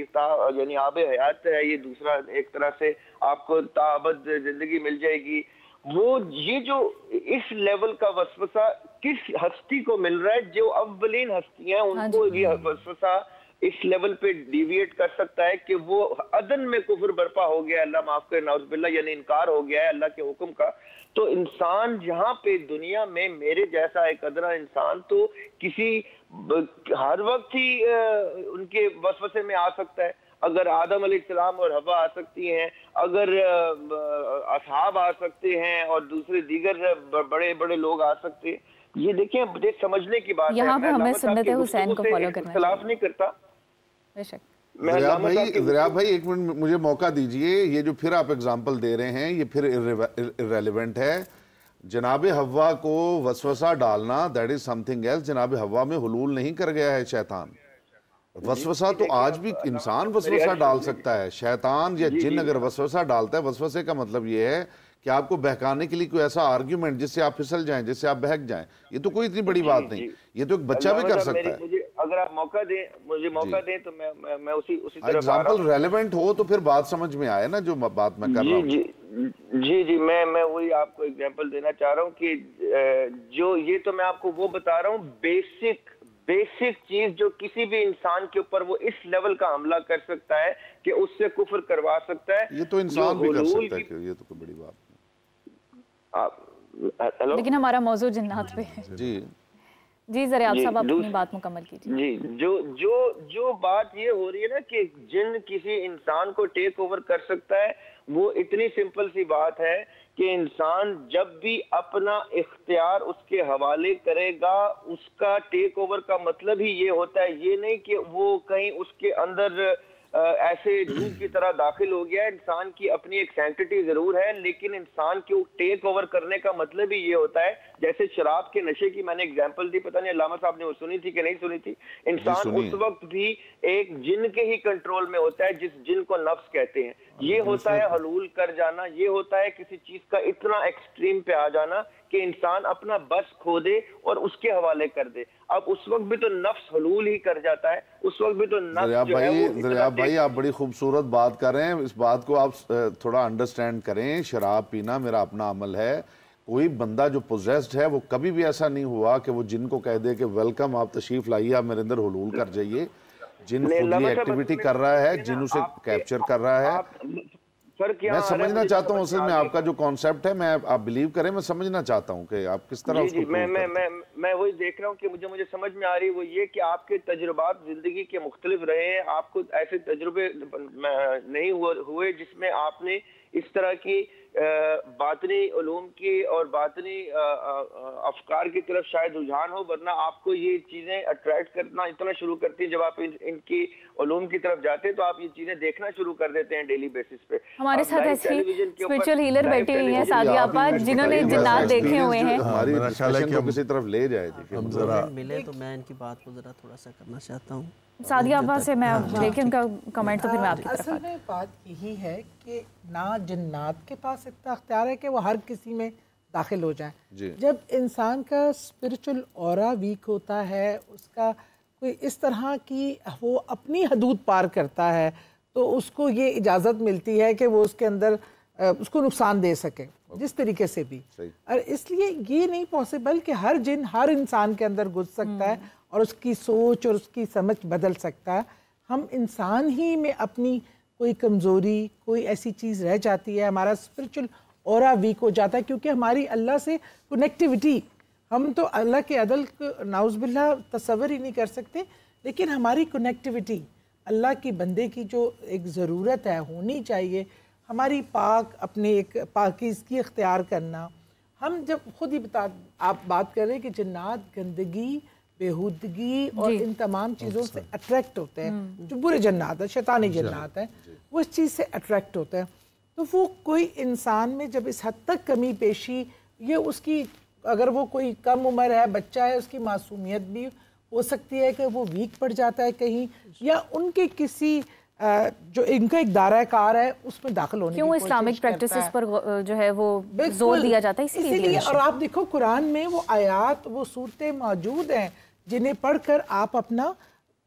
یعنی آب حیات ہے یہ, دوسرا ایک طرح سے آپ کو تابد زندگی مل جائے گی. وہ یہ جو اس لیول کا وسوسہ کس ہستی کو مل رہا ہے, جو اولین ہستی ہیں ان کو یہ وسوسہ اس لیول پہ ڈیویٹ کر سکتا ہے کہ وہ عدن میں کفر برپا ہو گیا, اللہ معاف کرے نعوذ باللہ, یعنی انکار ہو گیا ہے اللہ کے حکم کا. تو انسان جہاں پہ دنیا میں میرے جیسا ایک ادنا انسان تو کسی ہر وقت ہی ان کے وسوسے میں آ سکتا ہے. اگر آدم علیہ السلام اور حوا آ سکتی ہیں, اگر اصحاب آ سکتے ہیں اور دوسرے دیگر بڑے بڑے لوگ آ سکتے ہیں, یہ دیکھیں سمجھنے کی بات ہے. یہاں پہ ہمیں سنت حسین کو فالو کرنا ہے. اختلاف نہیں کرتا, ضیاء بھائی ایک منٹ مجھے موقع دیجئے. یہ جو پھر آپ اگزامپل دے رہے ہیں یہ پھر irrelevant ہے. جناب حوا کو وسوسہ ڈالنا that is something else. جناب حوا میں حلول نہیں کر گیا ہے شیطان. وسوسہ تو آج بھی انسان وسوسہ ڈال سکتا ہے. شیطان یا جن اگر وسوسہ ڈالتا ہے, وسوسے کا مطلب یہ ہے کہ آپ کو بہکانے کے لیے کوئی ایسا آرگیومنٹ جس سے آپ پھسل جائیں, جس سے آپ بہک جائیں. یہ تو کوئی اتنی بڑی بات نہیں, یہ تو ایک بچہ بھی کر سکتا ہے. اگر آپ مجھے موقع دیں تو میں اسی طرف ایگزامپل ریلیونٹ ہو تو پھر بات سمجھ میں آئے نا جو بات میں کر رہا ہوں. جی میں وہی آپ کو ایگزامپل دینا چاہ رہا ہوں کہ جو یہ تو میں آپ کو وہ بتا رہا ہوں بیسک چیز جو کسی بھی انسان کے اوپر وہ اس لیول کا حملہ کر سکتا ہے کہ اس سے کفر کروا سکتا ہے. یہ تو انسان بھی کر سکتا ہے, یہ تو کوئی بڑی بات نہیں. لیکن ہمارا موضوع جنات پہ ہے. جی ذرا آپ صاحب اپنی بات مکمل کیجیے. جی جو بات یہ ہو رہی ہے نا کہ جن کسی انسان کو ٹیک اوور کر سکتا ہے, وہ اتنی سمپل سی بات ہے کہ انسان جب بھی اپنا اختیار اس کے حوالے کرے گا, اس کا ٹیک اوور کا مطلب ہی یہ ہوتا ہے, یہ نہیں کہ وہ کہیں اس کے اندر ایسے جھوٹ کی طرح داخل ہو گیا ہے. انسان کی اپنی ایک سینکٹی ضرور ہے, لیکن انسان کے ٹیک اوور کرنے کا مطلب ہی یہ ہوتا ہے. جیسے شراب کے نشے کی میں نے اگزامپل دی, پتہ نہیں علامہ صاحب نے وہ سنی تھی کہ نہیں سنی تھی. انسان اس وقت بھی ایک جن کے ہی کنٹرول میں ہوتا ہے جس جن کو نفس کہتے ہیں. یہ ہوتا ہے حلول کر جانا, یہ ہوتا ہے کسی چیز کا اتنا ایکسٹریم پہ آ جانا کہ انسان اپنا بس کھو دے اور اس کے حوالے کر دے. اب اس وقت بھی تو نفس حلول ہی کر جاتا ہے, اس وقت بھی تو نفس جو ہے وہ ضیاء بھائی آپ بڑی خوبصورت بات کر رہے ہیں. اس بات کو آپ تھوڑا انڈرسٹینڈ کریں. شراب پینا میرا اپنا عمل ہے. کوئی بندہ جو پوزیسڈ ہے وہ کبھی بھی ایسا نہیں ہوا کہ وہ جن کو کہہ دے کہ ویلکم, آپ تشریف لائیے, آپ میرے اندر حلول کر جائیے. جن خود یہ ایکٹیویٹی کر رہا ہے, جن اسے کیپچر کر رہا ہے. میں سمجھنا چاہتا ہوں اصل میں آپ کا جو کانسیپٹ ہے, میں آپ بلیو کریں, میں سمجھنا چاہتا ہوں کہ آپ کس طرح اس کو میں وہی دیکھ رہا ہوں کہ مجھے سمجھ میں آ رہی وہ یہ کہ آپ کے تجربات زندگی کے مختلف رہے ہیں. آپ کو ایسے تجربے نہیں ہوئے جس میں آپ نے اس طرح کی باطنی علوم کی اور باطنی افکار کی طرف شاید رجحان ہو, ورنہ آپ کو یہ چیزیں اٹریکٹ کرنا اتنا شروع کرتی ہیں. جب آپ ان کی علوم کی طرف جاتے ہیں تو آپ یہ چیزیں دیکھنا شروع کر دیتے ہیں ڈیلی بیسس پہ. ہمارے ساتھ ایسی اسپرچوئل ہیلر بیٹھی ہوئی ہیں سعدیہ آپا, جنہوں نے جنات دیکھے ہوئے ہیں. ہماری ڈسکشن کو کسی طرف لے جائے. ہم ذرا ملے تو میں ان کی بات کو ذرا تھوڑا سا کرنا چاہتا ہوں. سعدیہ آپا سے میں لیکن کا کمنٹ تو پھر میں آپ کی طرف. اصل میں بات یہی ہے کہ نہ جنات کے پاس اتنا اختیار ہے کہ وہ ہر کسی میں داخل ہو جائیں. جب انسان کا اسپرچل اورا ویک ہوتا ہے, اس کا کوئی اس طرح کی وہ اپنی حدود پار کرتا ہے, تو اس کو یہ اجازت ملتی ہے کہ وہ اس کے اندر اس کو نقصان دے سکے جس طریقے سے بھی. اور اس لیے یہ نہیں پاسبل کہ ہر جن ہر انسان کے اندر گھس سکتا ہے اور اس کی سوچ اور اس کی سمجھ بدل سکتا ہے. ہم انسان ہی میں اپنی کوئی کمزوری, کوئی ایسی چیز رہ جاتی ہے, ہمارا اسپرچل اورا ویک ہو جاتا ہے کیونکہ ہماری اللہ سے کنیکٹیوٹی, ہم تو اللہ کے عدل کو نعوذ باللہ تصور ہی نہیں کر سکتے, لیکن ہماری کنیکٹیوٹی اللہ کی بندے کی جو ایک ضرورت ہے ہونی چاہیے, ہماری پاک اپنے ایک پاکیزگی اختیار کرنا. ہم جب خود ہی آپ بات کر رہے ہیں کہ جنات گندگی, بےہودگی اور ان تمام چیزوں سے اٹریکٹ ہوتے ہیں, جو برے جنات ہیں, شیطانی جنات ہیں, وہ اس چیز سے اٹریکٹ ہوتے ہیں. تو وہ کوئی انسان میں جب اس حد تک کمی پیشی, یہ اس کی اگر وہ کوئی کم عمر ہے, بچہ ہے, اس کی معصومیت بھی ہو سکتی ہے کہ وہ ویک پڑ جاتا ہے کہیں, یا ان کے کسی جو ان کا ایک دائرہ کار ہے اس میں داخل ہونے کی کوشش کرتا ہے. کیوں اسلامک پریکٹسز پر جو ہے وہ زور دیا جاتا ہے اسی لیے. اور آپ دیکھو قرآن میں وہ آیات, وہ صورتیں موجود ہیں جنہیں پڑھ کر آپ اپنا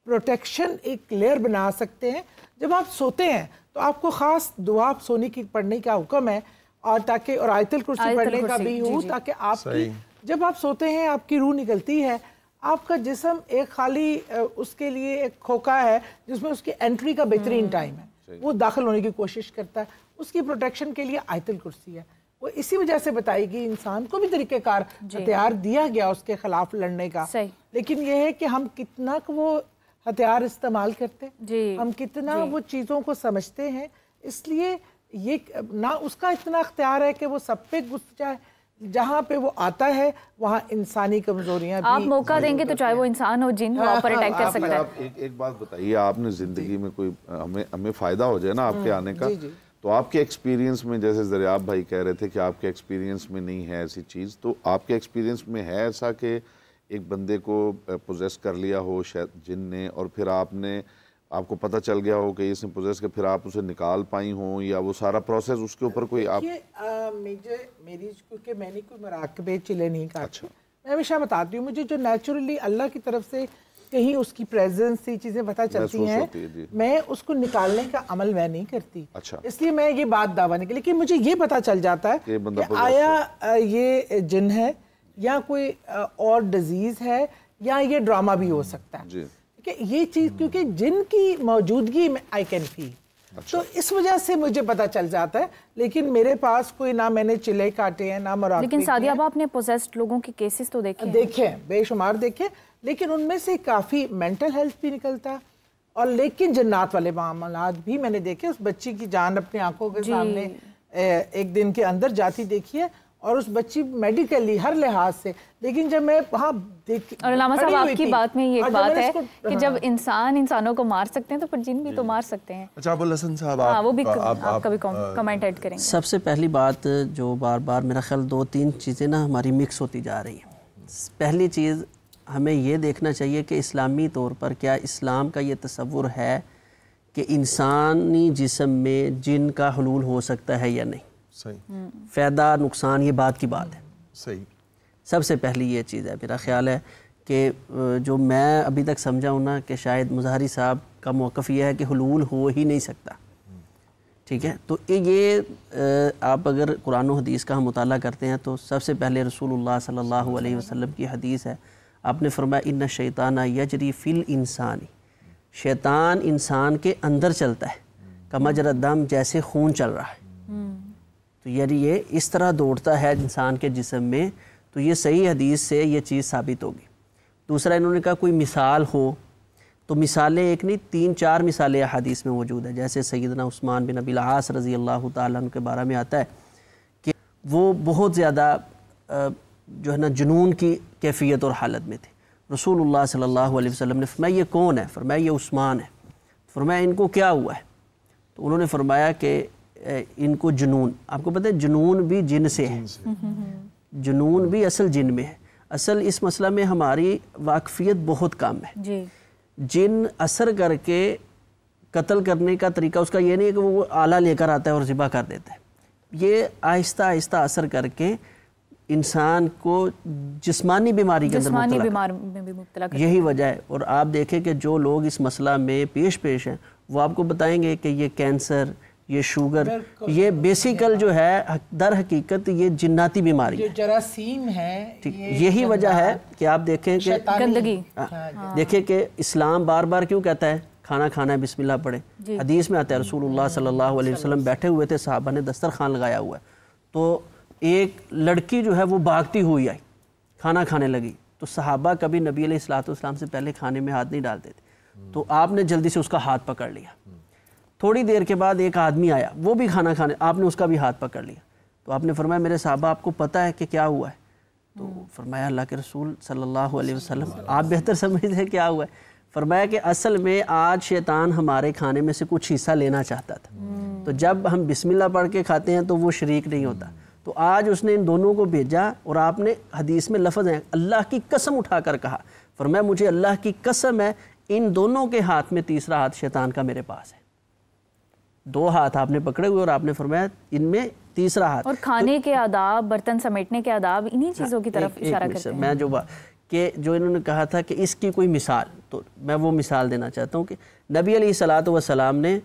پروٹیکشن ایک لیئر بنا سکتے ہیں. جب آپ سوتے ہیں تو آپ کو خاص دعا سونے کی پڑھنے کا حکم ہے, اور تاکہ اور آیت الکرسی پڑھنے کا بھی ہو, تاکہ آپ کی جب آپ سوتے ہیں آپ کی روح نکلتی ہے, آپ کا جسم ایک خالی اس کے لیے ایک کھوکا ہے جس میں اس کی انٹری کا بہترین ٹائم ہے, وہ داخل ہونے کی کوشش کرتا ہے. اس کی پروٹیکشن کے لیے آیت الکرسی ہے. وہ اسی وجہ سے بتائی گئی, انسان کو بھی طریقہ کار ہتھیار دیا گیا اس کے خلاف لڑنے کا, لیکن یہ ہے کہ ہم کتنا وہ ہتھیار استعمال کرتے, ہم کتنا وہ چیزوں کو سمجھتے ہیں. اس لیے یہ نہ اس کا اتنا اختیار ہے کہ وہ سب پہ گھس جائے, جہاں پہ وہ آتا ہے وہاں انسانی کمزوریاں بھی آپ موقع دیں گے تو چاہے وہ انسان ہو جن ہو آپ پر اٹیک کر سکتا ہے. ایک بات بتائیے, آپ نے زندگی میں کوئی ہمیں فائدہ ہو جائے نا آپ کے آنے کا, تو آپ کے ایکسپیرینس میں, جیسے دریاب بھائی کہہ رہے تھے کہ آپ کے ایکسپیرینس میں نہیں ہے ایسی چیز, تو آپ کے ایکسپیرینس میں ہے ایسا کہ ایک بندے کو پوزیس کر لیا ہو شاید جن نے, اور پھر آپ کو پتہ چل گیا ہو کہ اس نے پوزیس کر, پھر آپ اسے نکال پائی ہوں, یا وہ سارا پروسیس اس کے اوپر کوئی آپ میری کیونکہ میں نے کوئی مراقبے چلے نہیں کرتی, میں ہمیشہ بتاتی ہوں مجھے جو نیچرلی اللہ کی طرف سے کہیں اس کی پریزنس سے چیزیں پتہ چلتی ہیں, میں اس کو نکالنے کا عمل میں نہیں کرتی, اس لیے میں یہ بات دعویٰ نہیں کی, لیکن مجھے یہ پتہ چل جاتا ہے کہ آیا یہ جن ہے یا کوئی اور ڈیزیز ہے یا یہ ڈرامہ بھی ہو سکتا ہے, کہ یہ چیز کیونکہ جن کی موجودگی میں آئی کین فیل, تو اس وجہ سے مجھے پتہ چل جاتا ہے. لیکن میرے پاس کوئی نہ میں نے چلے کاٹے ہیں نہ مراقبے. لیکن سعدیہ اب آپ نے پوزیسڈ لوگوں کے کیسز تو دیکھے ہیں, بے شمار دیکھے, لیکن ان میں سے کافی مینٹل ہیلتھ بھی نکلتا, اور لیکن جنات والے معاملات بھی میں نے دیکھے. اس بچی کی جان اپنی آنکھوں کے سامنے ایک دن کے اندر جاتی دیکھی ہے, اور اس بچی میڈیکلی ہر لحاظ سے, لیکن جب میں وہاں اور علامہ صاحب آپ کی بات میں یہ ایک بات ہے کہ جب انسانوں کو مار سکتے ہیں تو پھر جن بھی تو مار سکتے ہیں. اچھا ابو الحسن صاحب وہ بھی آپ کا بھی کمنٹ ایڈ کریں گے. سب سے پہلی بات جو بار بار میرا خیال 2-3 چیزیں نا ہماری مکس ہوتی جا رہی ہیں. پہلی چیز ہمیں یہ دیکھنا چاہیے کہ اسلامی طور پر کیا اسلام کا یہ تصور ہے کہ انسانی جسم میں جن کا حلول ہو سکتا ہے یا نہیں. صحیح. فائدہ نقصان یہ بات کی بات ہے. صحیح. سب سے پہلی یہ چیز ہے. میرا خیال ہے کہ جو میں ابھی تک سمجھا ہوں نا کہ شاید مظہری صاحب کا موقف یہ ہے کہ حلول ہو ہی نہیں سکتا. ٹھیک ہے, تو یہ آپ اگر قرآن و حدیث کا ہم مطالعہ کرتے ہیں تو سب سے پہلے رسول اللہ صلی اللہ علیہ وسلم کی حدیث ہے. آپ نے فرمایا ان الشیطان یجری فی الانسان, شیطان انسان کے اندر چلتا ہے, کمجرى الدم, جیسے خون چل رہا ہے. تو یعنی یہ اس طرح دوڑتا ہے انسان کے جسم میں, تو یہ صحیح حدیث سے یہ چیز ثابت ہوگی. دوسرا انہوں نے کہا کوئی مثال ہو, تو مثالیں ایک نہیں 3-4 مثالیں حدیث میں موجود ہیں. جیسے سیدنا عثمان بن ابی العاص رضی اللہ تعالیٰ عنہ کے بارے میں آتا ہے کہ وہ بہت زیادہ جو ہے نا جنون کی کیفیت اور حالت میں تھے. رسول اللہ صلی اللہ علیہ وسلم نے فرمایا یہ کون ہے؟ فرمایا یہ عثمان ہے. فرمایا ان کو کیا ہوا ہے؟ تو انہوں نے فرمایا کہ ان کو جنون. آپ کو پتہ ہے جنون بھی جن سے ہے, جنون بھی اصل جن میں ہے. اصل اس مسئلہ میں ہماری واقفیت بہت کم ہے. جن اثر کر کے قتل کرنے کا طریقہ اس کا یہ نہیں ہے کہ وہ آلہ لے کر آتا ہے اور ذبح کر دیتا ہے. یہ آہستہ آہستہ اثر کر کے انسان کو جسمانی بیماری کے اندر مبتلا کرتا ہے. یہی وجہ ہے. اور آپ دیکھیں کہ جو لوگ اس مسئلہ میں پیش ہیں وہ آپ کو بتائیں گے کہ یہ کینسر, یہ شوگر, یہ بیسیکل جو ہے در حقیقت یہ جناتی بیماری ہے, جراثیم ہے. یہی وجہ ہے کہ آپ دیکھیں کہ گندگی, دیکھیں کہ اسلام بار بار کیوں کہتا ہے کھانا کھانا ہے بسم اللہ پڑھیں. حدیث میں آتا ہے رسول اللہ صلی اللہ علیہ وسلم بیٹھے ہوئے تھے, صحابہ نے دسترخوان لگایا ہوا ہے, تو ایک لڑکی جو ہے وہ بھاگتی ہوئی آئی, کھانا کھانے لگی. تو صحابہ کبھی نبی علیہ السلام سے پہلے کھانے میں ہاتھ نہیں ڈالتے تھے, تو آپ نے جلدی سے اس کا ہاتھ پکڑ لیا. تھوڑی دیر کے بعد ایک آدمی آیا, وہ بھی کھانا کھانے, آپ نے اس کا بھی ہاتھ پکڑ لیا. تو آپ نے فرمایا میرے صحابہ آپ کو پتہ ہے کہ کیا ہوا ہے؟ تو فرمایا اللہ کے رسول صلی اللہ علیہ وسلم آپ بہتر سمجھتے ہیں کیا ہوا ہے. فرمایا کہ اصل میں آج شیطان ہمارے کھانے میں سے کچھ حصہ لینا چاہتا تھا, تو جب ہم بسم اللہ پڑھ کے کھاتے ہیں تو وہ شریک نہیں ہوتا. تو آج اس نے ان دونوں کو بھیجا, اور آپ نے حدیث میں لفظ ہیں اللہ کی قسم اٹھا کر کہا. فرمایا مجھے اللہ کی قسم ہے ان دونوں کے ہاتھ میں تیسرا ہاتھ شیطان کا میرے پاس ہے. 2 ہاتھ آپ نے پکڑے ہوئے اور آپ نے فرمایا ان میں تیسرا ہاتھ. اور کھانے کے آداب, برتن سمیٹنے کے آداب, انہی چیزوں کی طرف اشارہ کرتے ہیں. میں جو انہوں نے کہا تھا کہ اس کی کوئی مثال, تو میں وہ مثال دینا چاہتا ہوں کہ نبی علیہ الصلوۃ والسلام نے,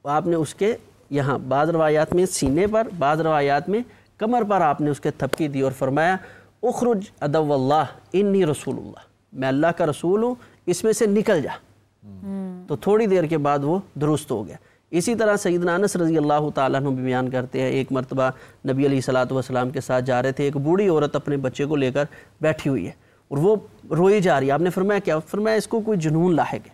آپ نے اس کے یہاں بعض روایات میں سینے پر, بعض روایات میں کمر پر آپ نے اس کے تھپکی دی اور فرمایا اخرج عدو اللہ انی رسول اللہ, میں اللہ کا رسول ہوں, اس میں سے نکل جا. تو تھوڑی دیر کے بعد وہ درست ہو گیا. اسی طرح سیدنا انس رضی اللہ تعالیٰ عنہ بھی بیان کرتے ہیں, ایک مرتبہ نبی علیہ الصلوۃ والسلام کے ساتھ جا رہے تھے, ایک بوڑھی عورت اپنے بچے کو لے کر بیٹھی ہوئی ہے اور وہ روئی جا رہی ہے. آپ نے فرمایا کیا؟ فرمایا اس کو کوئی جنون لاحق ہے.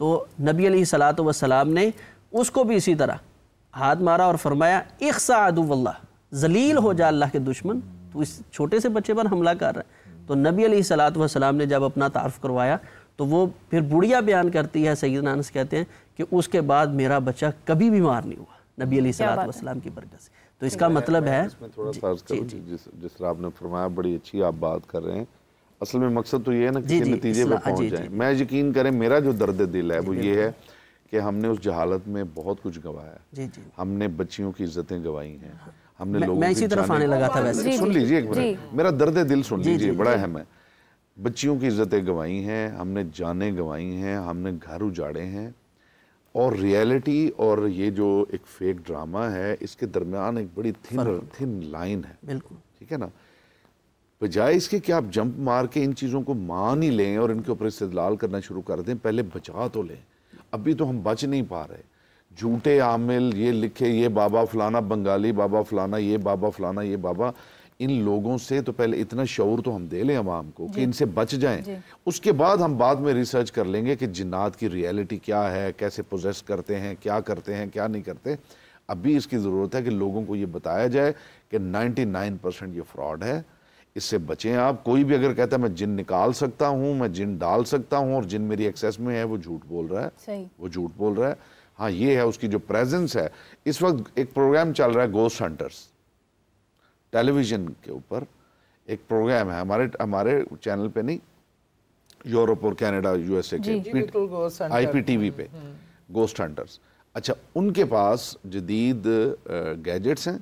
تو نبی علیہ الصلوۃ والسلام نے اس کو بھی اسی طرح ہاتھ مارا اور فرمایا اخسا عدو اللہ, ذلیل ہو جا اللہ کے دشمن. تو تو اس چھوٹے سے بچے پر حملہ کر رہا ہے. تو نبی علیہ الصلوۃ والسلام نے جب اپنا تعارف کروایا تو وہ پھر بڑھیا بیان کرتی ہے, سیدنا انس کہتے ہیں کہ اس کے بعد میرا بچہ کبھی بیمار نہیں ہوا نبی علیہ الصلوۃ والسلام کی برکت سے. تو اس کا مطلب ہے اس میں تھوڑا سا عرض کروں, جس طرح آپ نے فرمایا بڑی اچھی آپ بات کر رہے ہیں. اصل میں مقصد تو یہ ہے نا کہ نتیجے پہ پہنچ جائیں. میں یقین کریں میرا جو درد دل ہے وہ یہ ہے کہ ہم نے اس جہالت میں بہت کچھ گوایا ہے. ہم نے بچیوں کی عزتیں گوائی ہیں, ہم نے لوگوں میں اسی طرف آنے لگا تھا ویسے. سن لیجئے ایک منٹ, میرا درد دل سن لیجئے, بڑا اہم ہے. بچیوں کی عزتیں گوائی ہیں, ہم نے جانیں گوائی ہیں, ہم نے گھر اجاڑے ہیں, اور ریئلٹی اور یہ جو ایک فیک ڈرامہ ہے اس کے درمیان ایک بڑی تھن لائن ہے. بالکل ٹھیک ہے نا. بجائے اس کے کہ آپ جمپ مار کے ان چیزوں کو مان ہی لیں اور ان کے اوپر استدلال کرنا شروع کر دیں, پہلے بچا تو لیں. ابھی تو ہم بچ نہیں پا رہے. جھوٹے عامل یہ لکھے, یہ بابا فلانا بنگالی بابا فلانا, یہ بابا فلانا, یہ بابا, ان لوگوں سے تو پہلے اتنا شعور تو ہم دے لیں عوام کو کہ ان سے بچ جائیں. اس کے بعد ہم بعد میں ریسرچ کر لیں گے کہ جنات کی ریئلٹی کیا ہے, کیسے پوزیس کرتے ہیں, کیا کرتے ہیں, کیا نہیں کرتے. ابھی اس کی ضرورت ہے کہ لوگوں کو یہ بتایا جائے کہ 99% یہ فراڈ ہے, اس سے بچیں آپ. کوئی بھی اگر کہتا ہے میں جن نکال سکتا ہوں, میں جن ڈال سکتا ہوں اور جن میری ایکسیس میں ہے, وہ جھوٹ بول رہا ہے. وہ جھوٹ بول رہا ہے. ہاں یہ ہے اس کی جو پریزنس ہے. اس وقت ایک پروگرام چل رہا ہے گوسٹ ہنٹرز, ٹیلی ویژن کے اوپر ایک پروگرام ہے, ہمارے چینل پہ نہیں, یورپ اور کینیڈا یو ایس اے کے آئی پی ٹی وی پہ گوسٹ ہنٹرز. اچھا, ان کے پاس جدید گیجٹس ہیں,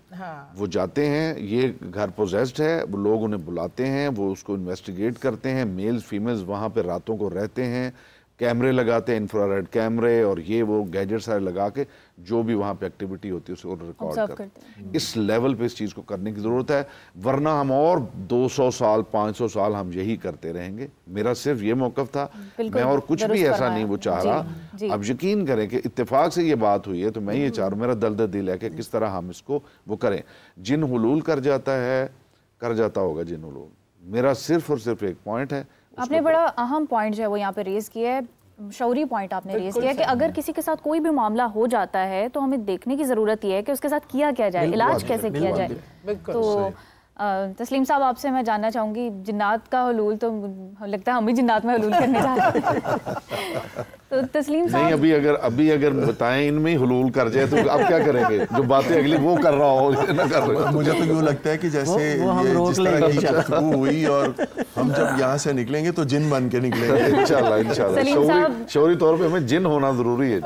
وہ جاتے ہیں, یہ گھر پوزیسڈ ہے, وہ لوگ انہیں بلاتے ہیں, وہ اس کو انویسٹیگیٹ کرتے ہیں, میلز فیمیلز وہاں پہ راتوں کو رہتے ہیں, کیمرے لگاتے ہیں, انفراریڈ کیمرے, اور یہ وہ گیجٹ سارے لگا کے جو بھی وہاں پہ ایکٹیویٹی ہوتی ہے اس کو ریکارڈ کرتے ہیں. اس لیول پہ اس چیز کو کرنے کی ضرورت ہے, ورنہ ہم اور 200 سال 500 سال ہم یہی کرتے رہیں گے. میرا صرف یہ موقف تھا, میں اور کچھ بھی ایسا نہیں وہ چاہ رہا. اب یقین کریں کہ اتفاق سے یہ بات ہوئی ہے, تو میں یہ چاہ رہا ہوں, میرا درد دل ہے کہ کس طرح ہم اس کو وہ کریں. جن حلول کر جاتا ہے, کر جاتا ہوگا جن حلول. میرا صرف اور صرف ایک پوائنٹ ہے. آپ نے بڑا اہم پوائنٹ جو ہے وہ یہاں پہ ریز کیا ہے, شعوری پوائنٹ آپ نے ریز کیا کہ اگر کسی کے ساتھ کوئی بھی معاملہ ہو جاتا ہے تو ہمیں دیکھنے کی ضرورت یہ ہے کہ اس کے ساتھ کیا جائے, علاج کیسے کیا جائے. تو تسلیم صاحب آپ سے میں جاننا چاہوں گی, جنات کا حلول تو لگتا ہے ہم بھی جنات میں حلول کرنے جا رہے ہیں. تو تسلیم صاحب نہیں, ابھی اگر بتائیں ان میں حلول کر جائے تو آپ کیا کریں گے؟ جو باتیں اگلی وہ کر رہا ہو نہ کر رہا. مجھے تو یوں لگتا ہے کہ جیسے جس طرح کی گفتگو ہوئی اور ہم جب یہاں سے نکلیں گے تو جن بن کے نکلیں گے انشاءاللہ. شعوری طور پہ ہمیں جن ہونا ضروری ہے.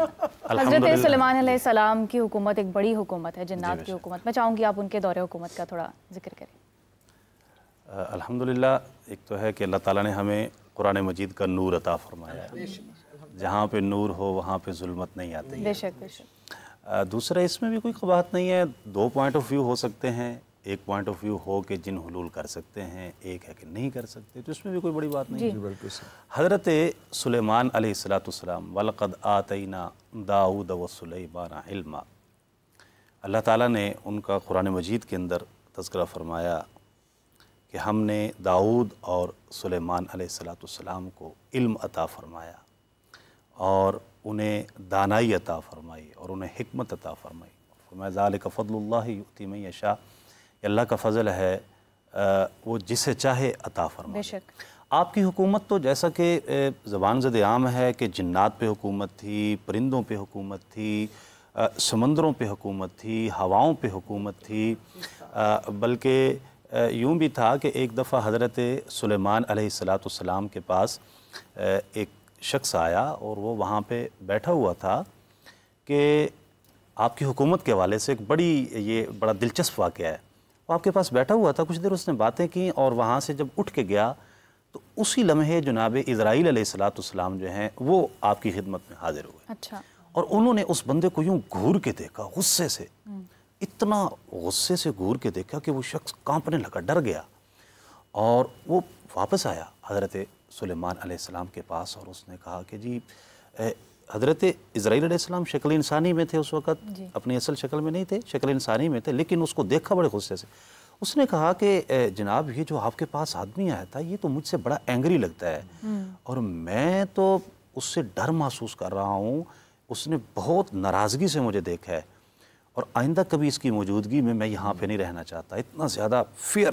حضرت سلیمان علیہ السلام کی حکومت ایک بڑی حکومت ہے, جنات کی حکومت. میں چاہوں گی آپ ان کے دور حکومت کا تھوڑا ذکر کریں. الحمدللہ, ایک تو ہے کہ اللہ تعالیٰ نے ہمیں قرآن مجید کا نور عطا فرمایا ہے. جہاں پہ نور ہو وہاں پہ ظلمت نہیں آتی. بے شک بے شک. دوسرا, اس میں بھی کوئی قباحت نہیں ہے. 2 پوائنٹ آف ویو ہو سکتے ہیں. ایک پوائنٹ آف ویو ہو کہ جن حلول کر سکتے ہیں, ایک ہے کہ نہیں کر سکتے, تو اس میں بھی کوئی بڑی بات نہیں ہے. حضرت سلیمان علیہ السلام وَلَقَدْ آتَيْنَا دَاوُودَ وَسُلَيْمَانَ عِلْمًا, اللہ تعالیٰ نے ان کا قرآن مجید کے اندر تذکرہ فرمایا کہ ہم نے داؤد اور سلیمان علیہ السلام کو علم عطا فرمایا, اور انہیں دانائی عطا فرمائی, اور انہیں حکمت عطا فرمائی. فرمایا ذَلِكَ فَضْلُ اللَّهِ يُؤْتِي مَن يَشَاءُ, اللہ کا فضل ہے, وہ جسے چاہے عطا فرمائے. بے شک. آپ کی حکومت تو جیسا کہ زبان زد عام ہے کہ جنات پہ حکومت تھی, پرندوں پہ حکومت تھی, سمندروں پہ حکومت تھی, ہواؤں پہ حکومت تھی, بلکہ یوں بھی تھا کہ ایک دفعہ حضرت سلیمان علیہ السلام کے پاس ایک شخص آیا, اور وہ وہاں پہ بیٹھا ہوا تھا کہ آپ کی حکومت کے حوالے سے ایک بڑا دلچسپ واقعہ ہے. وہ آپ کے پاس بیٹھا ہوا تھا, کچھ دیر اس نے باتیں کی, اور وہاں سے جب اٹھ کے گیا تو اسی لمحے جناب اسرائیل علیہ السلام جو ہیں وہ آپ کی خدمت میں حاضر ہوئے. اچھا. اور انہوں نے اس بندے کو یوں گھور کے دیکھا, غصے سے, اتنا غصے سے گھور کے دیکھا کہ وہ شخص کانپنے لگا, ڈر گیا, اور وہ واپس آیا حضرت سلیمان علیہ السلام کے پاس, اور اس نے کہا کہ جی حضرت اسرائیل علیہ السلام شکل انسانی میں تھے اس وقت, اپنی اصل شکل میں نہیں تھے, شکل انسانی میں تھے, لیکن اس کو دیکھا بڑے غصے سے. اس نے کہا کہ جناب یہ جو آپ کے پاس آدمی آیا تھا یہ تو مجھ سے بڑا اینگری لگتا ہے, اور میں تو اس سے ڈر محسوس کر رہا ہوں, اس نے بہت ناراضگی سے مجھے دیکھا ہے, اور آئندہ کبھی اس کی موجودگی میں یہاں پہ نہیں رہنا چاہتا. اتنا زیادہ فیئر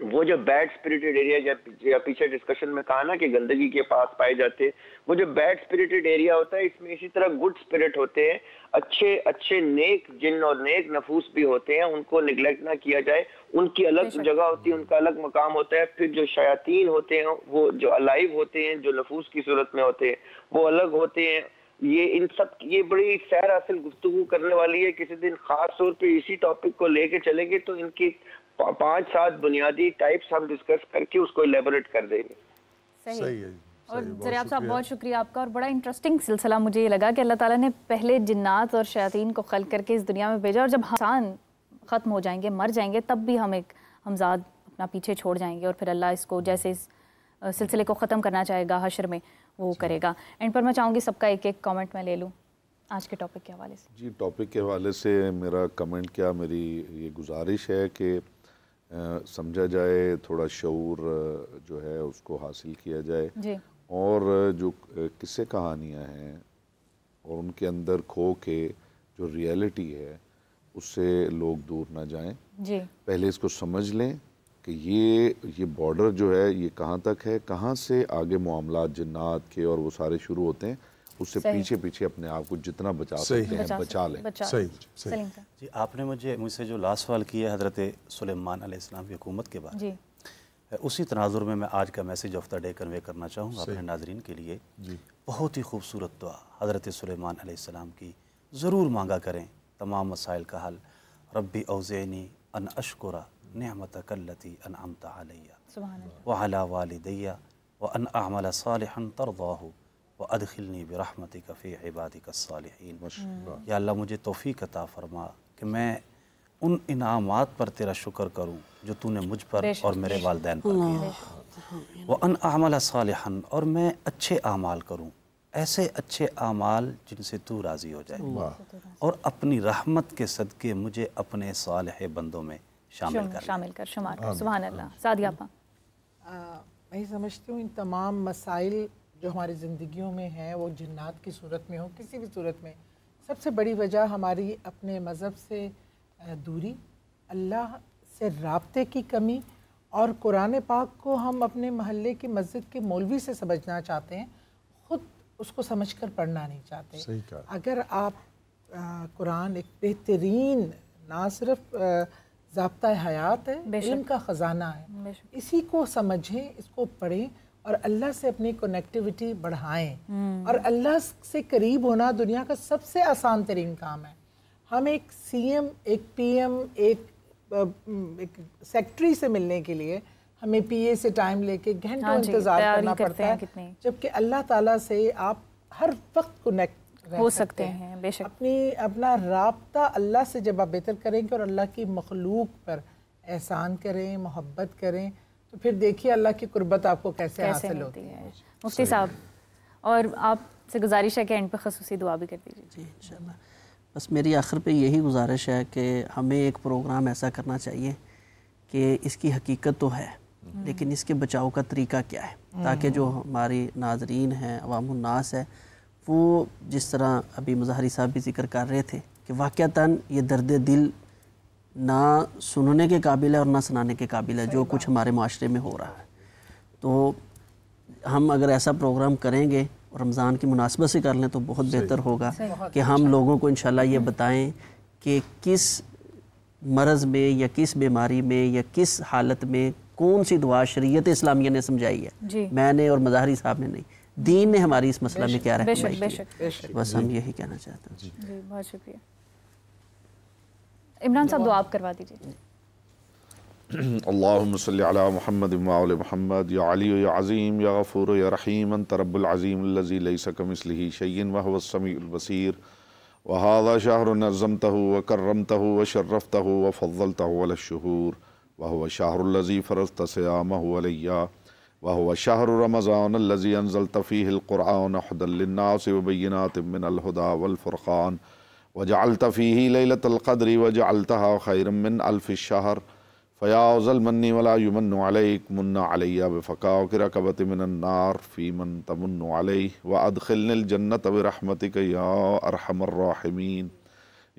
وہ جو بیڈ اسپریٹڈ ایریا یا پیچھے ڈسکشن میں کہا نا کہ گندگی کے پاس پائے جاتے ہیں، وہ جو بیڈ اسپریٹڈ ایریا ہوتا ہے اس میں اسی طرح گڈ اسپرٹ ہوتے ہیں، اچھے نیک جن اور نیک نفوس بھی ہوتے ہیں، ان کو نگلیکٹ نہ کیا جائے، ان کی الگ جگہ ہوتی ہے، ان کا الگ مقام ہوتا ہے. پھر جو شیاطین ہوتے ہیں وہ جو الائیو ہوتے ہیں، جو نفوس کی صورت میں ہوتے ہیں وہ الگ ہوتے ہیں. ان سب یہ بڑی سیر حاصل گفتگو کرنے والی ہے. کسی دن خاص طور پہ اسی ٹاپک کو لے کے چلیں گے تو ان کی 5-7 بنیادی ٹائپس ہم ڈسکس کر کے اس کو الیبوریٹ کر دیں گے. صحیح ہے. اور ذریعہ صاحب بہت شکریہ آپ کا، اور بڑا انٹرسٹنگ سلسلہ مجھے یہ لگا کہ اللہ تعالیٰ نے پہلے جنات اور شیاطین کو خلق کر کے اس دنیا میں بھیجا، اور جب انسان ختم ہو جائیں گے، مر جائیں گے، تب بھی ہم ایک ہمزاد اپنا پیچھے چھوڑ جائیں گے، اور پھر اللہ اس کو جیسے اس سلسلے کو ختم کرنا چاہے گا حشر میں وہ کرے گا. اینڈ پر میں چاہوں گی سب کا ایک کامنٹ میں لے لوں آج کے ٹاپک کے حوالے سے. جی ٹاپک کے حوالے سے میرا کمنٹ کیا، میری یہ گزارش ہے کہ سمجھا جائے، تھوڑا شعور جو ہے اس کو حاصل کیا جائے جی. اور جو قصے کہانیاں ہیں اور ان کے اندر کھو کے جو ریئلٹی ہے اس سے لوگ دور نہ جائیں جی. پہلے اس کو سمجھ لیں کہ یہ بارڈر جو ہے یہ کہاں تک ہے، کہاں سے آگے معاملات جنات کے اور وہ سارے شروع ہوتے ہیں، اس سے پیچھے اپنے آپ کو جتنا بچا سکتے ہیں بچا لیں. صحیح. جی آپ نے مجھ سے جو لاسٹ سوال کیا حضرت سلیمان علیہ السلام کی حکومت کے بعد، اسی تناظر میں آج کا میسیج آف دا ڈے کنوے کرنا چاہوں گا اپنے ناظرین کے لیے. بہت ہی خوبصورت دعا حضرت سلیمان علیہ السلام کی ضرور مانگا کریں تمام مسائل کا حل. ربی اوزعنی ان اشکر نعمتک التی انعمت علی وعلی والدی وان اعمل صالحا ترضاہ وادخلنی برحمتک فی عبادک الصالحین. یا اللہ مجھے توفیق عطا فرما کہ میں ان انعامات پر تیرا شکر کروں جو تو نے مجھ پر اور میرے والدین پر کیے. وان اعمل صالحا، اور میں اچھے اعمال کروں، ایسے اچھے اعمال جن سے تو راضی ہو جائے، اور اپنی رحمت کے صدقے مجھے اپنے صالح بندوں میں شامل کر شمار کر. سبحان اللہ. سعدیہ اپا، میں سمجھتی ہوں ان تمام مسائل جو ہماری زندگیوں میں ہیں، وہ جنات کی صورت میں ہو کسی بھی صورت میں، سب سے بڑی وجہ ہماری اپنے مذہب سے دوری، اللہ سے رابطے کی کمی، اور قرآن پاک کو ہم اپنے محلے کی مسجد کے مولوی سے سمجھنا چاہتے ہیں، خود اس کو سمجھ کر پڑھنا نہیں چاہتے. اگر آپ قرآن ایک بہترین نہ صرف ضابطہ حیات ہے، علم کا خزانہ ہے، اسی کو سمجھیں، اس کو پڑھیں اور اللہ سے اپنی کنیکٹیوٹی بڑھائیں. اور اللہ سے قریب ہونا دنیا کا سب سے آسان ترین کام ہے. ہم ایک سی ایم، ایک پی ایم، ایک سیکٹری سے ملنے کے لیے ہمیں پی اے سے ٹائم لے کے گھنٹوں انتظار کرنا پڑتا ہے، جبکہ اللہ تعالیٰ سے آپ ہر وقت کنیکٹ ہو سکتے ہیں. بے شک اپنا رابطہ اللہ سے جب آپ بہتر کریں گے اور اللہ کی مخلوق پر احسان کریں، محبت کریں، تو پھر دیکھیے اللہ کی قربت آپ کو کیسے حاصل ہوتی ہے. مفتی صاحب، اور آپ سے گزارش ہے کہ اینڈ پہ خصوصی دعا بھی کر دیجیے. جی انشاءاللہ. بس میری آخر پہ یہی گزارش ہے کہ ہمیں ایک پروگرام ایسا کرنا چاہیے کہ اس کی حقیقت تو ہے لیکن اس کے بچاؤ کا طریقہ کیا ہے، تاکہ جو ہماری ناظرین ہیں، عوام الناس ہے، وہ جس طرح ابھی مظہری صاحب بھی ذکر کر رہے تھے کہ واقعتاً یہ درد دل نہ سننے کے قابل ہے اور نہ سنانے کے قابل ہے جو کچھ ہمارے معاشرے میں ہو رہا ہے. تو ہم اگر ایسا پروگرام کریں گے اور رمضان کی مناسبت سے کر لیں تو بہت بہتر ہوگا کہ ہم لوگوں کو انشاءاللہ یہ بتائیں کہ کس مرض میں یا کس بیماری میں یا کس حالت میں کون سی دعا شریعت اسلامیہ نے سمجھائی ہے. میں نے اور مظاہری صاحب نے نہیں، دین نے ہماری اس مسئلہ میں کیا رہنمائی کی. بس ہم یہی کہنا چاہتے ہیں. جی بہت شکریہ. عمران صاحب دعا آپ کروا دیجیے. اللہم صلی علی محمد وعلی محمد. یا علی یا عظیم یا غفور یا رحیم، انت رب العظیم الذی لیس کمثلہ شیء وہو السمیع البصیر. وہذا شہر نظمتہ وکرمتہ وشرفتہ وفضلتہ علی الشہور. وہو شہر الذی فرضت صیامہ علیہ. وہو شہر رمضان الذی انزلت فیہ القرآن ہدی للناس وبینات من الہدی والفرقان. وجعلت فیہ لیلۃ القدر وجعلتہا خیرا من الف الشہر. فیا ذا المن ولا یمن علیک من علی بفکاک رکبت من النار فی من تمن علیہ وادخلنی الجنت برحمتک یا ارحم الراحمین.